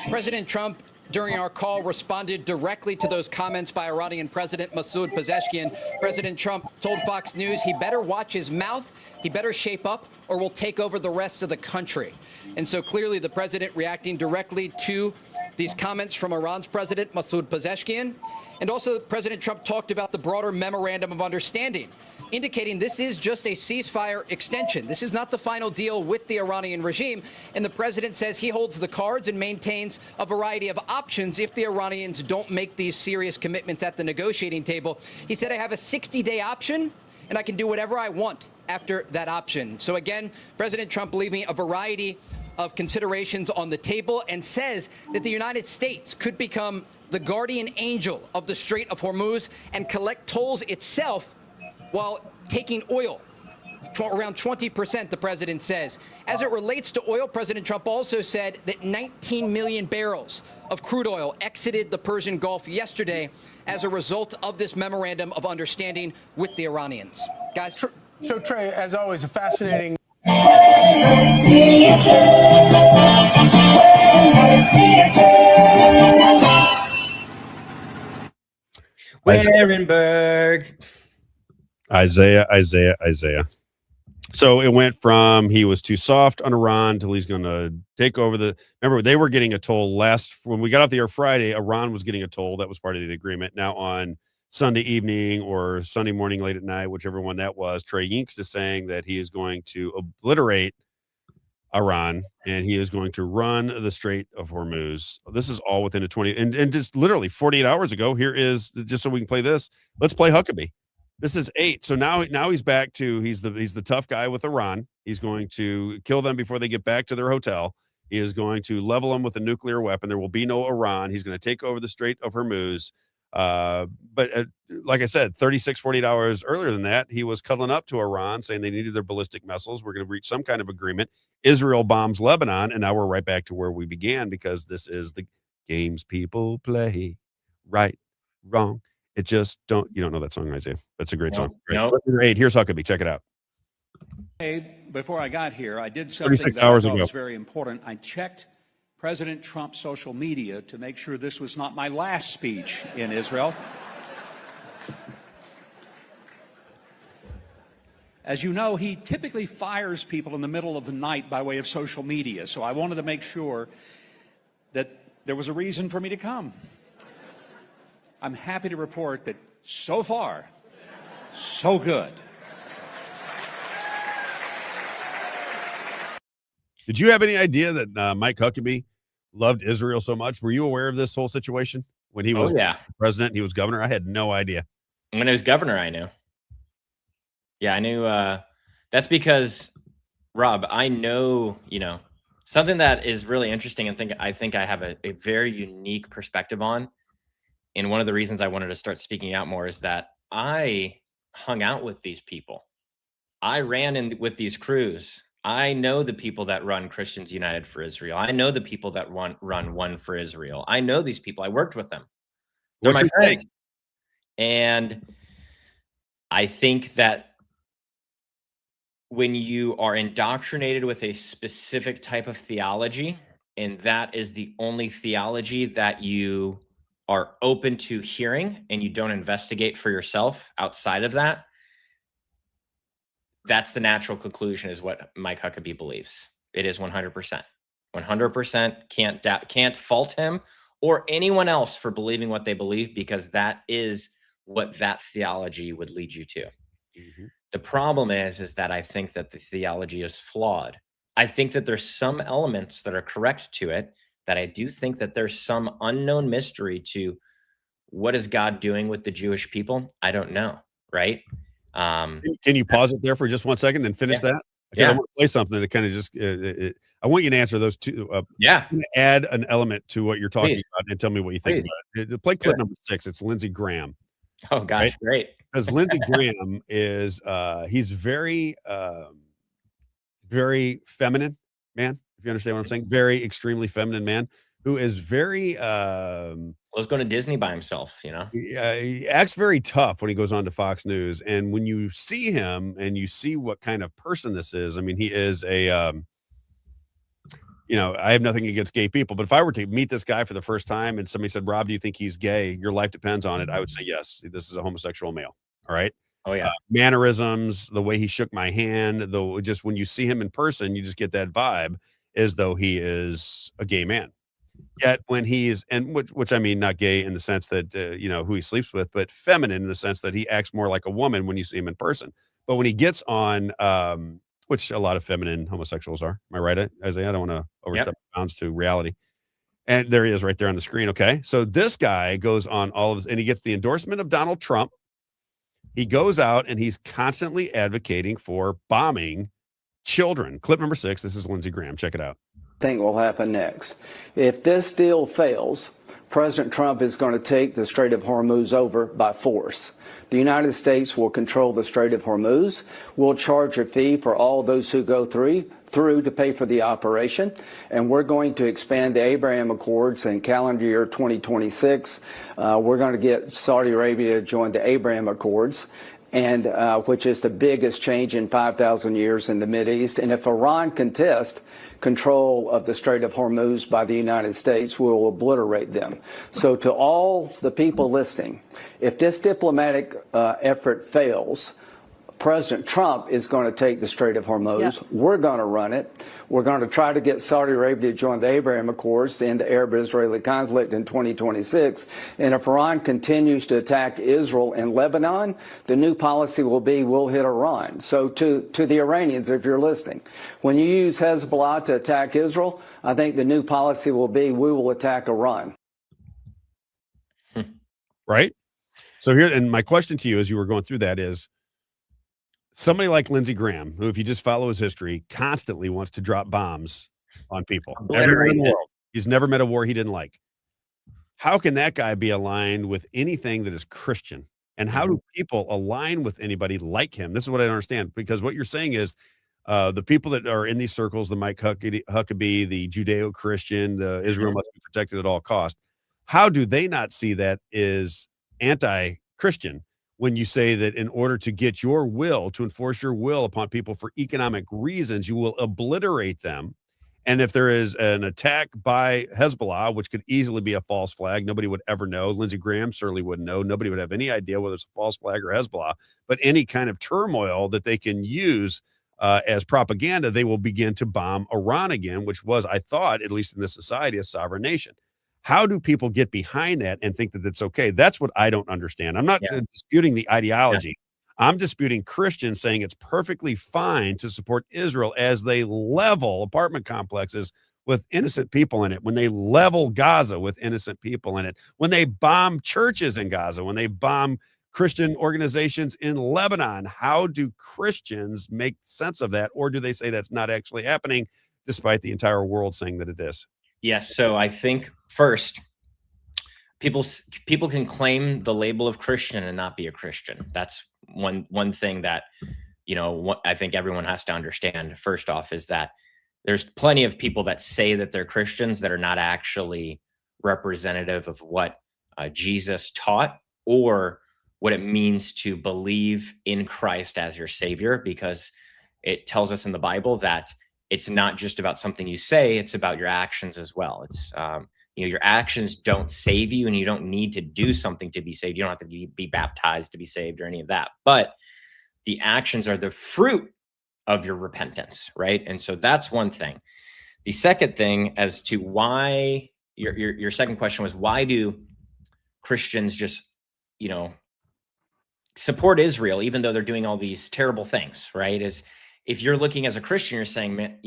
President Trump, during our call, responded directly to those comments by Iranian President Masoud Pezeshkian. President Trump told Fox News he better watch his mouth, he better shape up, or we'll take over the rest of the country. And so clearly the president reacting directly to these comments from Iran's President Masoud Pezeshkian. And also President Trump talked about the broader memorandum of understanding, indicating this is just a ceasefire extension. This is not the final deal with the Iranian regime. And the president says he holds the cards and maintains a variety of options if the Iranians don't make these serious commitments at the negotiating table. He said, I have a 60-day option and I can do whatever I want after that option. So again, President Trump leaving a variety of considerations on the table and says that the United States could become the guardian angel of the Strait of Hormuz and collect tolls itself while taking oil, around 20%, the president says. As it relates to oil, President Trump also said that 19 million barrels of crude oil exited the Persian Gulf yesterday as a result of this memorandum of understanding with the Iranians. Guys? So, Trey, as always, a fascinating... Werenberg. Isaiah. So it went from he was too soft on Iran till he's going to take over the. Remember, they were getting a toll last when we got off the air Friday. Iran was getting a toll. That was part of the agreement. Now on Sunday evening or Sunday morning, late at night, whichever one that was, Trey Yinks is saying that he is going to obliterate Iran and he is going to run the Strait of Hormuz. This is all within a 20 and just literally 48 hours ago. Here is just so we can play this. Let's play Huckabee. This is 8. So now he's back to he's the tough guy with Iran. He's going to kill them before they get back to their hotel. He is going to level them with a nuclear weapon. There will be no Iran. He's going to take over the Strait of Hormuz. But like I said, 48 hours earlier than that, he was cuddling up to Iran saying they needed their ballistic missiles. We're going to reach some kind of agreement. Israel bombs Lebanon. And now we're right back to where we began because this is the games people play. Right, wrong. It just you don't know that song, Isaiah. That's a great song. Great. 8. Here's Huckabee. Check it out. Hey, before I got here, I did something 36 that hours I thought ago. was very important. I checked President Trump's social media to make sure this was not my last speech in Israel. As you know, he typically fires people in the middle of the night by way of social media, so I wanted to make sure that there was a reason for me to come. I'm happy to report that so far, so good. Did you have any idea that Mike Huckabee loved Israel so much? Were you aware of this whole situation when he was president and he was governor? I had no idea. When he was governor, I knew. Yeah, I knew. That's because, Rob, I know, something that is really interesting and I think I have a very unique perspective on. And one of the reasons I wanted to start speaking out more is that I hung out with these people. I ran with these crews. I know the people that run Christians United for Israel. I know the people that run One for Israel. I know these people. I worked with them. They're my friends. And I think that when you are indoctrinated with a specific type of theology, and that is the only theology that you are open to hearing and you don't investigate for yourself outside of that, that's the natural conclusion is what Mike Huckabee believes. It is 100%. 100% can't fault him or anyone else for believing what they believe, because that is what that theology would lead you to. The problem is that I think that the theology is flawed. I think that there's some elements that are correct to it, that I do think that there's some unknown mystery to what is God doing with the Jewish people. I don't know, right? Can you pause it there for just 1 second, then finish that? Because I want to play something that kind of just, I want you to answer those two. Add an element to what you're talking about and tell me what you think about it. Play clip number 6. It's Lindsey Graham. Oh, gosh, right? Great. Because Lindsey Graham is, he's very, very feminine man, if you understand what I'm saying. Very extremely feminine man who is very, was going to Disney by himself, you know? He acts very tough when he goes on to Fox News. And when you see him and you see what kind of person this is, I mean, he is a, you know, I have nothing against gay people, but if I were to meet this guy for the first time and somebody said, Rob, do you think he's gay? Your life depends on it. I would say, yes, this is a homosexual male. All right. Oh, yeah. Mannerisms, the way he shook my hand, though, just when you see him in person, you just get that vibe as though he is a gay man. Yet when he's, and which I mean, not gay in the sense that, you know, who he sleeps with, but feminine in the sense that he acts more like a woman when you see him in person. But when he gets on, which a lot of feminine homosexuals are, am I right, Isaiah? I don't want to overstep bounds to reality. And there he is right there on the screen. Okay. So this guy goes on all of this and he gets the endorsement of Donald Trump. He goes out and he's constantly advocating for bombing children. Clip number 6. This is Lindsey Graham. Check it out. Think will happen next. If this deal fails, President Trump is going to take the Strait of Hormuz over by force. The United States will control the Strait of Hormuz. We'll charge a fee for all those who go through to pay for the operation. And we're going to expand the Abraham Accords in calendar year 2026. We're going to get Saudi Arabia to join the Abraham Accords, and which is the biggest change in 5,000 years in the Mideast. And if Iran contests control of the Strait of Hormuz by the United States, we will obliterate them. So to all the people listening, if this diplomatic effort fails, President Trump is going to take the Strait of Hormuz. Yep. We're going to run it. We're going to try to get Saudi Arabia to join the Abraham Accords to end the Arab-Israeli conflict in 2026. And if Iran continues to attack Israel and Lebanon, the new policy will be we'll hit Iran. So to the Iranians, if you're listening, when you use Hezbollah to attack Israel, I think the new policy will be we will attack Iran. Right? So here, and my question to you as you were going through that is, somebody like Lindsey Graham, who, if you just follow his history, constantly wants to drop bombs on people everywhere in the world. He's never met a war he didn't like. How can that guy be aligned with anything that is Christian? And how do people align with anybody like him? This is what I don't understand, because what you're saying is the people that are in these circles, the Mike Huckabee, the Judeo-Christian, the Israel must be protected at all costs. How do they not see that is anti-Christian? When you say that in order to get your will, to enforce your will upon people for economic reasons, you will obliterate them. And if there is an attack by Hezbollah, which could easily be a false flag, nobody would ever know. Lindsey Graham certainly wouldn't know. Nobody would have any idea whether it's a false flag or Hezbollah. But any kind of turmoil that they can use as propaganda, they will begin to bomb Iran again, which was, I thought, at least in this society, a sovereign nation. How do people get behind that and think that it's okay? That's what I don't understand. I'm not disputing the ideology. I'm disputing Christians saying it's perfectly fine to support Israel as they level apartment complexes with innocent people in it, when they level Gaza with innocent people in it, when they bomb churches in Gaza, when they bomb Christian organizations in Lebanon. How do Christians make sense of that? Or do they say that's not actually happening, despite the entire world saying that it is? Yes. So I think first, people can claim the label of Christian and not be a Christian. That's one thing that, you know, I think everyone has to understand. First off, is that there's plenty of people that say that they're Christians that are not actually representative of what Jesus taught or what it means to believe in Christ as your savior, because it tells us in the Bible that it's not just about something you say, it's about your actions as well. It's, you know, your actions don't save you, and you don't need to do something to be saved. You don't have to be baptized to be saved or any of that. But the actions are the fruit of your repentance, right? And so that's one thing. The second thing, as to why your second question was, why do Christians just, support Israel even though they're doing all these terrible things, right? Is if you're looking as a Christian, you're saying, man,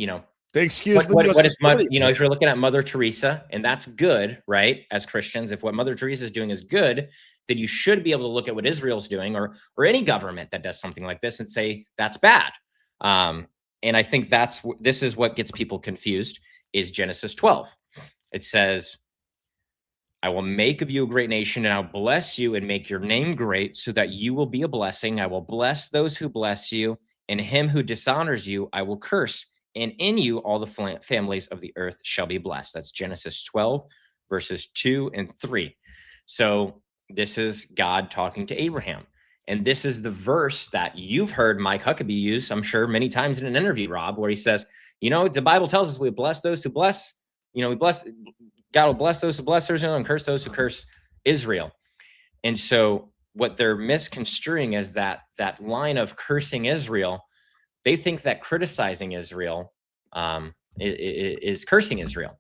they excuse what is if you're looking at Mother Teresa, and that's good, right? As Christians, if what Mother Teresa is doing is good, then you should be able to look at what Israel's doing, or any government that does something like this, and say that's bad. And I think this is what gets people confused. Is Genesis 12? It says, "I will make of you a great nation, and I'll bless you and make your name great, so that you will be a blessing. I will bless those who bless you, and him who dishonors you I will curse. And in you all the families of the earth shall be blessed." That's Genesis 12, verses 2 and 3. So this is God talking to Abraham. And this is the verse that you've heard Mike Huckabee use, I'm sure, many times in an interview, Rob, where he says, the Bible tells us we bless those who bless, God will bless those who bless Israel and curse those who curse Israel. And so what they're misconstruing is that line of cursing Israel. They think that criticizing Israel is cursing Israel.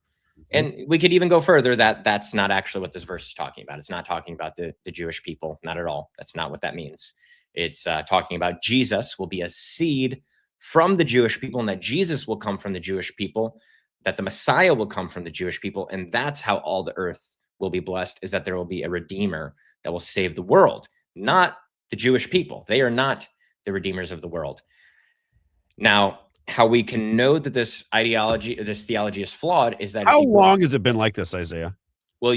And we could even go further that that's not actually what this verse is talking about. It's not talking about the Jewish people, not at all. That's not what that means. It's talking about Jesus will be a seed from the Jewish people, and that Jesus will come from the Jewish people, that the Messiah will come from the Jewish people. And that's how all the earth will be blessed, is that there will be a redeemer that will save the world, not the Jewish people. They are not the redeemers of the world. Now, how we can know that this theology is flawed is that how long has it been like this, Isaiah? Well,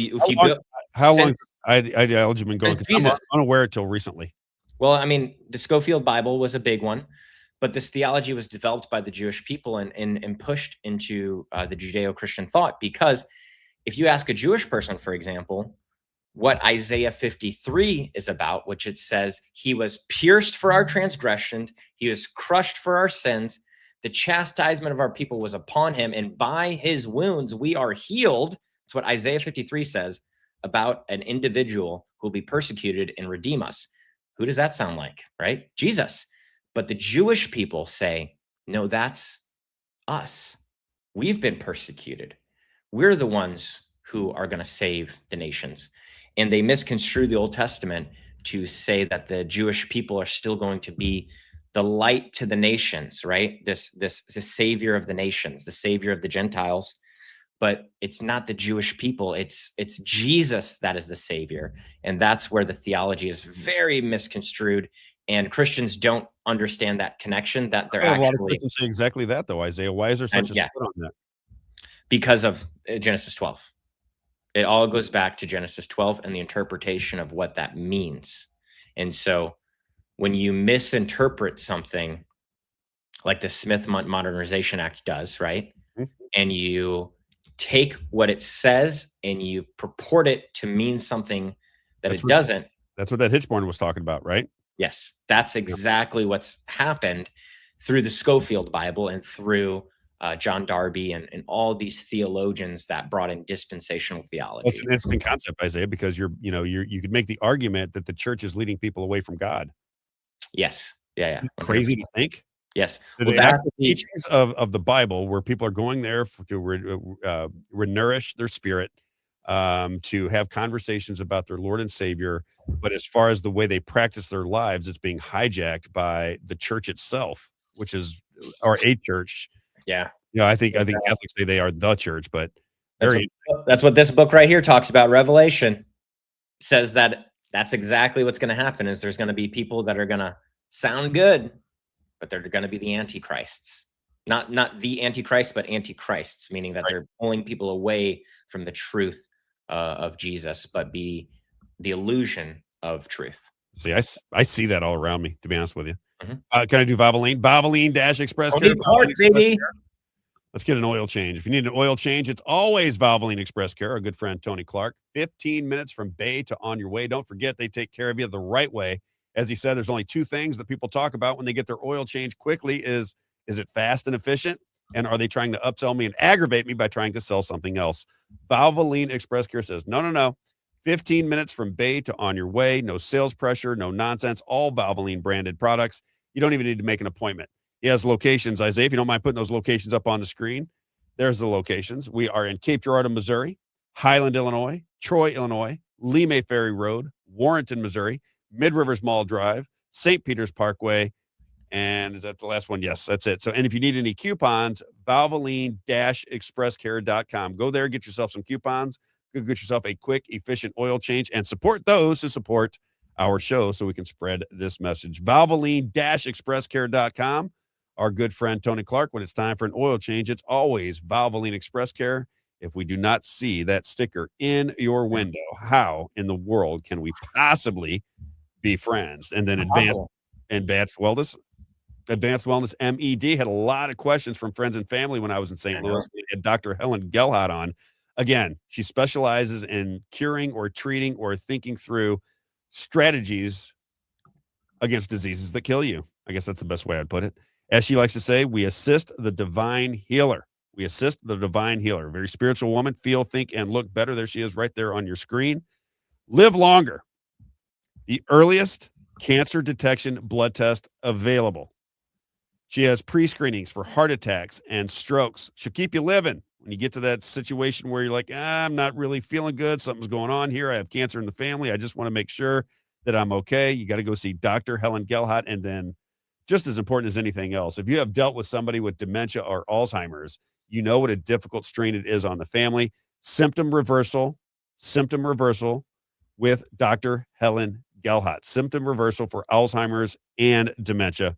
how long ideology been going? Because I'm unaware until recently. Well, I mean, the Schofield Bible was a big one, but this theology was developed by the Jewish people and pushed into the Judeo-Christian thought. Because if you ask a Jewish person, for example, what Isaiah 53 is about, which it says, "He was pierced for our transgressions, he was crushed for our sins. The chastisement of our people was upon him, and by his wounds we are healed." That's what Isaiah 53 says about an individual who will be persecuted and redeem us. Who does that sound like, right? Jesus. But the Jewish people say, no, that's us. We've been persecuted. We're the ones who are going to save the nations. And they misconstrue the Old Testament to say that the Jewish people are still going to be the light to the nations, right? This savior of the nations, the savior of the Gentiles. But it's not the Jewish people. It's Jesus that is the savior. And that's where the theology is very misconstrued. And Christians don't understand that connection, that they're actually... A lot of Christians say exactly that, though, Isaiah. Why is there such a split on that? Because of Genesis 12. It all goes back to Genesis 12 and the interpretation of what that means. And so when you misinterpret something like the Smith Modernization Act does, right? Mm-hmm. And you take what it says and you purport it to mean something that it doesn't. That's what that Hitchborn was talking about, right? Yes, that's exactly what's happened through the Schofield Bible and through John Darby and all these theologians that brought in dispensational theology. That's an interesting concept, Isaiah, because you could make the argument that the church is leading people away from God. Yes. Yeah. Crazy to think. Yes. Well, that's the teachings of the Bible, where people are going there to renourish their spirit, to have conversations about their Lord and Savior. But as far as the way they practice their lives, it's being hijacked by the church itself, which is a church. Yeah. I think Catholics say they are the church, but that's what this book right here talks about. Revelation it says that's exactly what's going to happen. Is there's going to be people that are going to sound good, but they're going to be the antichrists. Not the antichrist, but antichrists, meaning that they're pulling people away from the truth of Jesus, but be the illusion of truth. See, I see that all around me, to be honest with you. Mm-hmm. Can I do Valvoline? Valvoline-Express Care. Let's get an oil change. If you need an oil change, it's always Valvoline Express Care. Our good friend Tony Clark. 15 minutes from bay to on your way. Don't forget, they take care of you the right way. As he said, there's only two things that people talk about when they get their oil change quickly is it fast and efficient? And are they trying to upsell me and aggravate me by trying to sell something else? Valvoline Express Care says, no. 15 minutes from bay to on your way. No sales pressure, no nonsense. All Valvoline branded products. You don't even need to make an appointment. He has locations. Isaiah, if you don't mind putting those locations up on the screen, there's the locations. We are in Cape Girardeau, Missouri, Highland, Illinois, Troy, Illinois, Lee May Ferry Road, Warrenton, Missouri, Mid Rivers Mall Drive, St. Peter's Parkway, and is that the last one? Yes, that's it. So, and if you need any coupons, Valvoline-expresscare.com. Go there, get yourself some coupons, go get yourself a quick, efficient oil change, and support those who support our show so we can spread this message. Valvoline-expresscare.com. Our good friend Tony Clark, when it's time for an oil change, it's always Valvoline Express Care. If we do not see that sticker in your window, how in the world can we possibly be friends? And then Advanced Wellness MED had a lot of questions from friends and family when I was in St. Louis. We had Dr. Helen Gelhard on. Again, she specializes in curing or treating or thinking through strategies against diseases that kill you. I guess that's the best way I'd put it. As she likes to say, we assist the divine healer. We assist the divine healer. Very spiritual woman. Feel, think, and look better. There she is right there on your screen. Live longer. The earliest cancer detection blood test available. She has pre-screenings for heart attacks and strokes. She'll keep you living when you get to that situation where you're like, I'm not really feeling good. Something's going on here. I have cancer in the family. I just want to make sure that I'm okay. You got to go see Dr. Helen Gelhard. And then just as important as anything else, if you have dealt with somebody with dementia or Alzheimer's, you know what a difficult strain it is on the family. Symptom reversal with Dr. Helen Gelhard. Symptom reversal for Alzheimer's and dementia.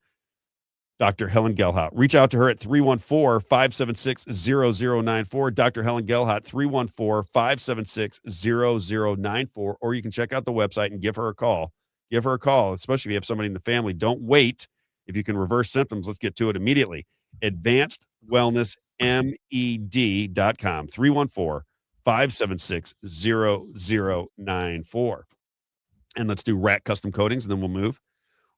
Dr. Helen Gelhard. Reach out to her at 314-576-0094. Dr. Helen Gelhard, 314-576-0094. Or you can check out the website and give her a call. Give her a call, especially if you have somebody in the family. Don't wait. If you can reverse symptoms, let's get to it immediately. AdvancedWellnessMed.com, 314-576-0094. And let's do Rack Custom Coatings, and then we'll move.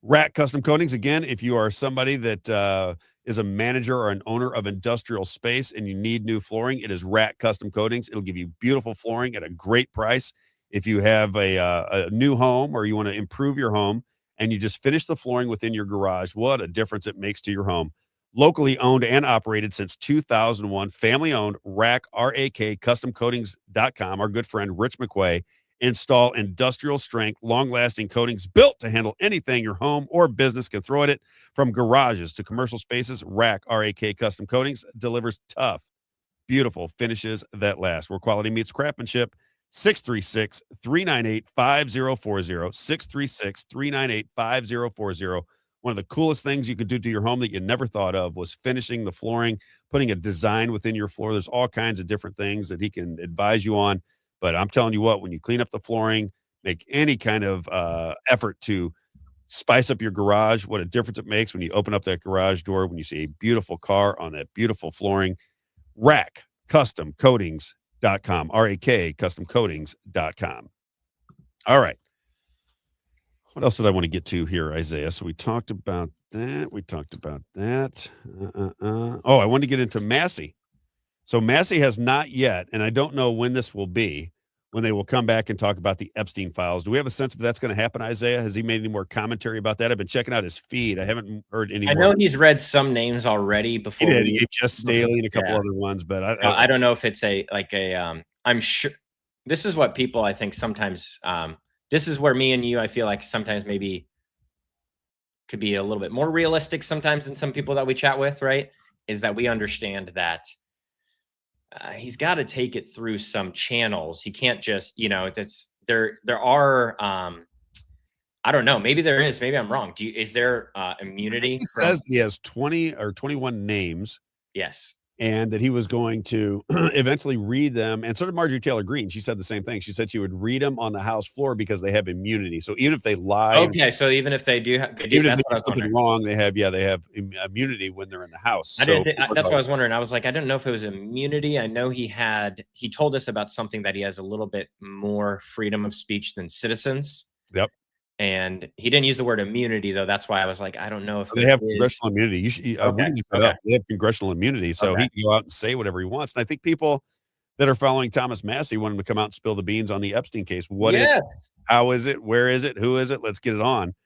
Rack Custom Coatings, again, if you are somebody that is a manager or an owner of industrial space and you need new flooring, it is Rack Custom Coatings. It'll give you beautiful flooring at a great price. If you have a new home or you want to improve your home and you just finish the flooring within your garage, what a difference it makes to your home. Locally owned and operated since 2001, family-owned, Rack, R-A-K, CustomCoatings.com. Our good friend Rich McQuay install industrial strength, long-lasting coatings built to handle anything your home or business can throw at it. From garages to commercial spaces, Rack, R-A-K, Custom Coatings delivers tough, beautiful finishes that last. Where quality meets craftsmanship. 636-398-5040. 636-398-5040. One of the coolest things you could do to your home that you never thought of was finishing the flooring, putting a design within your floor. There's all kinds of different things that he can advise you on. But I'm telling you what, when you clean up the flooring, make any kind of effort to spice up your garage, what a difference it makes when you open up that garage door, when you see a beautiful car on that beautiful flooring. Rack Custom Coatings.com, R-A-K, CustomCoatings.com. All right. What else did I want to get to here, Isaiah? So we talked about that. Oh, I wanted to get into Massey. So Massey has not yet, and I don't know when this will be, when they will come back and talk about the Epstein files. Do we have a sense if that's going to happen, Isaiah? Has he made any more commentary about that? I've been checking out his feed. I haven't heard any I more. know he's read some names already before. He did. He gave just Staley and a couple other ones, but I don't know if it's I'm sure this is what people, I think sometimes, this is where me and you, I feel like sometimes maybe could be a little bit more realistic sometimes than some people that we chat with, right? Is that we understand that he's got to take it through some channels. He can't just, there are, I don't know, maybe there is, maybe I'm wrong. Is there immunity? He says he has 20 or 21 names. Yes. And that he was going to eventually read them. And so did Marjorie Taylor Greene. She said the same thing. She said she would read them on the House floor because they have immunity. So even if they lie. Okay. So even if they do, even if they do something wrong, they have immunity when they're in the House. That's what I was wondering. I was like, I don't know if it was immunity. I know he told us about something that he has a little bit more freedom of speech than citizens. Yep. And he didn't use the word immunity, though. That's why I was like, I don't know if they have congressional immunity. You should, They have congressional immunity, so he can go out and say whatever he wants. And I think people that are following Thomas Massey want him to come out and spill the beans on the Epstein case. What is it? How is it? Where is it? Who is it? Let's get it on.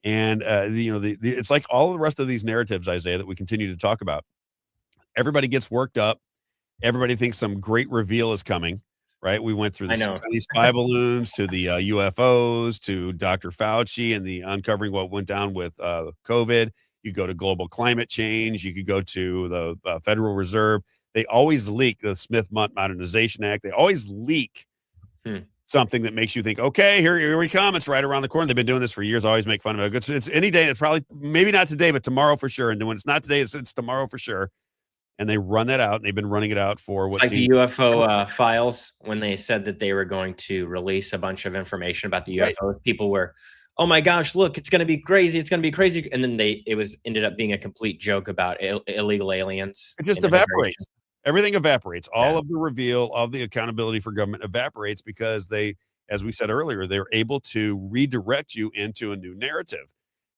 And it's like all the rest of these narratives, Isaiah, that we continue to talk about. Everybody gets worked up. Everybody thinks some great reveal is coming, right? We went through the Chinese spy balloons to the UFOs to Dr. Fauci and the uncovering what went down with COVID. You go to global climate change. You could go to the Federal Reserve. They always leak the Smith Modernization Act. They always leak something that makes you think, okay, here we come. It's right around the corner. They've been doing this for years. I always make fun of it. It's any day. It's probably maybe not today, but tomorrow for sure. And then when it's not today, it's tomorrow for sure. And they run that out. And they've been running it out for what? Like the UFO files, when they said that they were going to release a bunch of information about the UFO, people were, oh my gosh, look, it's going to be crazy. It's going to be crazy. And then it ended up being a complete joke about illegal aliens. It just evaporates. Everything evaporates. All of the reveal, all of the accountability for government evaporates because they, as we said earlier, they're able to redirect you into a new narrative.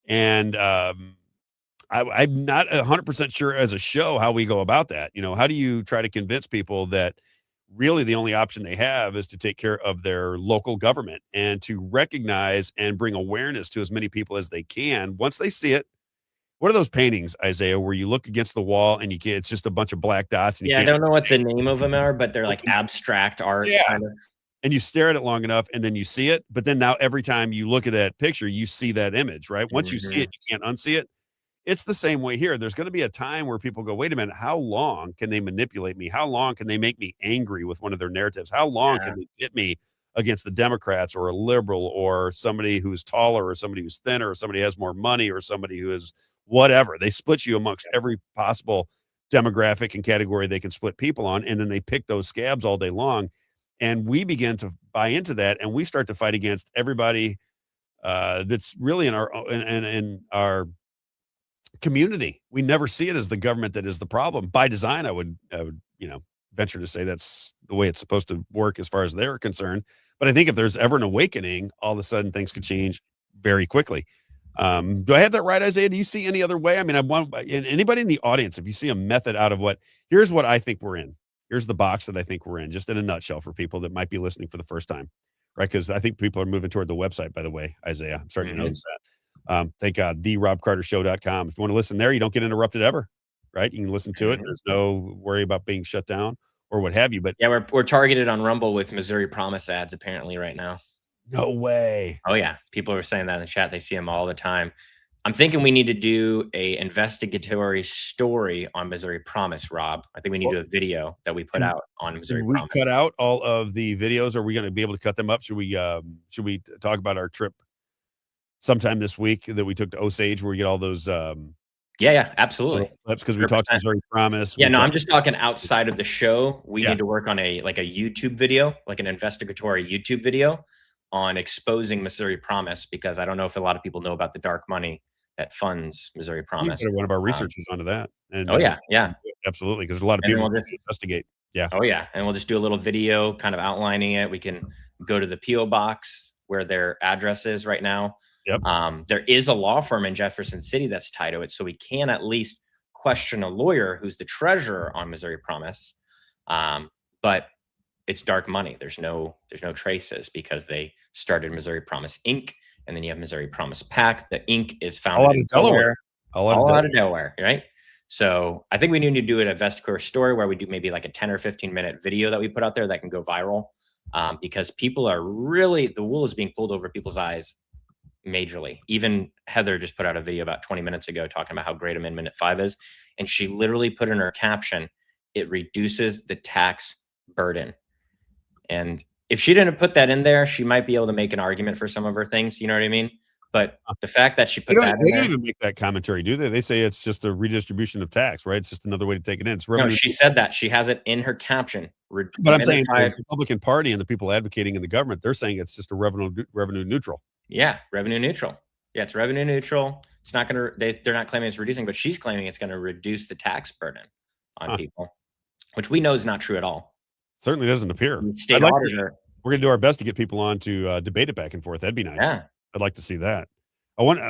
And I'm not 100% sure as a show how we go about that. How do you try to convince people that really the only option they have is to take care of their local government and to recognize and bring awareness to as many people as they can once they see it? What are those paintings, Isaiah, where you look against the wall and it's just a bunch of black dots? And I don't know what the name of them are, but they're like abstract art. Yeah. Kind of. And you stare at it long enough and then you see it. But then now every time you look at that picture, you see that image, right? Once you see it, you can't unsee it. It's the same way here. There's going to be a time where people go, wait a minute, how long can they manipulate me? How long can they make me angry with one of their narratives? How long can they hit me against the Democrats or a liberal or somebody who's taller or somebody who's thinner or somebody who has more money or somebody who is whatever? They split you amongst every possible demographic and category they can split people on. And then they pick those scabs all day long. And we begin to buy into that. And we start to fight against everybody that's really in our community. We never see it as the government that is the problem. By design, I would venture to say that's the way it's supposed to work as far as they're concerned. But I think if there's ever an awakening, all of a sudden things could change very quickly. Do I have that right, Isaiah? Do you see any other way? I mean, anybody in the audience, if you see a method out of here's what I think we're in. Here's the box that I think we're in, just in a nutshell for people that might be listening for the first time, right? Because I think people are moving toward the website, by the way, Isaiah. I'm starting to notice that. Thank God, theRobbCarterShow.com. If you want to listen there, you don't get interrupted ever, right? You can listen to it. There's no worry about being shut down or what have you. But yeah, we're targeted on Rumble with Missouri Promise ads apparently right now. No way. Oh yeah, people are saying that in the chat. They see them all the time. I'm thinking we need to do a investigatory story on Missouri Promise, Rob. I think we need to do a video that we put out on Missouri Promise. We cut out all of the videos. Are we going to be able to cut them up? Should we talk about our trip sometime this week that we took to Osage, where we get all those? Yeah, absolutely. Because we talked to Missouri Promise. Yeah, no, I'm just talking outside of the show. We need to work on a YouTube video, like an investigatory YouTube video on exposing Missouri Promise, because I don't know if a lot of people know about the dark money that funds Missouri Promise. One of our researchers onto that. And yeah, absolutely, because a lot of people investigate. Yeah. Oh yeah, and we'll just do a little video kind of outlining it. We can go to the PO box where their address is right now. Yep. There is a law firm in Jefferson City that's tied to it, so we can at least question a lawyer who's the treasurer on Missouri Promise. But it's dark money. There's no traces, because they started Missouri Promise Inc. and then you have Missouri Promise PAC. The Inc. is founded in Delaware. All out of Delaware, right? So I think we need to do an investigative story where we do maybe like a 10 or 15 minute video that we put out there that can go viral, because people are really, the wool is being pulled over people's eyes majorly. Even Heather just put out a video about 20 minutes ago talking about how great Amendment 5 is. And she literally put in her caption, it reduces the tax burden. And if she didn't put that in there, she might be able to make an argument for some of her things. You know what I mean? But the fact that she put that in there. They don't even make that commentary, do they? They say it's just a redistribution of tax, right? It's just another way to take it in. It's no, she said that. She has it in her caption. But I'm saying the Republican Party and the people advocating in the government, they're saying it's just a revenue neutral. Yeah, revenue neutral. Yeah, it's revenue neutral. It's not going to, they're not claiming it's reducing, but she's claiming it's going to reduce the tax burden on people, which we know is not true at all. Certainly doesn't appear. State auditor. We're going to do our best to get people on to debate it back and forth. That'd be nice. Yeah. I'd like to see that. I want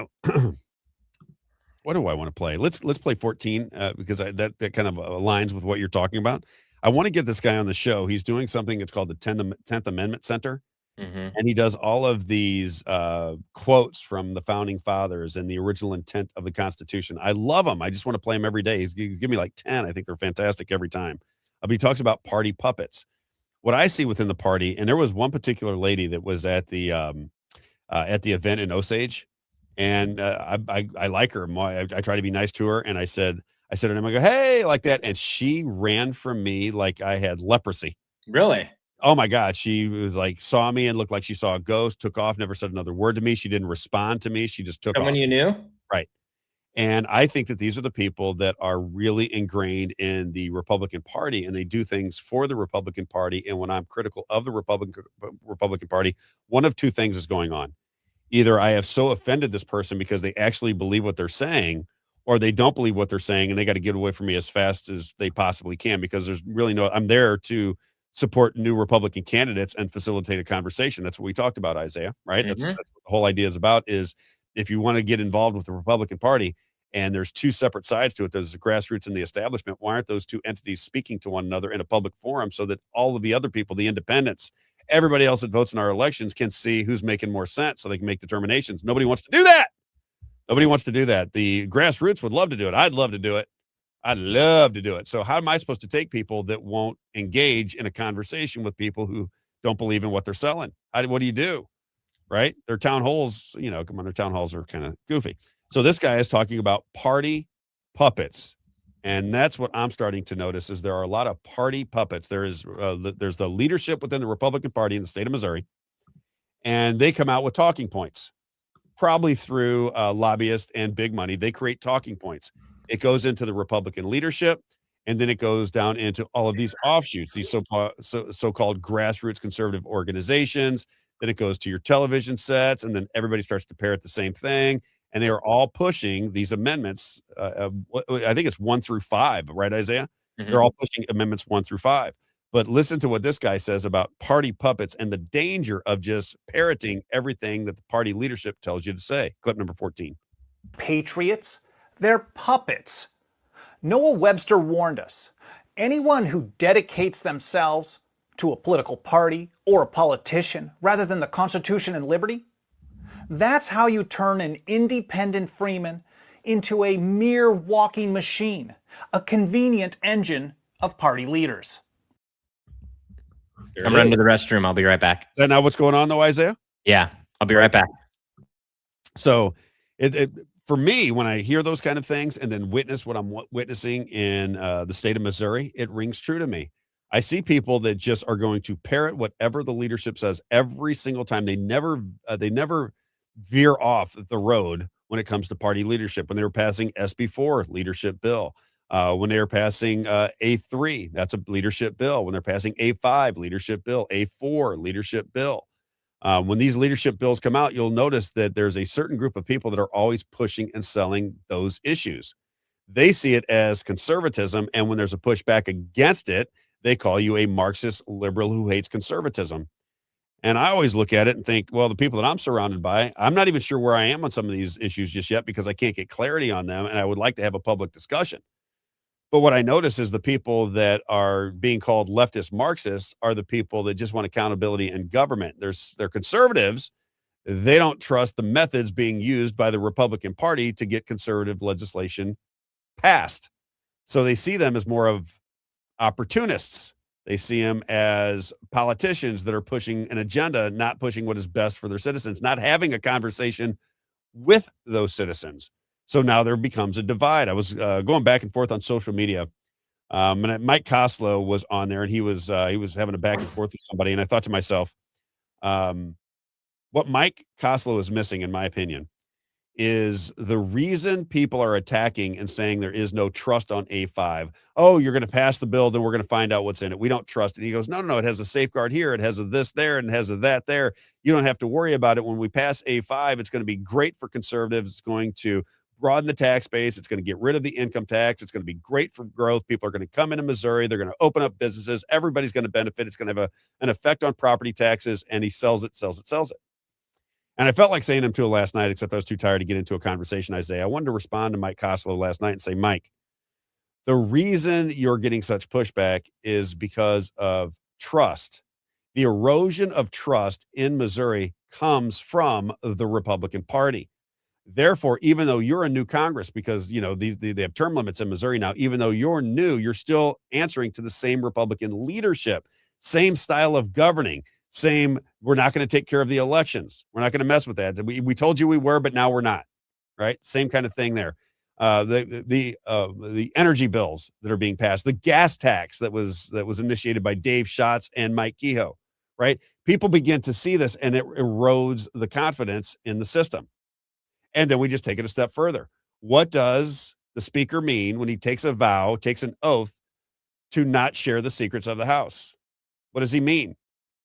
what do I want to play? Let's play 14 because that kind of aligns with what you're talking about. I want to get this guy on the show. He's doing something. It's called the 10th Amendment Center. Mm-hmm. And he does all of these quotes from the founding fathers and the original intent of the Constitution. I love them. I just want to play them every day. He's give me like 10. I think they're fantastic every time. But he talks about party puppets. What I see within the party, and there was one particular lady that was at the event in Osage, and I like her. I try to be nice to her, and I said her name. I go, hey, like that, and she ran from me like I had leprosy. Really? Oh my God. She was like, saw me and looked like she saw a ghost, took off, never said another word to me. She didn't respond to me. She just took Someone off. you knew? Right. And I think that these are the people that are really ingrained in the Republican Party, and they do things for the Republican Party. And when I'm critical of the Republican Party, one of two things is going on. Either I have so offended this person because they actually believe what they're saying, or they don't believe what they're saying, and they got to get away from me as fast as they possibly can, because there's really I'm there to support new Republican candidates and facilitate a conversation. That's what we talked about, Isaiah, right? Mm-hmm. That's what the whole idea is about, is if you want to get involved with the Republican Party, and there's two separate sides to it, there's the grassroots and the establishment, why aren't those two entities speaking to one another in a public forum so that all of the other people, the independents, everybody else that votes in our elections, can see who's making more sense so they can make determinations? Nobody wants to do that. Nobody wants to do that. The grassroots would love to do it. I'd love to do it. I'd love to do it. So how am I supposed to take people that won't engage in a conversation with people who don't believe in what they're selling? What do you do? Right? Their town halls, come on, their town halls are kind of goofy. So this guy is talking about party puppets. And that's what I'm starting to notice, is there are a lot of party puppets. There's the leadership within the Republican Party in the state of Missouri, and they come out with talking points, probably through lobbyists and big money. They create talking points. It goes into the Republican leadership, and then it goes down into all of these offshoots, these so-called grassroots conservative organizations. Then it goes to your television sets, and then everybody starts to parrot the same thing. And they are all pushing these amendments. I think it's 1 through 5, right, Isaiah? Mm-hmm. They're all pushing amendments 1 through 5. But listen to what this guy says about party puppets and the danger of just parroting everything that the party leadership tells you to say. Clip number 14. Patriots, they're puppets. Noah Webster warned us, anyone who dedicates themselves to a political party or a politician rather than the Constitution and liberty, that's how you turn an independent freeman into a mere walking machine, a convenient engine of party leaders. I'm running to the restroom. I'll be right back. Is that not what's going on, though, Isaiah? Yeah, I'll be right back. So for me, when I hear those kind of things and then witness what I'm witnessing in the state of Missouri, it rings true to me. I see people that just are going to parrot whatever the leadership says every single time. They never veer off the road when it comes to party leadership. When they were passing SB4 leadership bill, when they were passing A3, that's a leadership bill. When they're passing A5 leadership bill, A4 leadership bill. When these leadership bills come out, you'll notice that there's a certain group of people that are always pushing and selling those issues. They see it as conservatism, and when there's a pushback against it, they call you a Marxist liberal who hates conservatism. And I always look at it and think, well, the people that I'm surrounded by, I'm not even sure where I am on some of these issues just yet, because I can't get clarity on them, and I would like to have a public discussion. But what I notice is the people that are being called leftist Marxists are the people that just want accountability in government. They're conservatives. They don't trust the methods being used by the Republican Party to get conservative legislation passed. So they see them as more of opportunists. They see them as politicians that are pushing an agenda, not pushing what is best for their citizens, not having a conversation with those citizens. So now there becomes a divide. I was going back and forth on social media, and Mike Koslow was on there, and he was having a back and forth with somebody, and I thought to myself, what Mike Koslow is missing, in my opinion, is the reason people are attacking and saying there is no trust on A5. Oh, you're going to pass the bill, then we're going to find out what's in it. We don't trust it. He goes, no, it has a safeguard here. It has a this there, and it has a that there. You don't have to worry about it. When we pass A5, it's going to be great for conservatives. It's going to broaden the tax base. It's going to get rid of the income tax. It's going to be great for growth. People are going to come into Missouri. They're going to open up businesses. Everybody's going to benefit. It's going to have an effect on property taxes. And he sells it. And I felt like saying him to him last night, except I was too tired to get into a conversation, Isaiah. I wanted to respond to Mike Koslow last night and say, Mike, the reason you're getting such pushback is because of trust. The erosion of trust in Missouri comes from the Republican Party. Therefore, even though you're a new Congress, because they have term limits in Missouri now, even though you're new, you're still answering to the same Republican leadership, same style of governing, same. We're not going to take care of the elections. We're not going to mess with that. We told you we were, but now we're not. Right? Same kind of thing there. The energy bills that are being passed, the gas tax that was initiated by Dave Schatz and Mike Kehoe. Right? People begin to see this, and it erodes the confidence in the system. And then we just take it a step further. What does the speaker mean when he takes a vow, takes an oath to not share the secrets of the House? What does he mean?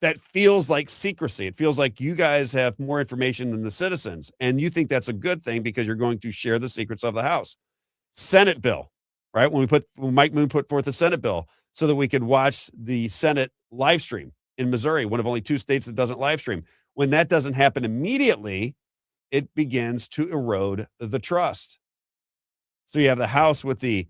That feels like secrecy. It feels like you guys have more information than the citizens, and you think that's a good thing because you're going to share the secrets of the House. Senate bill, right? When Mike Moon put forth a Senate bill so that we could watch the Senate live stream in Missouri, one of only 2 states that doesn't live stream. When that doesn't happen immediately, it begins to erode the trust. So you have the House with the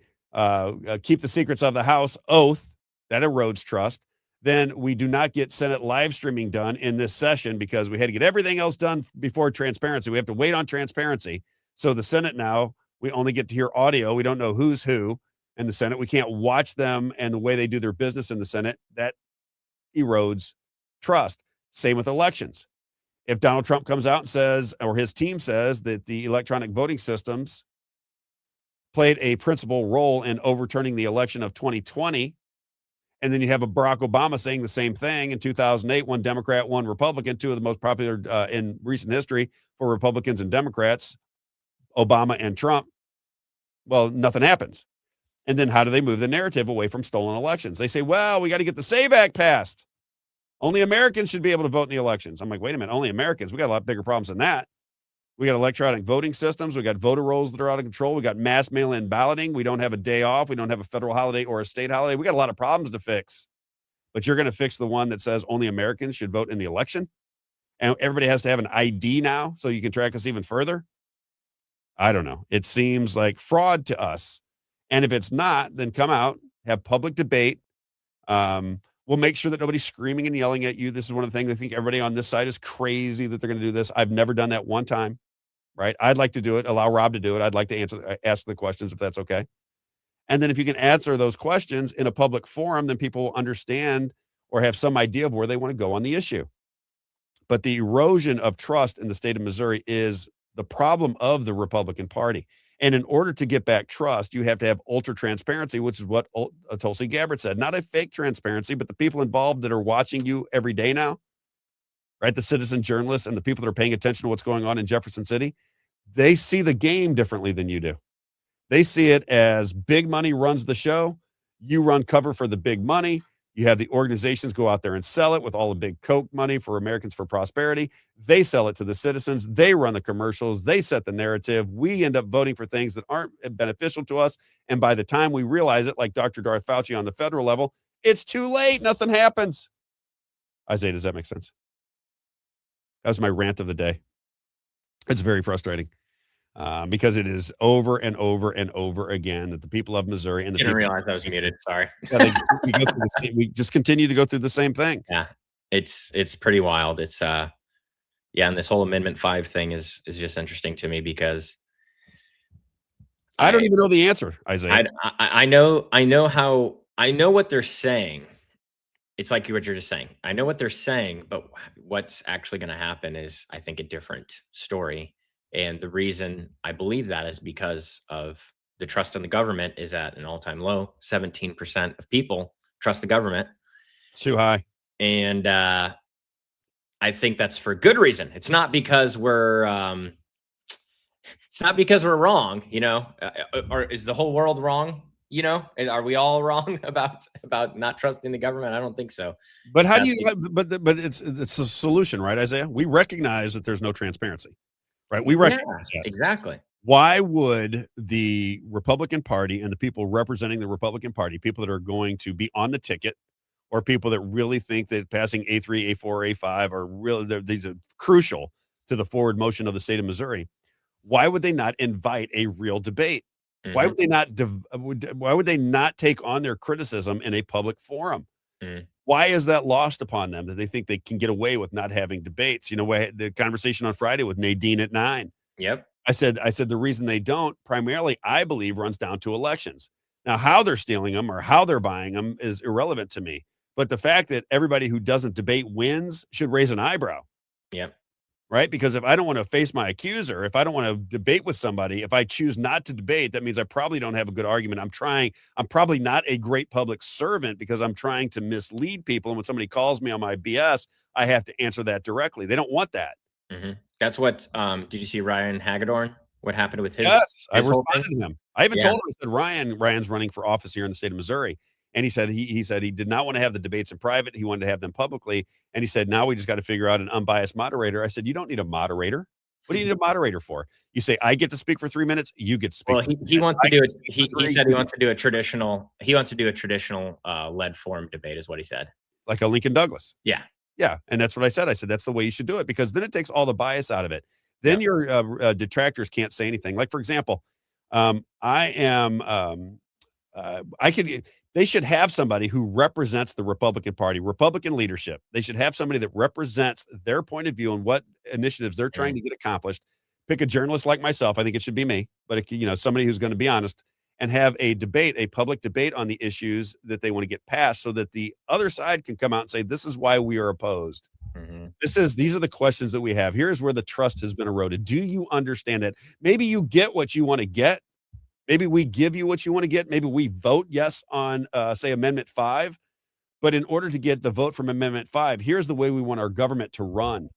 keep the secrets of the House oath that erodes trust. Then we do not get Senate live streaming done in this session because we had to get everything else done before transparency. We have to wait on transparency. So the Senate now, we only get to hear audio. We don't know who's who in the Senate. We can't watch them and the way they do their business in the Senate. That erodes trust. Same with elections. If Donald Trump comes out and says, or his team says, that the electronic voting systems played a principal role in overturning the election of 2020, and then you have a Barack Obama saying the same thing in 2008, one Democrat, one Republican, two of the most popular in recent history for Republicans and Democrats, Obama and Trump. Well, nothing happens. And then how do they move the narrative away from stolen elections? They say, well, we got to get the SAVE Act passed. Only Americans should be able to vote in the elections. I'm like, wait a minute, only Americans? We got a lot bigger problems than that. We got electronic voting systems. We got voter rolls that are out of control. We got mass mail-in balloting. We don't have a day off. We don't have a federal holiday or a state holiday. We got a lot of problems to fix. But you're going to fix the one that says only Americans should vote in the election? And everybody has to have an ID now so you can track us even further? I don't know. It seems like fraud to us. And if it's not, then come out, have public debate. We'll make sure that nobody's screaming and yelling at you. This is one of the things I think everybody on this side is crazy that they're going to do this. I've never done that one time, right? I'd like to do it. Allow Rob to do it. I'd like to ask the questions if that's okay. And then if you can answer those questions in a public forum, then people will understand or have some idea of where they want to go on the issue. But the erosion of trust in the state of Missouri is the problem of the Republican Party. And in order to get back trust, you have to have ultra transparency, which is what Tulsi Gabbard said. Not a fake transparency, but the people involved that are watching you every day now, right? The citizen journalists and the people that are paying attention to what's going on in Jefferson City, they see the game differently than you do. They see it as big money runs the show. You run cover for the big money. You have the organizations go out there and sell it with all the big Coke money for Americans for Prosperity. They sell it to the citizens. They run the commercials. They set the narrative. We end up voting for things that aren't beneficial to us. And by the time we realize it, like Dr. Darth Fauci on the federal level, it's too late. Nothing happens. Isaiah, does that make sense? That was my rant of the day. It's very frustrating. Because it is over and over and over again that the people of Missouri and the didn't people realize I was muted. Sorry. we just continue to go through the same thing. Yeah, it's pretty wild. It's yeah, and this whole Amendment 5 thing is just interesting to me because I don't even know the answer, Isaiah. I know what they're saying. It's like what you're just saying. I know what they're saying, but what's actually going to happen is, I think, a different story. And the reason I believe that is because of the trust in the government is at an all-time low. 17% of people trust the government. It's too high. And I think that's for good reason. It's not because we're wrong, you know, or is the whole world wrong? You know, are we all wrong about not trusting the government? I don't think so. But how do you? But it's a solution, right, Isaiah? We recognize that there's no transparency, right? We recognize that. Exactly. Why would the Republican Party and the people representing the Republican Party, people that are going to be on the ticket, or people that really think that passing A3, A4, A5 are really these are crucial to the forward motion of the state of Missouri? Why would they not invite a real debate? Mm-hmm. Why would they not? Why would they not take on their criticism in a public forum? Mm. Why is that lost upon them that they think they can get away with not having debates? You know, the conversation on Friday with Nadine at 9. Yep. I said the reason they don't primarily, I believe, runs down to elections. Now, how they're stealing them or how they're buying them is irrelevant to me. But the fact that everybody who doesn't debate wins should raise an eyebrow. Yep. Right? Because if I don't want to face my accuser, if I don't want to debate with somebody, if I choose not to debate, that means I probably don't have a good argument. I'm probably not a great public servant because I'm trying to mislead people. And when somebody calls me on my BS, I have to answer that directly. They don't want that. Mm-hmm. That's what, did you see Ryan Hagedorn? What happened with his? Yes, I his responded to him. I even told him, I said, Ryan's running for office here in the state of Missouri. And he said he did not want to have the debates in private. He wanted to have them publicly. And he said, now we just got to figure out an unbiased moderator. I said, you don't need a moderator. What do you need a moderator for? You say, I get to speak for 3 minutes. You get to speak. Well, he wants to do it. He said he wants to do a traditional. He wants to do a traditional lead form debate, is what he said. Like a Lincoln Douglas. Yeah. Yeah. And that's what I said. I said, that's the way you should do it, because then it takes all the bias out of it. Then your detractors can't say anything. Like, for example, they should have somebody who represents the Republican Party, Republican leadership. They should have somebody that represents their point of view and what initiatives they're trying to get accomplished. Pick a journalist like myself. I think it should be me, but somebody who's going to be honest and have a debate, a public debate on the issues that they want to get passed, so that the other side can come out and say, this is why we are opposed. Mm-hmm. These are the questions that we have. Here's where the trust has been eroded. Do you understand it? Maybe you get what you want to get. Maybe we give you what you want to get. Maybe we vote yes on, say, Amendment 5. But in order to get the vote from Amendment 5, here's the way we want our government to run.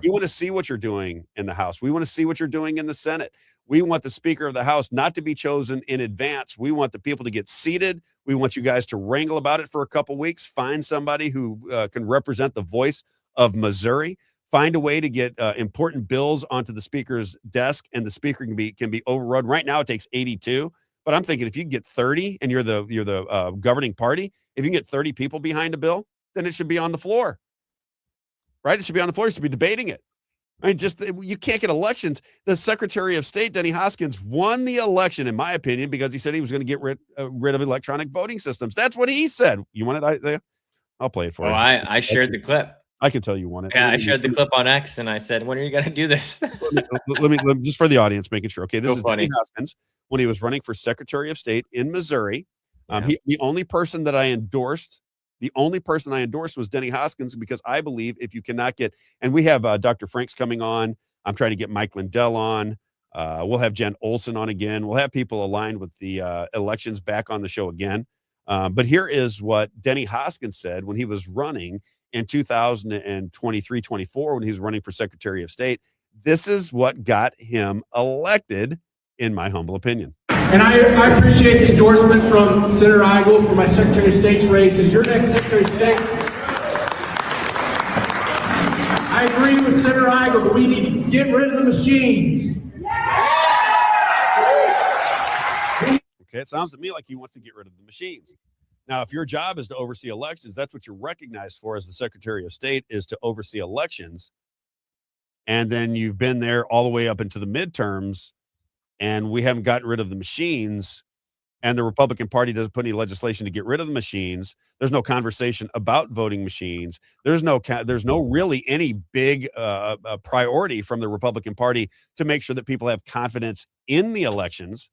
We want to see what you're doing in the House. We want to see what you're doing in the Senate. We want the Speaker of the House not to be chosen in advance. We want the people to get seated. We want you guys to wrangle about it for a couple weeks. Find somebody who can represent the voice of Missouri. Find a way to get important bills onto the Speaker's desk, and the Speaker can be overrode. Right now, it takes 82. But I'm thinking if you can get 30 and you're the governing party, if you can get 30 people behind a bill, then it should be on the floor. Right? It should be on the floor. You should be debating it. I mean, you can't get elections. The Secretary of State, Denny Hoskins, won the election, in my opinion, because he said he was going to get rid of electronic voting systems. That's what he said. You want it? I'll play it for you. I shared the clip. I can tell you want it. Yeah, I shared the clip on X, and I said, when are you going to do this? let me just for the audience, making sure. Okay, this is funny. Denny Hoskins when he was running for Secretary of State in Missouri. The only person I endorsed was Denny Hoskins, because I believe if you cannot get, and we have Dr. Franks coming on. I'm trying to get Mike Lindell on. We'll have Jen Olson on again. We'll have people aligned with the elections back on the show again. But here is what Denny Hoskins said when he was running in 2023-24, when he was running for Secretary of State. This is what got him elected, in my humble opinion. And I appreciate the endorsement from Senator Eigel for my Secretary of State's race as your next Secretary of State. I agree with Senator Eigel that we need to get rid of the machines. Okay, it sounds to me like he wants to get rid of the machines. Now, if your job is to oversee elections, that's what you're recognized for as the Secretary of State, is to oversee elections. And then you've been there all the way up into the midterms, and we haven't gotten rid of the machines, and the Republican Party doesn't put any legislation to get rid of the machines. There's no conversation about voting machines. There's no really any big priority from the Republican Party to make sure that people have confidence in the elections.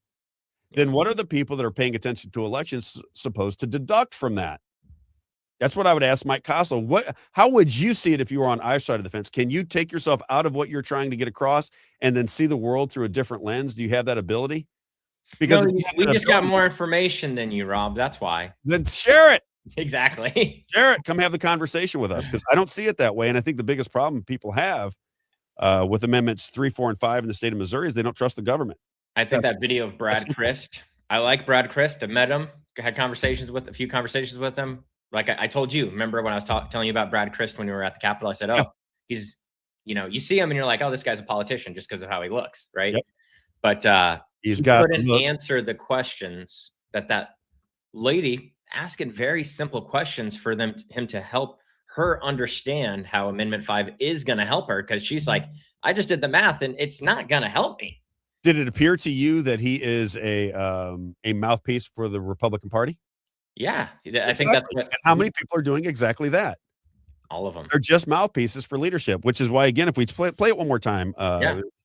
Then what are the people that are paying attention to elections supposed to deduct from that? That's what I would ask Mike Kossel. How would you see it if you were on our side of the fence? Can you take yourself out of what you're trying to get across and then see the world through a different lens? Do you have that ability? Because we just got more information than you, Rob. That's why. Then share it. Exactly. Share it. Come have the conversation with us, because I don't see it that way. And I think the biggest problem people have with Amendments 3, 4, and 5 in the state of Missouri is they don't trust the government. I think that video of Brad Christ, I like Brad Christ. I met him, had a few conversations with him. Like I told you, remember when I was telling you about Brad Christ when we were at the Capitol? I said, he's, you see him and you're like, oh, this guy's a politician just because of how he looks, right? Yep. But he couldn't look. answer the questions that lady asking very simple questions for him to help her understand how Amendment 5 is going to help her, because she's like, I just did the math and it's not going to help me. Did it appear to you that he is a mouthpiece for the Republican Party? Yeah, I think that's what, and how many people are doing exactly that? All of them. They're just mouthpieces for leadership, which is why, again, if we play it one more time,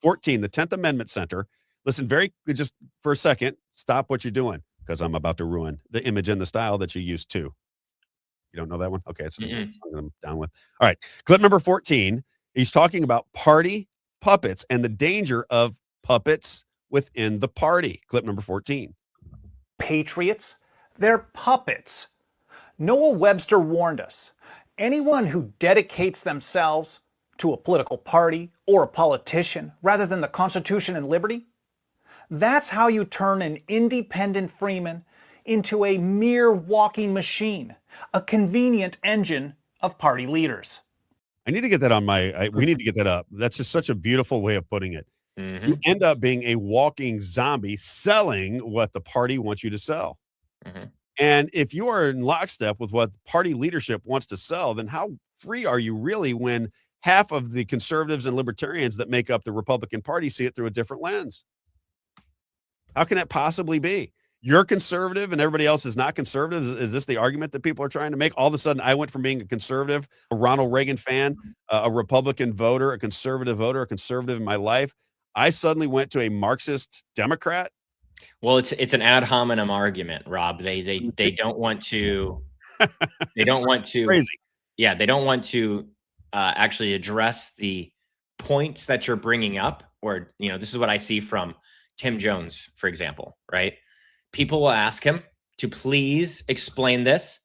14, the 10th Amendment Center. Listen just for a second, stop what you're doing, because I'm about to ruin the image and the style that you used to. You don't know that one? Okay, it's something I'm down with. All right, clip number 14. He's talking about party puppets and the danger of puppets within the party. Clip number 14. Patriots, they're puppets. Noah Webster warned us. Anyone who dedicates themselves to a political party or a politician rather than the Constitution and liberty, that's how you turn an independent freeman into a mere walking machine, a convenient engine of party leaders. I need to get that on we need to get that up. That's just such a beautiful way of putting it. You end up being a walking zombie selling what the party wants you to sell. And if you are in lockstep with what party leadership wants to sell, then how free are you really when half of the conservatives and libertarians that make up the Republican Party see it through a different lens? How can that possibly be? You're conservative and everybody else is not conservative. Is this the argument that people are trying to make? All of a sudden, I went from being a conservative, a Ronald Reagan fan, a Republican voter, a conservative in my life. I suddenly went to a Marxist Democrat. Well, it's an ad hominem argument, Rob. They don't want to. They don't want to. Crazy. Yeah, they don't want to actually address the points that you're bringing up. Or this is what I see from Tim Jones, for example. Right? People will ask him to please explain this,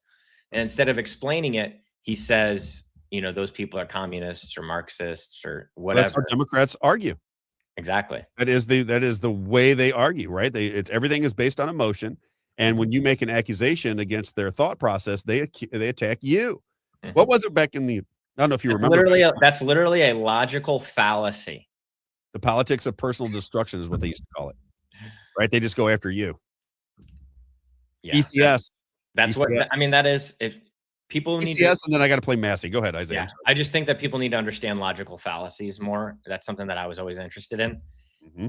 and instead of explaining it, he says, those people are communists or Marxists or whatever. That's how Democrats argue. Exactly. That is the way they argue, right? Everything is based on emotion, and when you make an accusation against their thought process, they attack you. What was it back in the? I don't know if you remember. That's literally a logical fallacy. The politics of personal destruction is what they used to call it, right? They just go after you. Yeah, ECS. That's ECS. what I mean. That is if people need ECS, and then I got to play Massey. Go ahead, Isaiah. Yeah, I just think that people need to understand logical fallacies more. That's something that I was always interested in,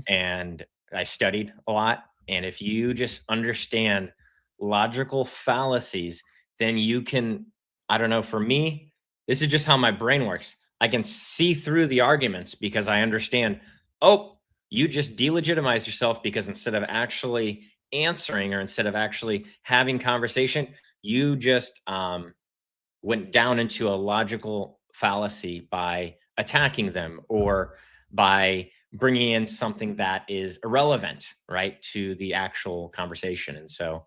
and I studied a lot. And if you just understand logical fallacies, then you can. I don't know. For me, this is just how my brain works. I can see through the arguments because I understand. Oh, you just delegitimize yourself because instead of actually answering or instead of actually having conversation, you just went down into a logical fallacy by attacking them or by bringing in something that is irrelevant, right, to the actual conversation. And so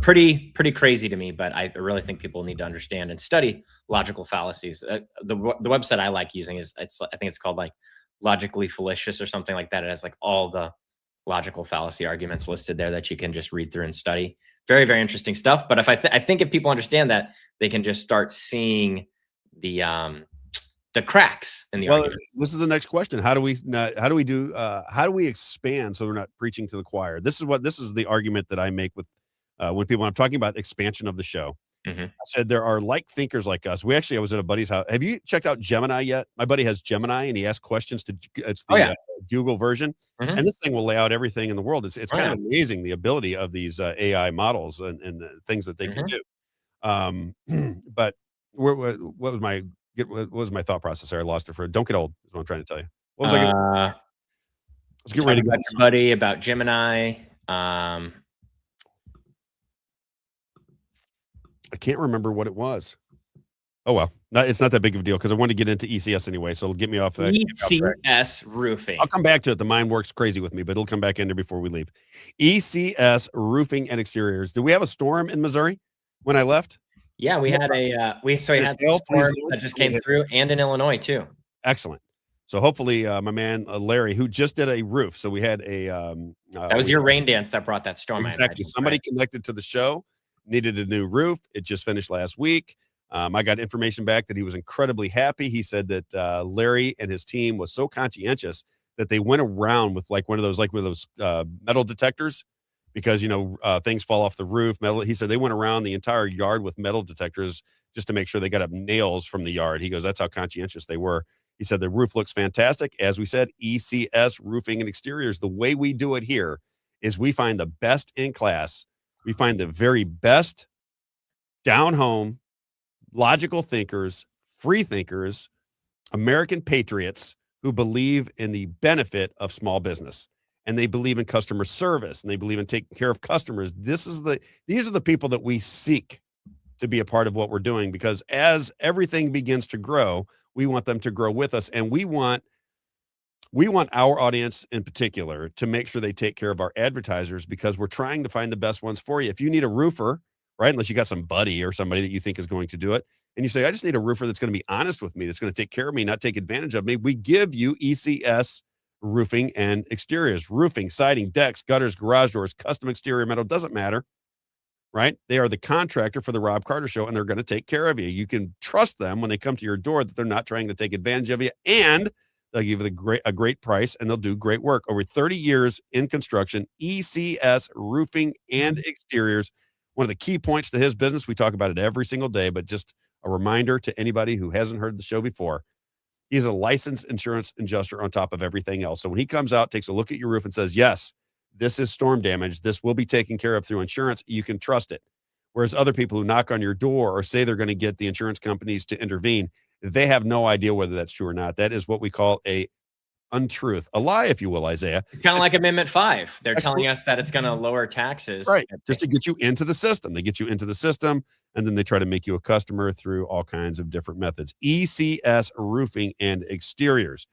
pretty crazy to me, but I really think people need to understand and study logical fallacies. The website I like using I think it's called like Logically Fallacious or something like that. It has like all the logical fallacy arguments listed there that you can just read through and study. Very, very interesting stuff. But if I think if people understand that, they can just start seeing the cracks in the argument. This is the next question. How do we expand so we're not preaching to the choir? This is the argument that I make with when I'm talking about expansion of the show. I said there are like thinkers like us. I was at a buddy's house. Have you checked out Gemini yet? My buddy has Gemini, and he asks questions to. It's the Google version, and this thing will lay out everything in the world. It's kind of amazing the ability of these AI models and the things that they can do. But what was my thought process there? I lost it for. Don't get old. Is what I'm trying to tell you. What was I getting ready to about your buddy about Gemini. I can't remember what it was. Oh, well, it's not that big of a deal because I wanted to get into ECS anyway, so it'll get me off. ECS roofing. I'll come back to it. The mind works crazy with me, but it'll come back in there before we leave. ECS roofing and exteriors. Did we have a storm in Missouri when I left? Yeah, we had a storm that just came through, and in Illinois too. Excellent. So hopefully, my man Larry, who just did a roof, so we had a. That was your rain dance that brought that storm. Exactly. Somebody connected to the show. Needed a new roof. It just finished last week. I got information back that he was incredibly happy. He said that Larry and his team was so conscientious that they went around with one of those metal detectors because things fall off the roof. Metal. He said they went around the entire yard with metal detectors just to make sure they got up nails from the yard. He goes, that's how conscientious they were. He said the roof looks fantastic. As we said, ECS roofing and exteriors. The way we do it here is we find the best in class We find the very best down home, logical thinkers, free thinkers, American patriots who believe in the benefit of small business, and they believe in customer service, and they believe in taking care of customers. These are the people that we seek to be a part of what we're doing, because as everything begins to grow, we want them to grow with us, and we want our audience in particular to make sure they take care of our advertisers, because we're trying to find the best ones for you. If you need a roofer, right, unless you got some buddy or somebody that you think is going to do it, and you say, I just need a roofer that's going to be honest with me, that's going to take care of me, not take advantage of me, we give you ECS Roofing and Exteriors. Roofing, siding, decks, gutters, garage doors, custom exterior metal, doesn't matter, right? They are the contractor for the Robb Carter Show, and they're going to take care of you. You can trust them when they come to your door that they're not trying to take advantage of you, and they'll give you a great price, and they'll do great work. Over 30 years in construction, ECS Roofing and Exteriors. One of the key points to his business, we talk about it every single day, but just a reminder to anybody who hasn't heard the show before, he's a licensed insurance adjuster on top of everything else. So when he comes out, takes a look at your roof and says, yes, this is storm damage, this will be taken care of through insurance, you can trust it. Whereas other people who knock on your door or say they're going to get the insurance companies to intervene, they have no idea whether that's true or not. That is what we call a untruth, a lie, if you will, Isaiah. Kind of like Amendment 5. They're telling us that it's going to lower taxes. Right. Just to get you into the system. They get you into the system, and then they try to make you a customer through all kinds of different methods. ECS Roofing and Exteriors.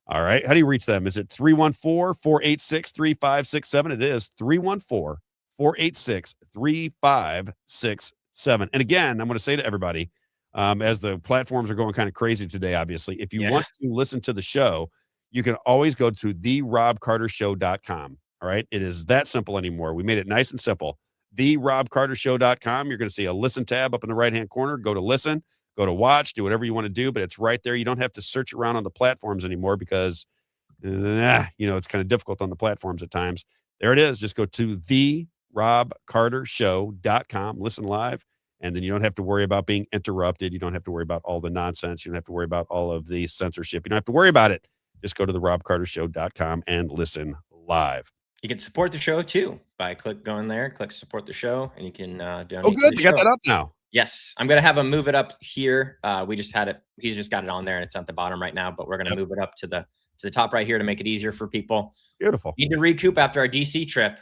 All right. How do you reach them? Is it 314-486-3567? It is 314-486-3567. And again, I'm going to say to everybody, as the platforms are going kind of crazy today, obviously, if you want to listen to the show, you can always go to therobbcartershow.com. All right. It is that simple anymore. We made it nice and simple. Therobbcartershow.com. You're going to see a listen tab up in the right-hand corner. Go to listen, go to watch, do whatever you want to do, but it's right there. You don't have to search around on the platforms anymore because, it's kind of difficult on the platforms at times. There it is. Just go to therobbcartershow.com, listen live, and then you don't have to worry about being interrupted. You don't have to worry about all the nonsense. You don't have to worry about all of the censorship. You don't have to worry about it. Just go to therobbcartershow.com and listen live. You can support the show too by going there, click support the show, and you can donate. Oh, good. You got that up now. Yes. I'm going to have him move it up here. We just had it. He's just got it on there and it's at the bottom right now, but we're going to move it up to the top right here to make it easier for people. Beautiful. Need to recoup after our DC trip.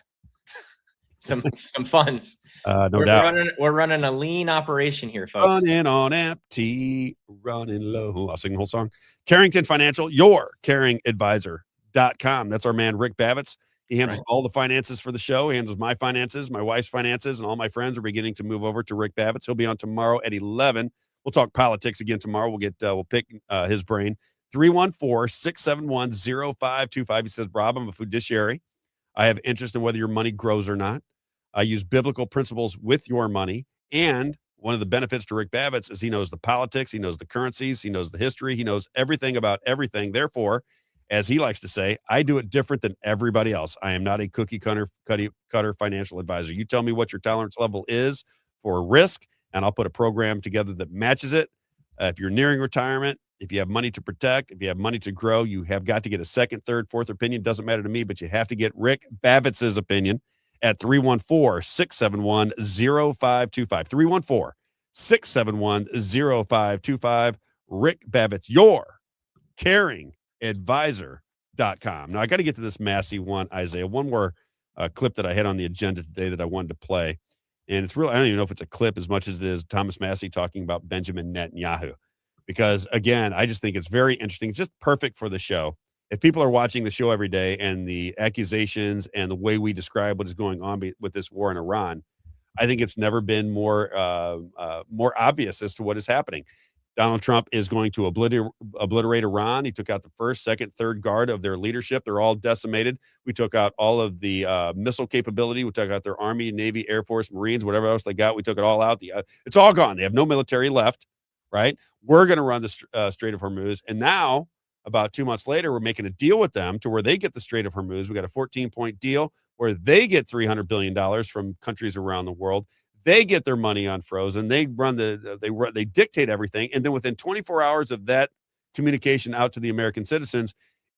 some funds. No doubt. We're running a lean operation here, folks. Running on empty, running low. I'll sing the whole song. Carrington Financial, your caringadvisor.com. That's our man, Rick Babbitts. He handles all the finances for the show. He handles my finances, my wife's finances, and all my friends are beginning to move over to Rick Babbitts. He'll be on tomorrow at 11. We'll talk politics again tomorrow. We'll pick his brain. 314-671-0525. He says, Rob, I'm a fiduciary. I have interest in whether your money grows or not. I use biblical principles with your money. And one of the benefits to Rick Babbitts is he knows the politics, he knows the currencies, he knows the history, he knows everything about everything. Therefore, as he likes to say, I do it different than everybody else. I am not a cookie cutter financial advisor. You tell me what your tolerance level is for risk, and I'll put a program together that matches it. If you're nearing retirement, if you have money to protect, if you have money to grow, you have got to get a second, third, fourth opinion. Doesn't matter to me, but you have to get Rick Babbitts' opinion at 314-671-0525. 314-671-0525. Rick Babbitts, your caringadvisor.com. Now, I got to get to this Massey one, Isaiah. One more clip that I had on the agenda today that I wanted to play. And it's really, I don't even know if it's a clip as much as it is Thomas Massey talking about Benjamin Netanyahu. Because, again, I just think it's very interesting. It's just perfect for the show. If people are watching the show every day and the accusations and the way we describe what is going on with this war in Iran, I think it's never been more obvious as to what is happening. Donald Trump is going to obliterate Iran. He took out the first, second, third guard of their leadership. They're all decimated. We took out all of the missile capability. We took out their Army, Navy, Air Force, Marines, whatever else they got. We took it all out. It's all gone. They have no military left, right? We're going to run the Strait of Hormuz. And now, about 2 months later, we're making a deal with them to where they get the Strait of Hormuz. We got a 14-point deal where they get $300 billion from countries around the world. They get their money unfrozen. They dictate everything. And then within 24 hours of that communication out to the American citizens,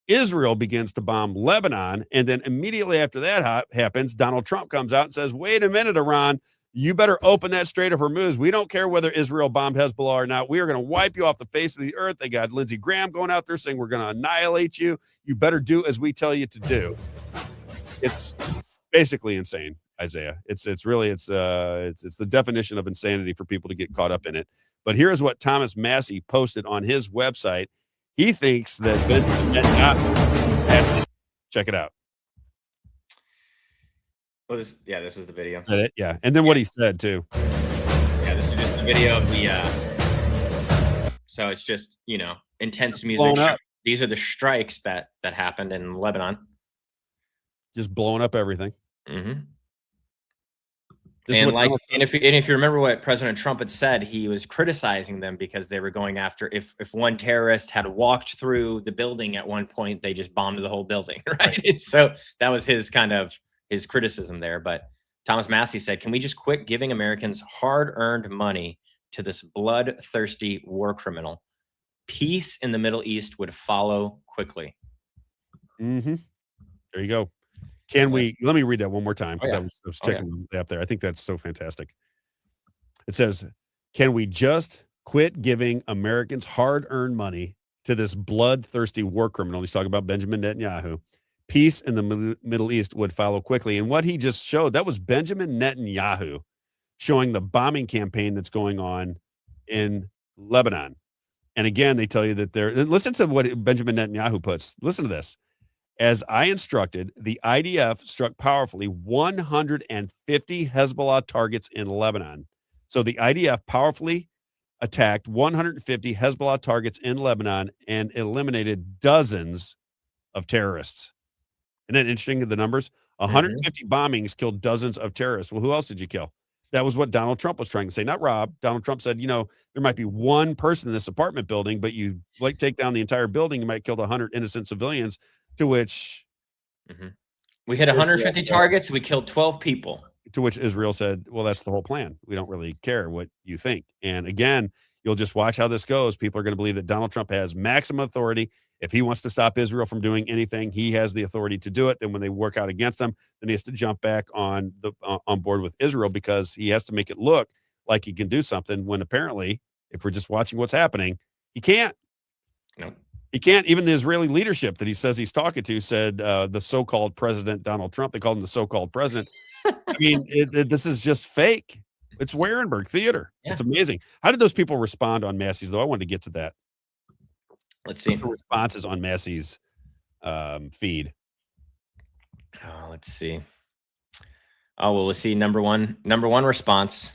Israel begins to bomb Lebanon. And then immediately after that happens, Donald Trump comes out and says, wait a minute, Iran, you better open that Strait of Hormuz. We don't care whether Israel bombed Hezbollah or not. We are going to wipe you off the face of the earth. They got Lindsey Graham going out there saying we're going to annihilate you. You better do as we tell you to do. It's basically insane, Isaiah. It's the definition of insanity for people to get caught up in it. But here's what Thomas Massey posted on his website. He thinks that Benjamin Netanyahu. Check it out. Well, this was the video. Is that it? Yeah. And then what he said too. Yeah, this is just the video of the so it's just, intense music. These are the strikes that happened in Lebanon. Just blowing up everything. Mm-hmm. And if you remember what President Trump had said, he was criticizing them because they were going after, if one terrorist had walked through the building at one point, they just bombed the whole building, right? So that was his criticism there. But Thomas Massey said, can we just quit giving Americans hard-earned money to this bloodthirsty war criminal? Peace in the Middle East would follow quickly. Mm-hmm. There you go. Let me read that one more time because I was checking up there. I think that's so fantastic. It says, can we just quit giving Americans hard-earned money to this bloodthirsty war criminal? He's talking about Benjamin Netanyahu. Peace in the Middle East would follow quickly. And what he just showed, that was Benjamin Netanyahu showing the bombing campaign that's going on in Lebanon. And again, they tell you that listen to what Benjamin Netanyahu puts. Listen to this. As I instructed, the IDF struck powerfully 150 Hezbollah targets in Lebanon. So the IDF powerfully attacked 150 Hezbollah targets in Lebanon and eliminated dozens of terrorists. Isn't that interesting, the numbers? 150 bombings killed dozens of terrorists. Well, who else did you kill? That was what Donald Trump was trying to say, not Rob. Donald Trump said, there might be one person in this apartment building, but you take down the entire building, you might kill 100 innocent civilians. To which we hit 150 targets, we killed 12 people. To which Israel said, well, that's the whole plan. We don't really care what you think. And again, you'll just watch how this goes. People are going to believe that Donald Trump has maximum authority. If he wants to stop Israel from doing anything, he has the authority to do it. Then when they work out against him, then he has to jump back on board with Israel because he has to make it look like he can do something when apparently, if we're just watching what's happening, he can't. No. He can't. Even the Israeli leadership that he says he's talking to said the so-called president, Donald Trump, they called him the so-called president. I mean, this is just fake. It's Warenberg theater. Yeah. It's amazing. How did those people respond on Massey's, though? I wanted to get to that. Let's see. What's the responses on Massey's feed. Oh, let's see. Oh, well, we'll see. Number one response.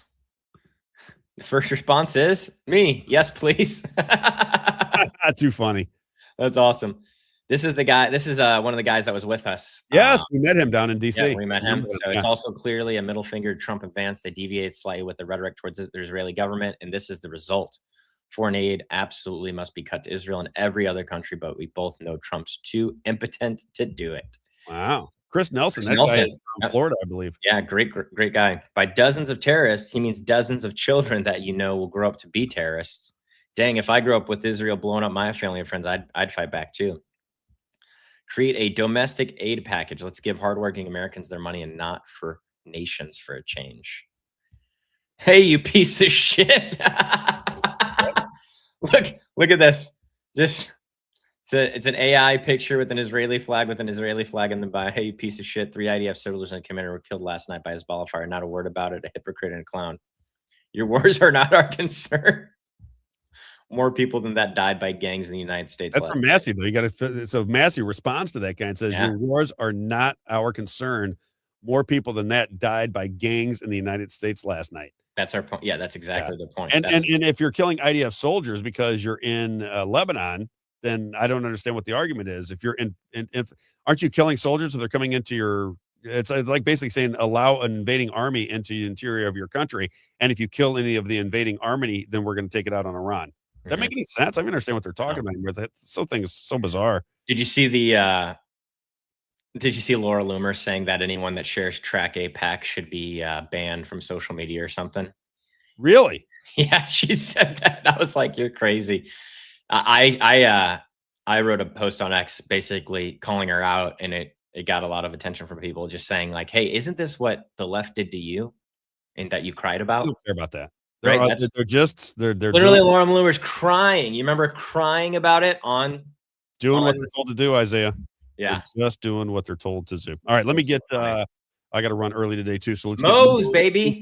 The first response is me. Yes, please. Not too funny. That's awesome. This is the guy. This is one of the guys that was with us. Yes, we met him down in D.C. Yeah, we met him. So it's also clearly a middle finger to Trump and Vance. They deviated slightly with the rhetoric towards the Israeli government, and this is the result. Foreign aid absolutely must be cut to Israel and every other country, but we both know Trump's too impotent to do it. Wow. Chris Nelson, that guy is from Florida, I believe. Yeah, great guy. By dozens of terrorists, he means dozens of children that will grow up to be terrorists. Dang, if I grew up with Israel blowing up my family and friends, I'd fight back too. Create a domestic aid package. Let's give hardworking Americans their money and not for nations for a change. Hey, you piece of shit. Look at this. It's an AI picture with an Israeli flag in the bio. Hey, you piece of shit. 3 IDF soldiers and a commander were killed last night by Hezbollah fire. Not a word about it. A hypocrite and a clown. Your wars are not our concern. More people than that died by gangs in the United States. That's from Massey, though. You got to. So Massey responds to that guy and says, "Your wars are not our concern. More people than that died by gangs in the United States last night." That's our point. Yeah, that's exactly the point. And if you're killing IDF soldiers because you're in Lebanon, then I don't understand what the argument is. If you're aren't you killing soldiers if they're coming into your? It's like basically saying allow an invading army into the interior of your country, and if you kill any of the invading army, then we're going to take it out on Iran. Does that make any sense? I don't understand what they're talking about here. That thing is so bizarre. Did you see Laura Loomer saying that anyone that shares Track APAC should be banned from social media or something? Really? Yeah, she said that. I was like, you're crazy. I I wrote a post on X basically calling her out, and it got a lot of attention from people just saying like, hey, isn't this what the left did to you and that you cried about? I don't care about that. Right? They're literally Laura Loomer's crying. You remember crying about it on doing what they're told to do, Isaiah. Yeah. They're just doing what they're told to do. All right, let me get I got to run early today too, so let's Moe's, baby.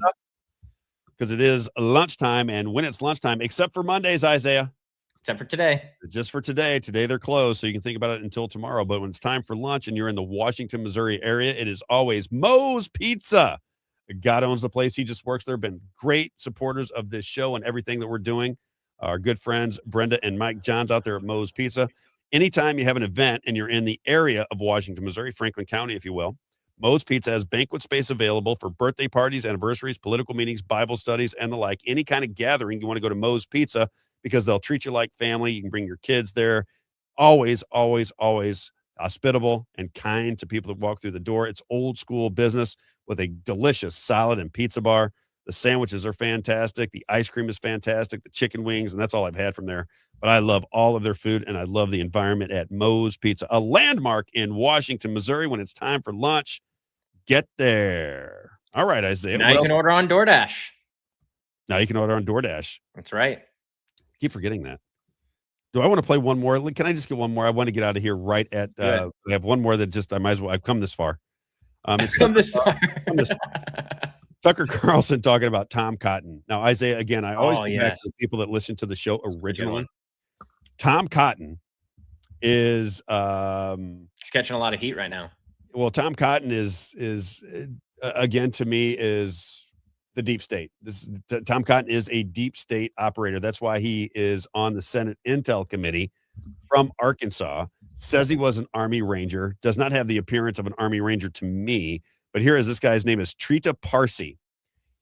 Because it is lunchtime, and when it's lunchtime, except for Mondays, Isaiah. Except for today. Just for today. Today they're closed, so you can think about it until tomorrow. But when it's time for lunch and you're in the Washington, Missouri area, it is always Moe's Pizza. God owns the place. He just works there. Been great supporters of this show and everything that we're doing. Our good friends Brenda and Mike Johns out there at Moe's Pizza. Anytime you have an event and you're in the area of Washington, Missouri, Franklin County, if you will, Moe's Pizza has banquet space available for birthday parties, anniversaries, political meetings, Bible studies, and the like. Any kind of gathering, you want to go to Moe's Pizza because they'll treat you like family. You can bring your kids there. Always, always, always hospitable and kind to people that walk through the door. It's old school business with a delicious salad and pizza bar. The sandwiches are fantastic. The ice cream is fantastic. The chicken wings, and that's all I've had from there. But I love all of their food, and I love the environment at Moe's Pizza, a landmark in Washington, Missouri. When it's time for lunch, get there. All right, Isaiah. Now you can order on DoorDash. Now you can order on DoorDash. That's right. Keep forgetting that. Do I want to play one more? Can I just get one more? I want to get out of here right at. I have one more that just I might as well. I've come this far. It's come this far. Tucker Carlson talking about Tom Cotton. Now, Isaiah, again, I always go back to the people that listen to the show originally. Tom Cotton is he's catching a lot of heat right now. Well, Tom Cotton is again, to me, is the deep state. Tom Cotton is a deep state operator. That's why he is on the Senate Intel Committee from Arkansas. Says he was an Army Ranger. Does not have the appearance of an Army Ranger to me. But here is this guy's name is Trita Parsi.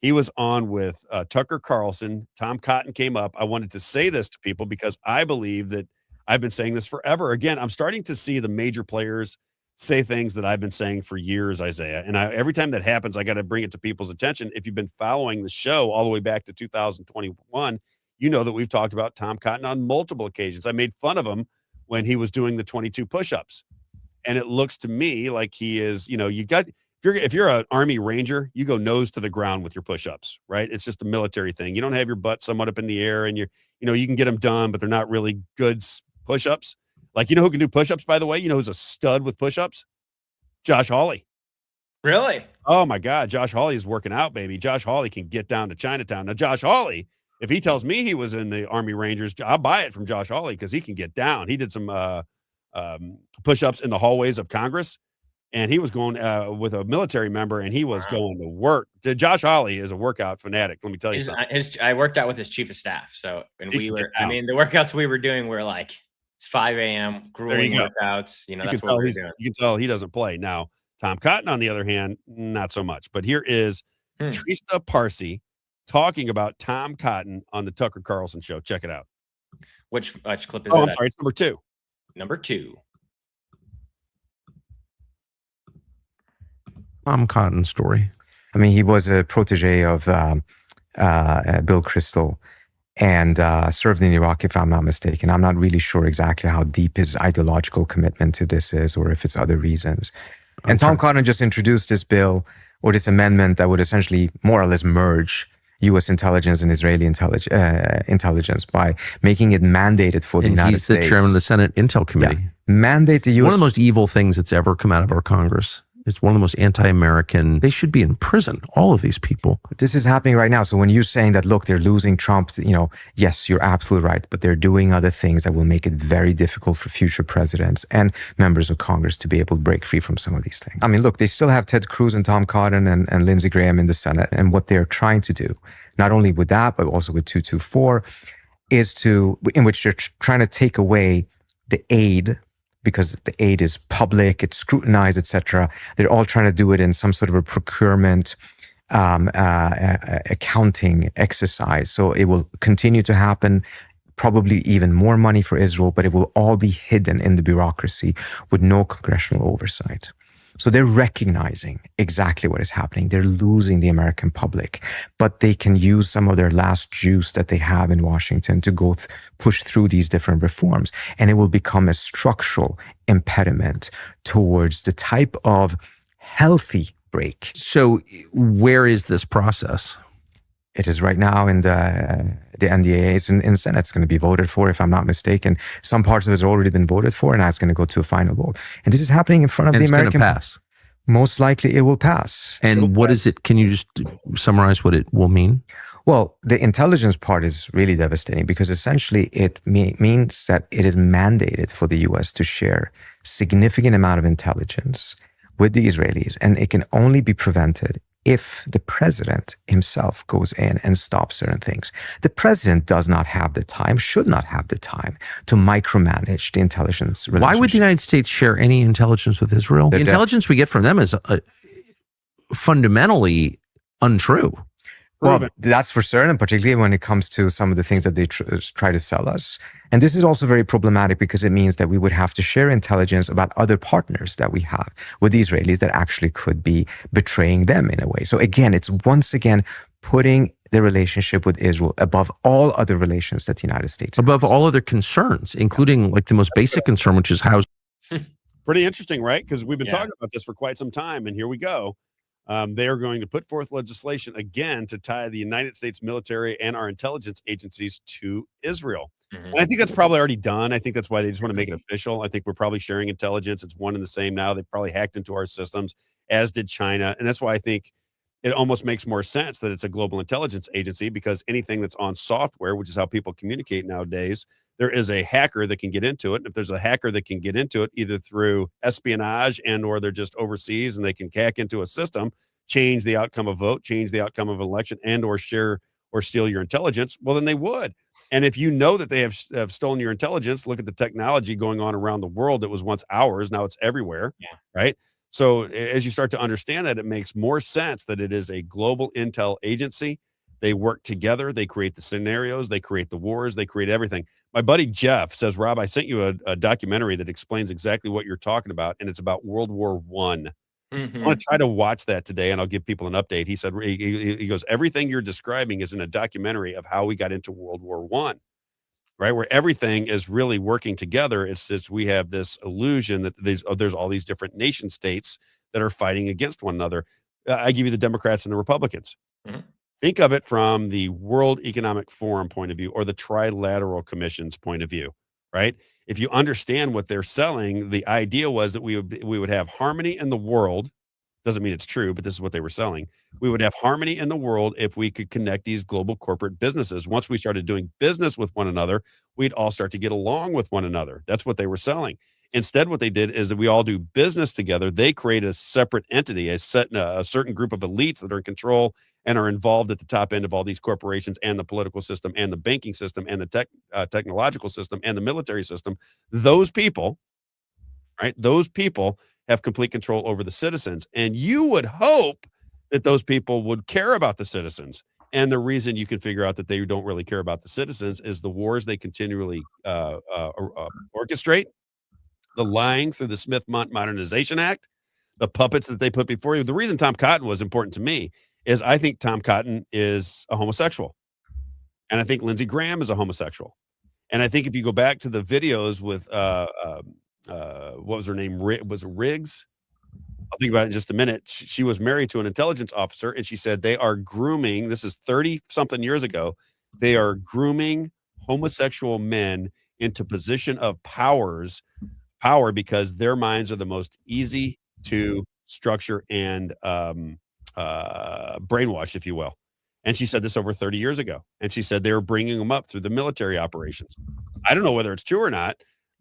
He was on with Tucker Carlson. Tom Cotton came up. I wanted to say this to people because I believe that I've been saying this forever. Again, I'm starting to see the major players say things that I've been saying for years, Isaiah. And every time that happens, I got to bring it to people's attention. If you've been following the show all the way back to 2021, you know that we've talked about Tom Cotton on multiple occasions. I made fun of him when he was doing the 22 push-ups. And it looks to me like he is, if you're an Army Ranger, you go nose to the ground with your push-ups, right? It's just a military thing. You don't have your butt somewhat up in the air and you can get them done, but they're not really good push-ups. Like, who can do push-ups, by the way? Who's a stud with push-ups? Josh Hawley. Really? Oh my God. Josh Hawley is working out, baby. Josh Hawley can get down to Chinatown. Now, Josh Hawley, if he tells me he was in the Army Rangers, I'll buy it from Josh Hawley because he can get down. He did some push-ups in the hallways of Congress. And he was going with a military member, and he was going to work. Josh Hawley is a workout fanatic. Let me tell you something. I worked out with his chief of staff. So, and the workouts we were doing were like, it's 5 a.m. grueling workouts. That's what we're doing. You can tell he doesn't play. Now, Tom Cotton, on the other hand, not so much. But here is Trista Parsi talking about Tom Cotton on the Tucker Carlson show. Check it out. Which clip is that? Oh, I'm sorry. It's number 2. Number 2. Tom Cotton story. I mean, he was a protege of Bill Kristol and served in Iraq, if I'm not mistaken. I'm not really sure exactly how deep his ideological commitment to this is or if it's other reasons. And Tom Cotton just introduced this bill or this amendment that would essentially more or less merge U.S. intelligence and Israeli intelligence by making it mandated for the United States. He's the chairman of the Senate Intel Committee. Yeah. Mandate the U.S. One of the most evil things that's ever come out of our Congress. It's one of the most anti-American. They should be in prison, all of these people. This is happening right now. So when you're saying that, look, they're losing Trump, yes, you're absolutely right. But they're doing other things that will make it very difficult for future presidents and members of Congress to be able to break free from some of these things. I mean, look, they still have Ted Cruz and Tom Cotton and Lindsey Graham in the Senate. And what they're trying to do, not only with that, but also with 224, in which they're trying to take away the aid, because the aid is public, it's scrutinized, etc. They're all trying to do it in some sort of a procurement, accounting exercise. So it will continue to happen, probably even more money for Israel, but it will all be hidden in the bureaucracy with no congressional oversight. So they're recognizing exactly what is happening. They're losing the American public, but they can use some of their last juice that they have in Washington to go push through these different reforms. And it will become a structural impediment towards the type of healthy break. So where is this process? It is right now in the NDAs in the Senate. It's going to be voted for, if I'm not mistaken. Some parts of it have already been voted for, and now it's going to go to a final vote. And this is happening in front of the American. It's going to pass. Most likely it will pass. And what is it? Can you just summarize what it will mean? Well, the intelligence part is really devastating because essentially it means that it is mandated for the U.S. to share significant amount of intelligence with the Israelis, and it can only be prevented if the president himself goes in and stops certain things. The president does not have the time, should not have the time to micromanage the intelligence relationship. Why would the United States share any intelligence with Israel? The intelligence we get from them is fundamentally untrue. Well, that's for certain, particularly when it comes to some of the things that they try to sell us. And this is also very problematic because it means that we would have to share intelligence about other partners that we have with the Israelis that actually could be betraying them in a way. So again, it's once again putting the relationship with Israel above all other relations that the United States above all other concerns, including like the most basic concern, which is how. Pretty interesting, right? Because we've been talking about this for quite some time, and here we go. They are going to put forth legislation again to tie the United States military and our intelligence agencies to Israel. And I think that's probably already done. I think that's why they just want to make it official. I think we're probably sharing intelligence. It's one and the same now. They probably hacked into our systems, as did China. And that's why I think it almost makes more sense that it's a global intelligence agency, because anything that's on software, which is how people communicate nowadays, there is a hacker that can get into it. And if there's a hacker that can get into it, either through espionage and or they're just overseas and they can hack into a system, change the outcome of vote, change the outcome of an election, and or share or steal your intelligence, well, then they would. And if you know that they have stolen your intelligence, look at the technology going on around the world that was once ours. Now it's everywhere, right? So as you start to understand that, it makes more sense that it is a global intel agency. They work together. They create the scenarios. They create the wars. They create everything. My buddy Jeff says, Rob, I sent you a documentary that explains exactly what you're talking about, and it's about World War I. I want to try to watch that today, and I'll give people an update. He said, he goes, everything you're describing is in a documentary of how we got into World War I, right? Where everything is really working together. It's we have this illusion that there's all these different nation states that are fighting against one another. I give you the Democrats and the Republicans. Think of it from the World Economic Forum point of view or the Trilateral Commission's point of view, right? If you understand what they're selling, the idea was that we would have harmony in the world. Doesn't mean it's true, but this is what they were selling. We would have harmony in the world if we could connect these global corporate businesses. Once we started doing business with one another, we'd all start to get along with one another. That's what they were selling. Instead, what they did is that we all do business together. They create a separate entity, a certain group of elites that are in control and are involved at the top end of all these corporations and the political system and the banking system and the technological system and the military system. Those people, right? Those people have complete control over the citizens. And you would hope that those people would care about the citizens. And the reason you can figure out that they don't really care about the citizens is the wars they continually orchestrate, the lying through the Smith Modernization Act, the puppets that they put before you. The reason Tom Cotton was important to me is I think Tom Cotton is a homosexual. And I think Lindsey Graham is a homosexual. And I think if you go back to the videos with, what was her name? Was it Riggs? I'll think about it in just a minute. She was married to an intelligence officer, and she said they are grooming, this is 30-something years ago, they are grooming homosexual men into position of power because their minds are the most easy to structure and brainwash, if you will. And she said this over 30 years ago. And she said they were bringing them up through the military operations. I don't know whether it's true or not,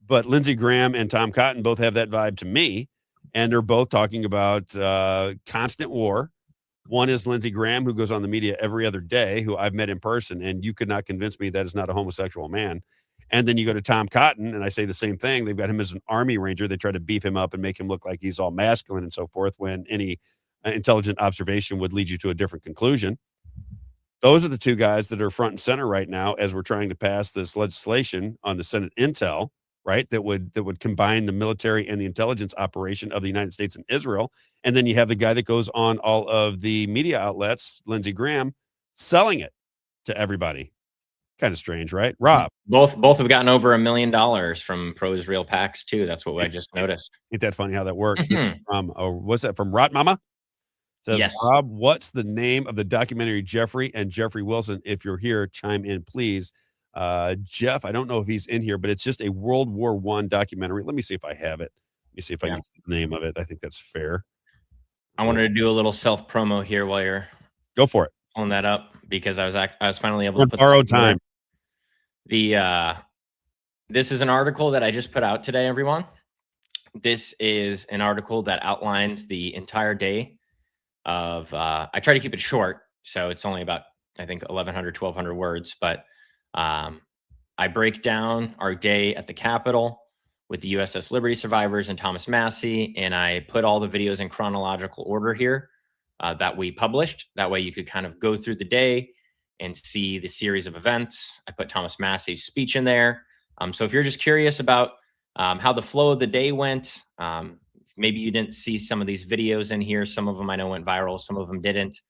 but Lindsey Graham and Tom Cotton both have that vibe to me. And they're both talking about constant war. One is Lindsey Graham, who goes on the media every other day, who I've met in person, and you could not convince me that is not a homosexual man. And then you go to Tom Cotton, and I say the same thing. They've got him as an Army Ranger. They try to beef him up and make him look like he's all masculine and so forth, when any intelligent observation would lead you to a different conclusion. Those are the two guys that are front and center right now as we're trying to pass this legislation on the Senate Intel, right? That would combine the military and the intelligence operation of the United States and Israel. And then you have the guy that goes on all of the media outlets, Lindsey Graham, selling it to everybody. Kind of strange, right? Rob. Both have gotten over $1 million from pro-Israel PACs too. That's what I just noticed. Ain't that funny how that works? This is from, what's that, from Rot Mama? Says, yes. Rob, what's the name of the documentary Jeffrey and Jeffrey Wilson? If you're here, chime in, please. Jeff, I don't know if he's in here, but it's just a World War I documentary. Let me see if I have it. Let me see if I can get the name of it. I think that's fair. I wanted to do a little self promo here while you're go for it. Pulling that up because I was finally able to put borrowed time. This is an article that I just put out today, everyone. This is an article that outlines the entire day of I try to keep it short, so it's only about, I think, 1,100, 1,200 words, but I break down our day at the Capitol with the USS Liberty survivors and Thomas Massie, and I put all the videos in chronological order here that we published. That way you could kind of go through the day and see the series of events. I put Thomas Massie's speech in there. So if you're just curious about how the flow of the day went, maybe you didn't see some of these videos in here. Some of them I know went viral, some of them didn't.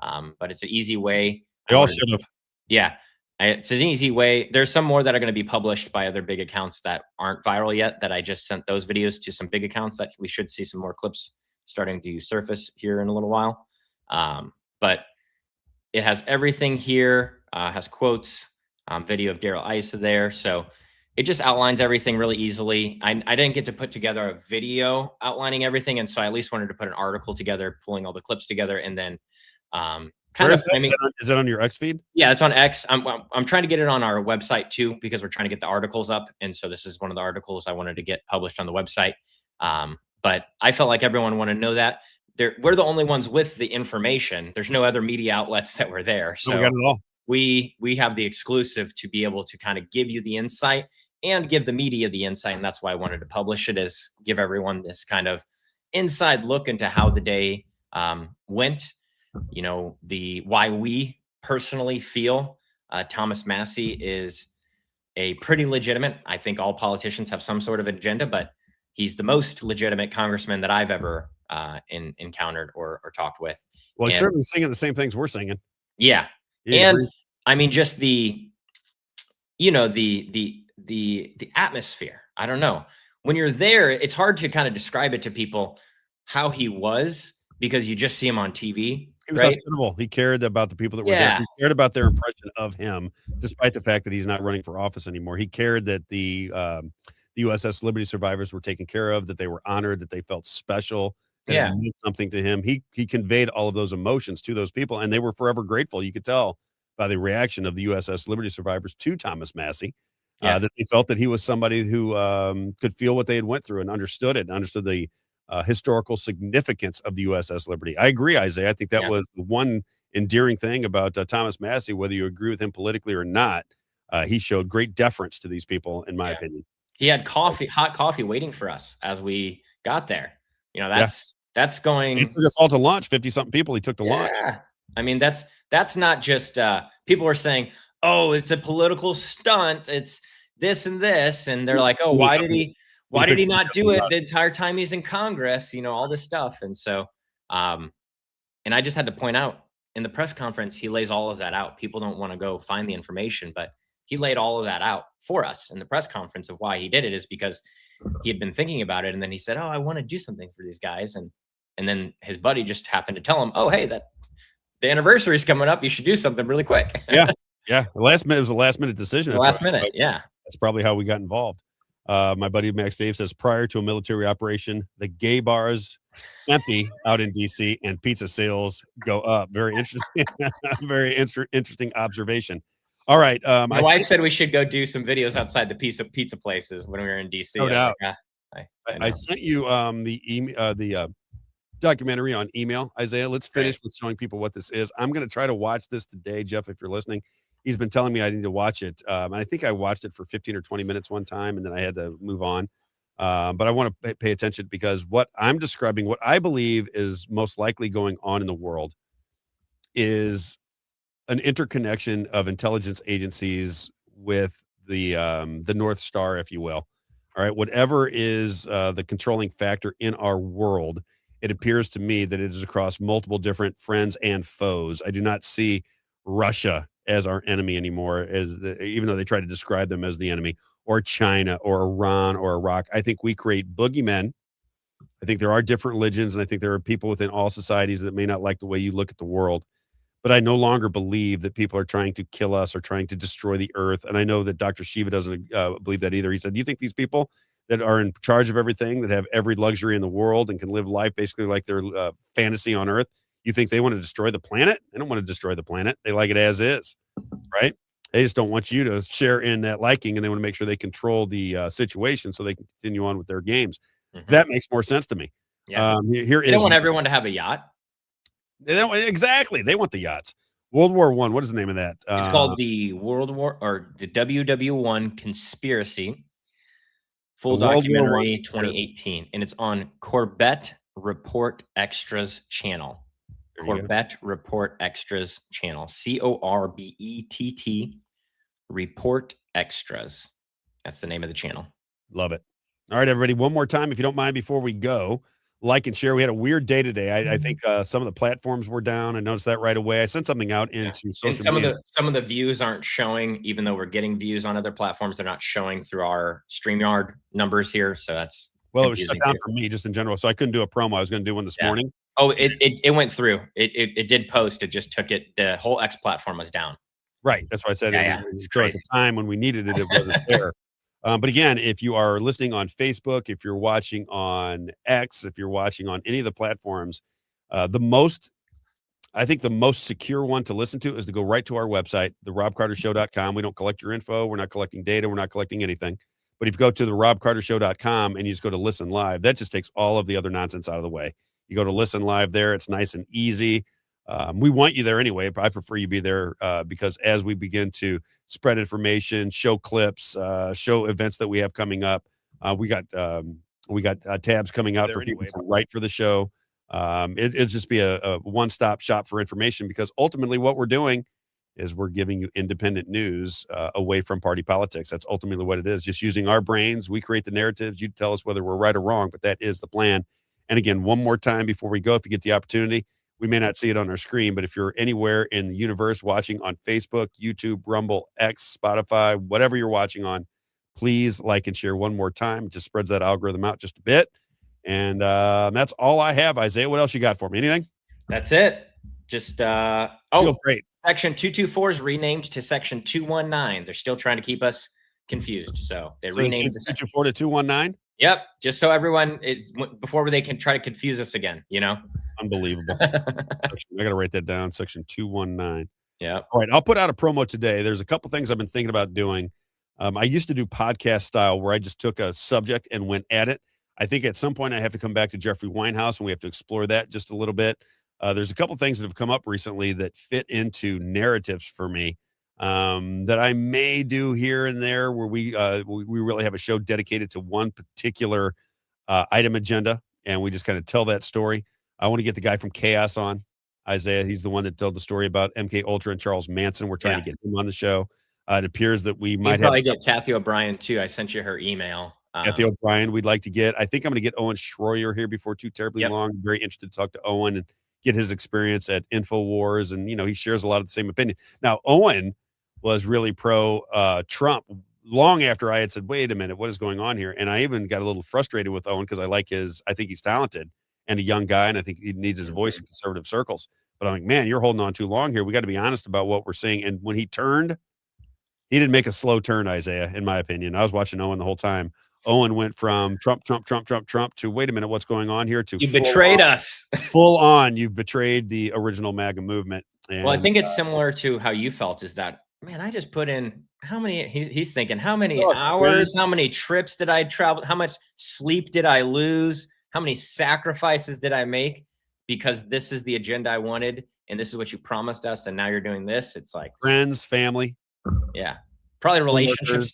But it's an easy way. They all should have. Yeah. It's an easy way. There's some more that are going to be published by other big accounts that aren't viral yet, that I just sent those videos to some big accounts that we should see some more clips starting to surface here in a little while. But it has everything here, has quotes, video of Daryl Issa there. So it just outlines everything really easily. I didn't get to put together a video outlining everything. And so I at least wanted to put an article together, pulling all the clips together, and then is that on your X feed? Yeah, it's on X. I'm trying to get it on our website too, because we're trying to get the articles up. And so this is one of the articles I wanted to get published on the website. But I felt like everyone wanted to know that. We're the only ones with the information. There's no other media outlets that were there. So we got it all. We have the exclusive to be able to kind of give you the insight and give the media the insight. And that's why I wanted to publish it, is give everyone this kind of inside look into how the day went. You know, why we personally feel Thomas Massie is a pretty legitimate. I think all politicians have some sort of agenda, but he's the most legitimate congressman that I've ever encountered or talked with. Well, he's certainly singing the same things we're singing. Yeah. And I mean, just the atmosphere. I don't know. When you're there, it's hard to kind of describe it to people how he was, because you just see him on TV. He was hospitable. He cared about the people that were there. He cared about their impression of him, despite the fact that he's not running for office anymore. He cared that the USS Liberty survivors were taken care of, that they were honored, that they felt special, that it meant something to him. He conveyed all of those emotions to those people, and they were forever grateful. You could tell by the reaction of the USS Liberty survivors to Thomas Massie, that they felt that he was somebody who could feel what they had went through and understood it, and understood the historical significance of the USS Liberty. I agree, Isaiah. I think that was the one endearing thing about Thomas Massie, whether you agree with him politically or not. He showed great deference to these people, in my opinion. He had hot coffee waiting for us as we got there. You know, that's going. He took us all to lunch. 50-something people he took to lunch. I mean, that's not just people were saying, oh, it's a political stunt. It's this and this. And they're like, oh, why did he not do it the entire time he's in Congress? You know, all this stuff. And so, and I just had to point out in the press conference, he lays all of that out. People don't want to go find the information, but he laid all of that out for us in the press conference of why he did it, is because he had been thinking about it. And then he said, oh, I want to do something for these guys. And then his buddy just happened to tell him, oh, hey, the anniversary is coming up. You should do something really quick. Yeah. It was a last minute decision. Last minute. Yeah. That's probably how we got involved. My buddy Max Dave says, prior to a military operation, the gay bars empty out in DC and pizza sales go up. Very interesting. Very interesting observation. All right. My wife said we should go do some videos outside the pizza places when we were in DC. No doubt. I sent you the documentary on email, Isaiah. Let's finish with showing people what this is. I'm going to try to watch this today, Jeff, if you're listening. He's been telling me I need to watch it. And I think I watched it for 15 or 20 minutes one time, and then I had to move on. But I want to pay attention, because what I'm describing, what I believe is most likely going on in the world, is an interconnection of intelligence agencies with the North Star, if you will. All right. Whatever is the controlling factor in our world, it appears to me that it is across multiple different friends and foes. I do not see Russia as our enemy anymore, even though they try to describe them as the enemy, or China or Iran or Iraq. I think we create boogeymen. I think there are different religions, and I think there are people within all societies that may not like the way you look at the world. But I no longer believe that people are trying to kill us or trying to destroy the earth. And I know that Dr. Shiva doesn't believe that either. He said, do you think these people that are in charge of everything, that have every luxury in the world and can live life basically like their fantasy on earth, you think they want to destroy the planet? They don't want to destroy the planet. They like it as is, right? They just don't want you to share in that liking, and they want to make sure they control the situation so they can continue on with their games. That makes more sense to me. Yeah. Here they is don't want everyone to have a yacht. They don't exactly. They want the yachts. World War I. What is the name of that? It's called the World War or the WW1 Conspiracy. Full documentary 2018, and it's on Corbett Report Extras channel. Corbett Report Extras channel. CORBETT Report Extras. That's the name of the channel. Love it. All right, everybody. One more time, if you don't mind, before we go. Like and share. We had a weird day today. I think some of the platforms were down. I noticed that right away. I sent something out into social media. Some of the views aren't showing, even though we're getting views on other platforms. They're not showing through our StreamYard numbers here. So that's it was shut down for me just in general. So I couldn't do a promo. I was going to do one this morning. Oh, it went through. It did post. It just took it. The whole X platform was down. Right. That's why I said it was at the time when we needed it, it wasn't there. But again, if you are listening on Facebook, if you're watching on X, if you're watching on any of the platforms, I think the most secure one to listen to is to go right to our website, therobbcartershow.com. We don't collect your info. We're not collecting data. We're not collecting anything. But if you go to therobbcartershow.com and you just go to listen live, that just takes all of the other nonsense out of the way. You go to listen live there. It's nice and easy. We want you there anyway, but I prefer you be there because as we begin to spread information, show clips, show events that we have coming up, we got tabs coming out for people to write for the show. It'll just be a one-stop shop for information, because ultimately what we're doing is we're giving you independent news away from party politics. That's ultimately what it is. Just using our brains, we create the narratives. You tell us whether we're right or wrong, but that is the plan. And again, one more time before we go, if you get the opportunity, we may not see it on our screen, but if you're anywhere in the universe watching on Facebook, YouTube, Rumble, X, Spotify, whatever you're watching on, please like and share one more time. It just spreads that algorithm out just a bit. And that's all I have. Isaiah, what else you got for me? Anything? That's it. Just, great. Section 224 is renamed to Section 219. They're still trying to keep us confused. So they renamed 224 to 219? Yep. Just so everyone is, before they can try to confuse us again, Unbelievable. I got to write that down. Section 219. Yeah. All right. I'll put out a promo today. There's a couple things I've been thinking about doing. I used to do podcast style where I just took a subject and went at it. I think at some point I have to come back to Jeffrey Winehouse and we have to explore that just a little bit. There's a couple things that have come up recently that fit into narratives for me that I may do here and there, where we really have a show dedicated to one particular item agenda, and we just kind of tell that story. I want to get the guy from Chaos on, Isaiah. He's the one that told the story about MK Ultra and Charles Manson. We're trying to get him on the show. It appears that we might probably get Kathy O'Brien too. I sent you her email. Kathy O'Brien, we'd like to get. I think I'm going to get Owen Schroyer here before too terribly long. I'm very interested to talk to Owen and get his experience at InfoWars, and he shares a lot of the same opinion. Now, Owen was really pro Trump long after I had said, wait a minute, what is going on here? And I even got a little frustrated with Owen because I think he's talented and a young guy, and I think he needs his voice in conservative circles. But I'm like, man, you're holding on too long here. We got to be honest about what we're seeing. And when he turned, he didn't make a slow turn, Isaiah, in my opinion. I was watching Owen the whole time. Owen went from Trump to, wait a minute, what's going on here? To you betrayed us. Full on. You've betrayed the original MAGA movement. And, well, I think it's similar to how you felt, is that, man, I just put in how many, he's thinking, how many hours, how many trips did I travel? How much sleep did I lose? How many sacrifices did I make? Because this is the agenda I wanted, and this is what you promised us, and now you're doing this. It's like friends, family. Yeah. Probably relationships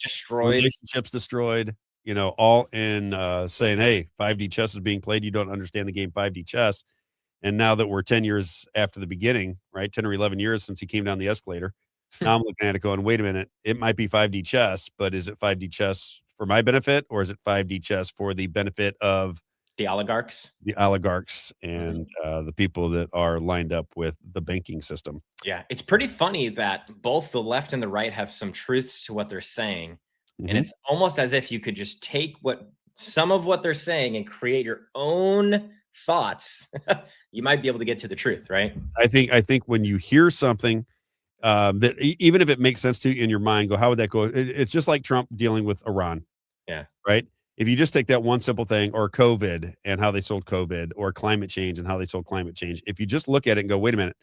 destroyed. All in saying, hey, 5D chess is being played. You don't understand the game 5D chess. And now that we're 10 years after the beginning, right? 10 or 11 years since he came down the escalator. Now I'm looking at it going, wait a minute, it might be 5D chess, but is it 5D chess for my benefit, or is it 5D chess for the benefit of the oligarchs? The oligarchs and the people that are lined up with the banking system. Yeah, it's pretty funny that both the left and the right have some truths to what they're saying. And it's almost as if you could just take some of what they're saying and create your own thoughts. You might be able to get to the truth, right? I think when you hear something that even if it makes sense to you in your mind, go, how would that go? It's just like Trump dealing with Iran. Yeah. Right. If you just take that one simple thing, or COVID and how they sold COVID, or climate change and how they sold climate change, if you just look at it and go, wait a minute,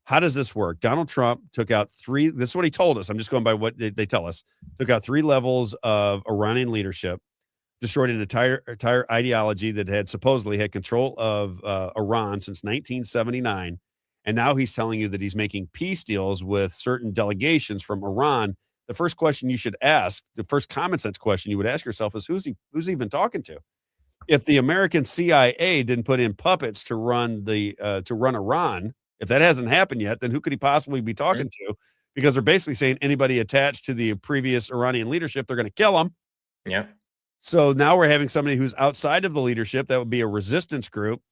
how does this work? Donald Trump took out this is what he told us. I'm just going by what they tell us. Took out 3 levels of Iranian leadership, destroyed an entire ideology that had supposedly had control of Iran since 1979. And now he's telling you that he's making peace deals with certain delegations from Iran. The first question you should ask, the first common sense question you would ask yourself is, who's he even talking to? If the American CIA didn't put in puppets to run Iran, if that hasn't happened yet, then who could he possibly be talking to? Because they're basically saying anybody attached to the previous Iranian leadership, they're going to kill them. Yeah. So now we're having somebody who's outside of the leadership. That would be a resistance group.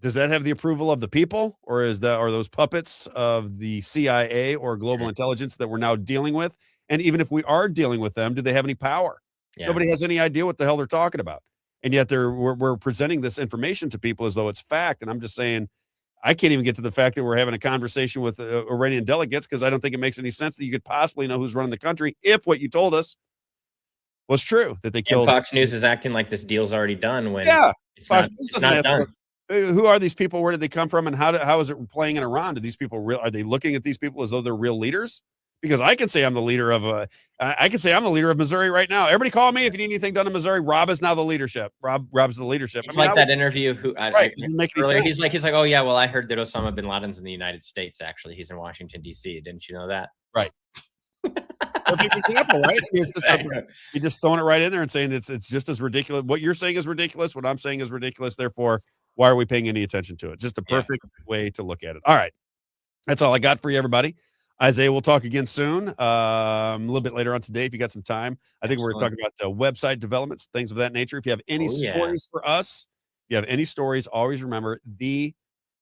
Does that have the approval of the people, or are those puppets of the CIA or global intelligence that we're now dealing with? And even if we are dealing with them, do they have any power? Yeah. Nobody has any idea what the hell they're talking about. And yet we're presenting this information to people as though it's fact. And I'm just saying, I can't even get to the fact that we're having a conversation with Iranian delegates, because I don't think it makes any sense that you could possibly know who's running the country if what you told us was true, that they killed. And Fox News is acting like this deal's already done when it's Fox not done. Who are these people? Where did they come from? And how is it playing in Iran? Do these people are they looking at these people as though they're real leaders? Because I can say I'm the leader of Missouri right now. Everybody call me if you need anything done in Missouri. Robb is now the leadership. Robb's the leadership. It's like that interview doesn't make any sense. He's like, oh yeah, well, I heard that Osama bin Laden's in the United States. Actually, he's in Washington D.C. Didn't you know that? Right. Perfect example, right? You're just throwing it right in there and saying it's just as ridiculous. What you're saying is ridiculous. What I'm saying is ridiculous. Therefore, why are we paying any attention to it? Just a perfect way to look at it. All right. That's all I got for you, everybody. Isaiah, we'll talk again soon. A little bit later on today, if you got some time. I think we're talking about website developments, things of that nature. If you have any stories for us, if you have any stories, always remember the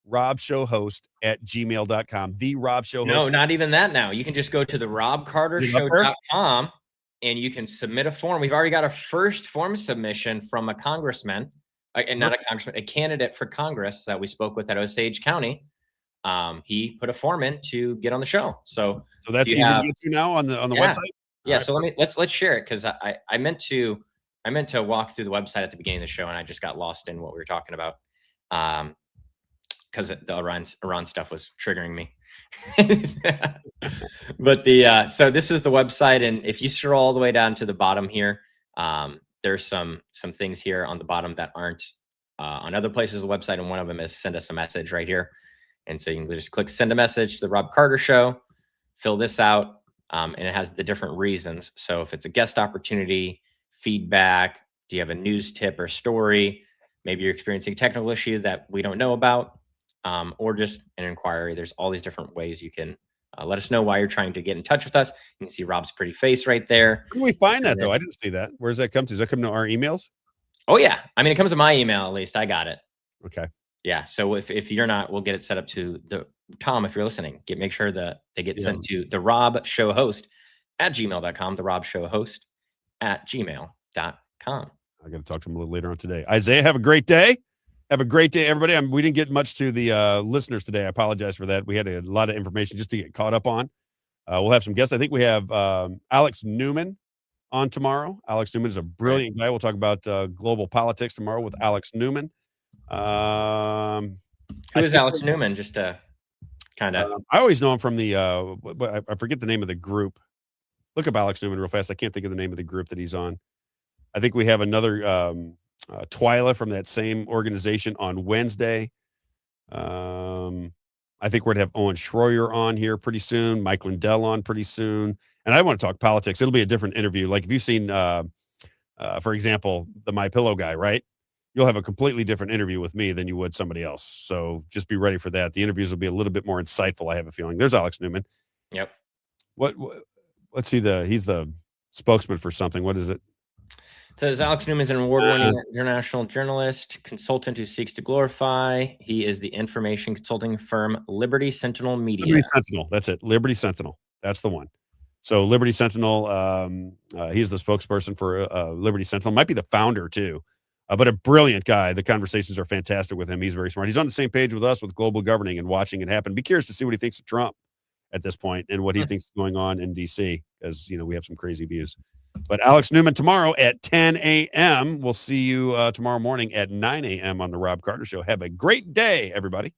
Robb Show host at gmail.com. The Robb Show host. No, not even that now. You can just go to the RobbCarterShow.com and you can submit a form. We've already got a first form submission from a congressman, and not a congressman, a candidate for Congress that we spoke with at Osage County. He put a form in to get on the show. So that's easy to get to now on the website. Yeah. So let's share it, because I meant to walk through the website at the beginning of the show, and I just got lost in what we were talking about. Because the Iran stuff was triggering me. But so this is the website, and if you scroll all the way down to the bottom here, there's some things here on the bottom that aren't on other places of the website, and one of them is send us a message right here. And so you can just click send a message to the Robb Carter Show, fill this out, and it has the different reasons. So if it's a guest opportunity, feedback, do you have a news tip or story, maybe you're experiencing a technical issue that we don't know about, or just an inquiry. There's all these different ways you can let us know why you're trying to get in touch with us. You can see Robb's pretty face right there. Where do we find that, though? I didn't see that. Where does that come to? Does that come to our emails? Oh, yeah. I mean, it comes to my email, at least. I got it. Okay. Yeah. So if you're not, we'll get it set up to Tom, if you're listening, make sure that they get sent to the Robb Show host at gmail.com, the Robb Show host at gmail.com. I got to talk to him a little later on today. Isaiah, have a great day. Have a great day, everybody. We didn't get much to the listeners today. I apologize for that. We had a lot of information just to get caught up on. We'll have some guests. I think we have Alex Newman on tomorrow. Alex Newman is a brilliant guy. We'll talk about global politics tomorrow with Alex Newman. Who is Alex Newman? Just to kind of. I always know him from the. I forget the name of the group. Look up Alex Newman real fast. I can't think of the name of the group that he's on. I think we have another Twyla from that same organization on Wednesday. I think we're gonna have Owen Schroyer on here pretty soon. Mike Lindell on pretty soon. And I want to talk politics. It'll be a different interview. Like if you've seen, for example, the My Pillow guy, right? You'll have a completely different interview with me than you would somebody else. So just be ready for that. The interviews will be a little bit more insightful, I have a feeling. There's Alex Newman. Yep. What's he's the spokesman for something. What is it? Says Alex Newman is an award-winning international journalist, consultant who seeks to glorify. He is the information consulting firm Liberty Sentinel Media. Liberty Sentinel. That's it. Liberty Sentinel. That's the one. So Liberty Sentinel, he's the spokesperson for Liberty Sentinel. Might be the founder too, but a brilliant guy. The conversations are fantastic with him. He's very smart. He's on the same page with us with global governing and watching it happen. Be curious to see what he thinks of Trump at this point and what he thinks is going on in D.C. because, we have some crazy views. But Alex Newman tomorrow at 10 a.m. We'll see you tomorrow morning at 9 a.m. on the Robb Carter Show. Have a great day, everybody.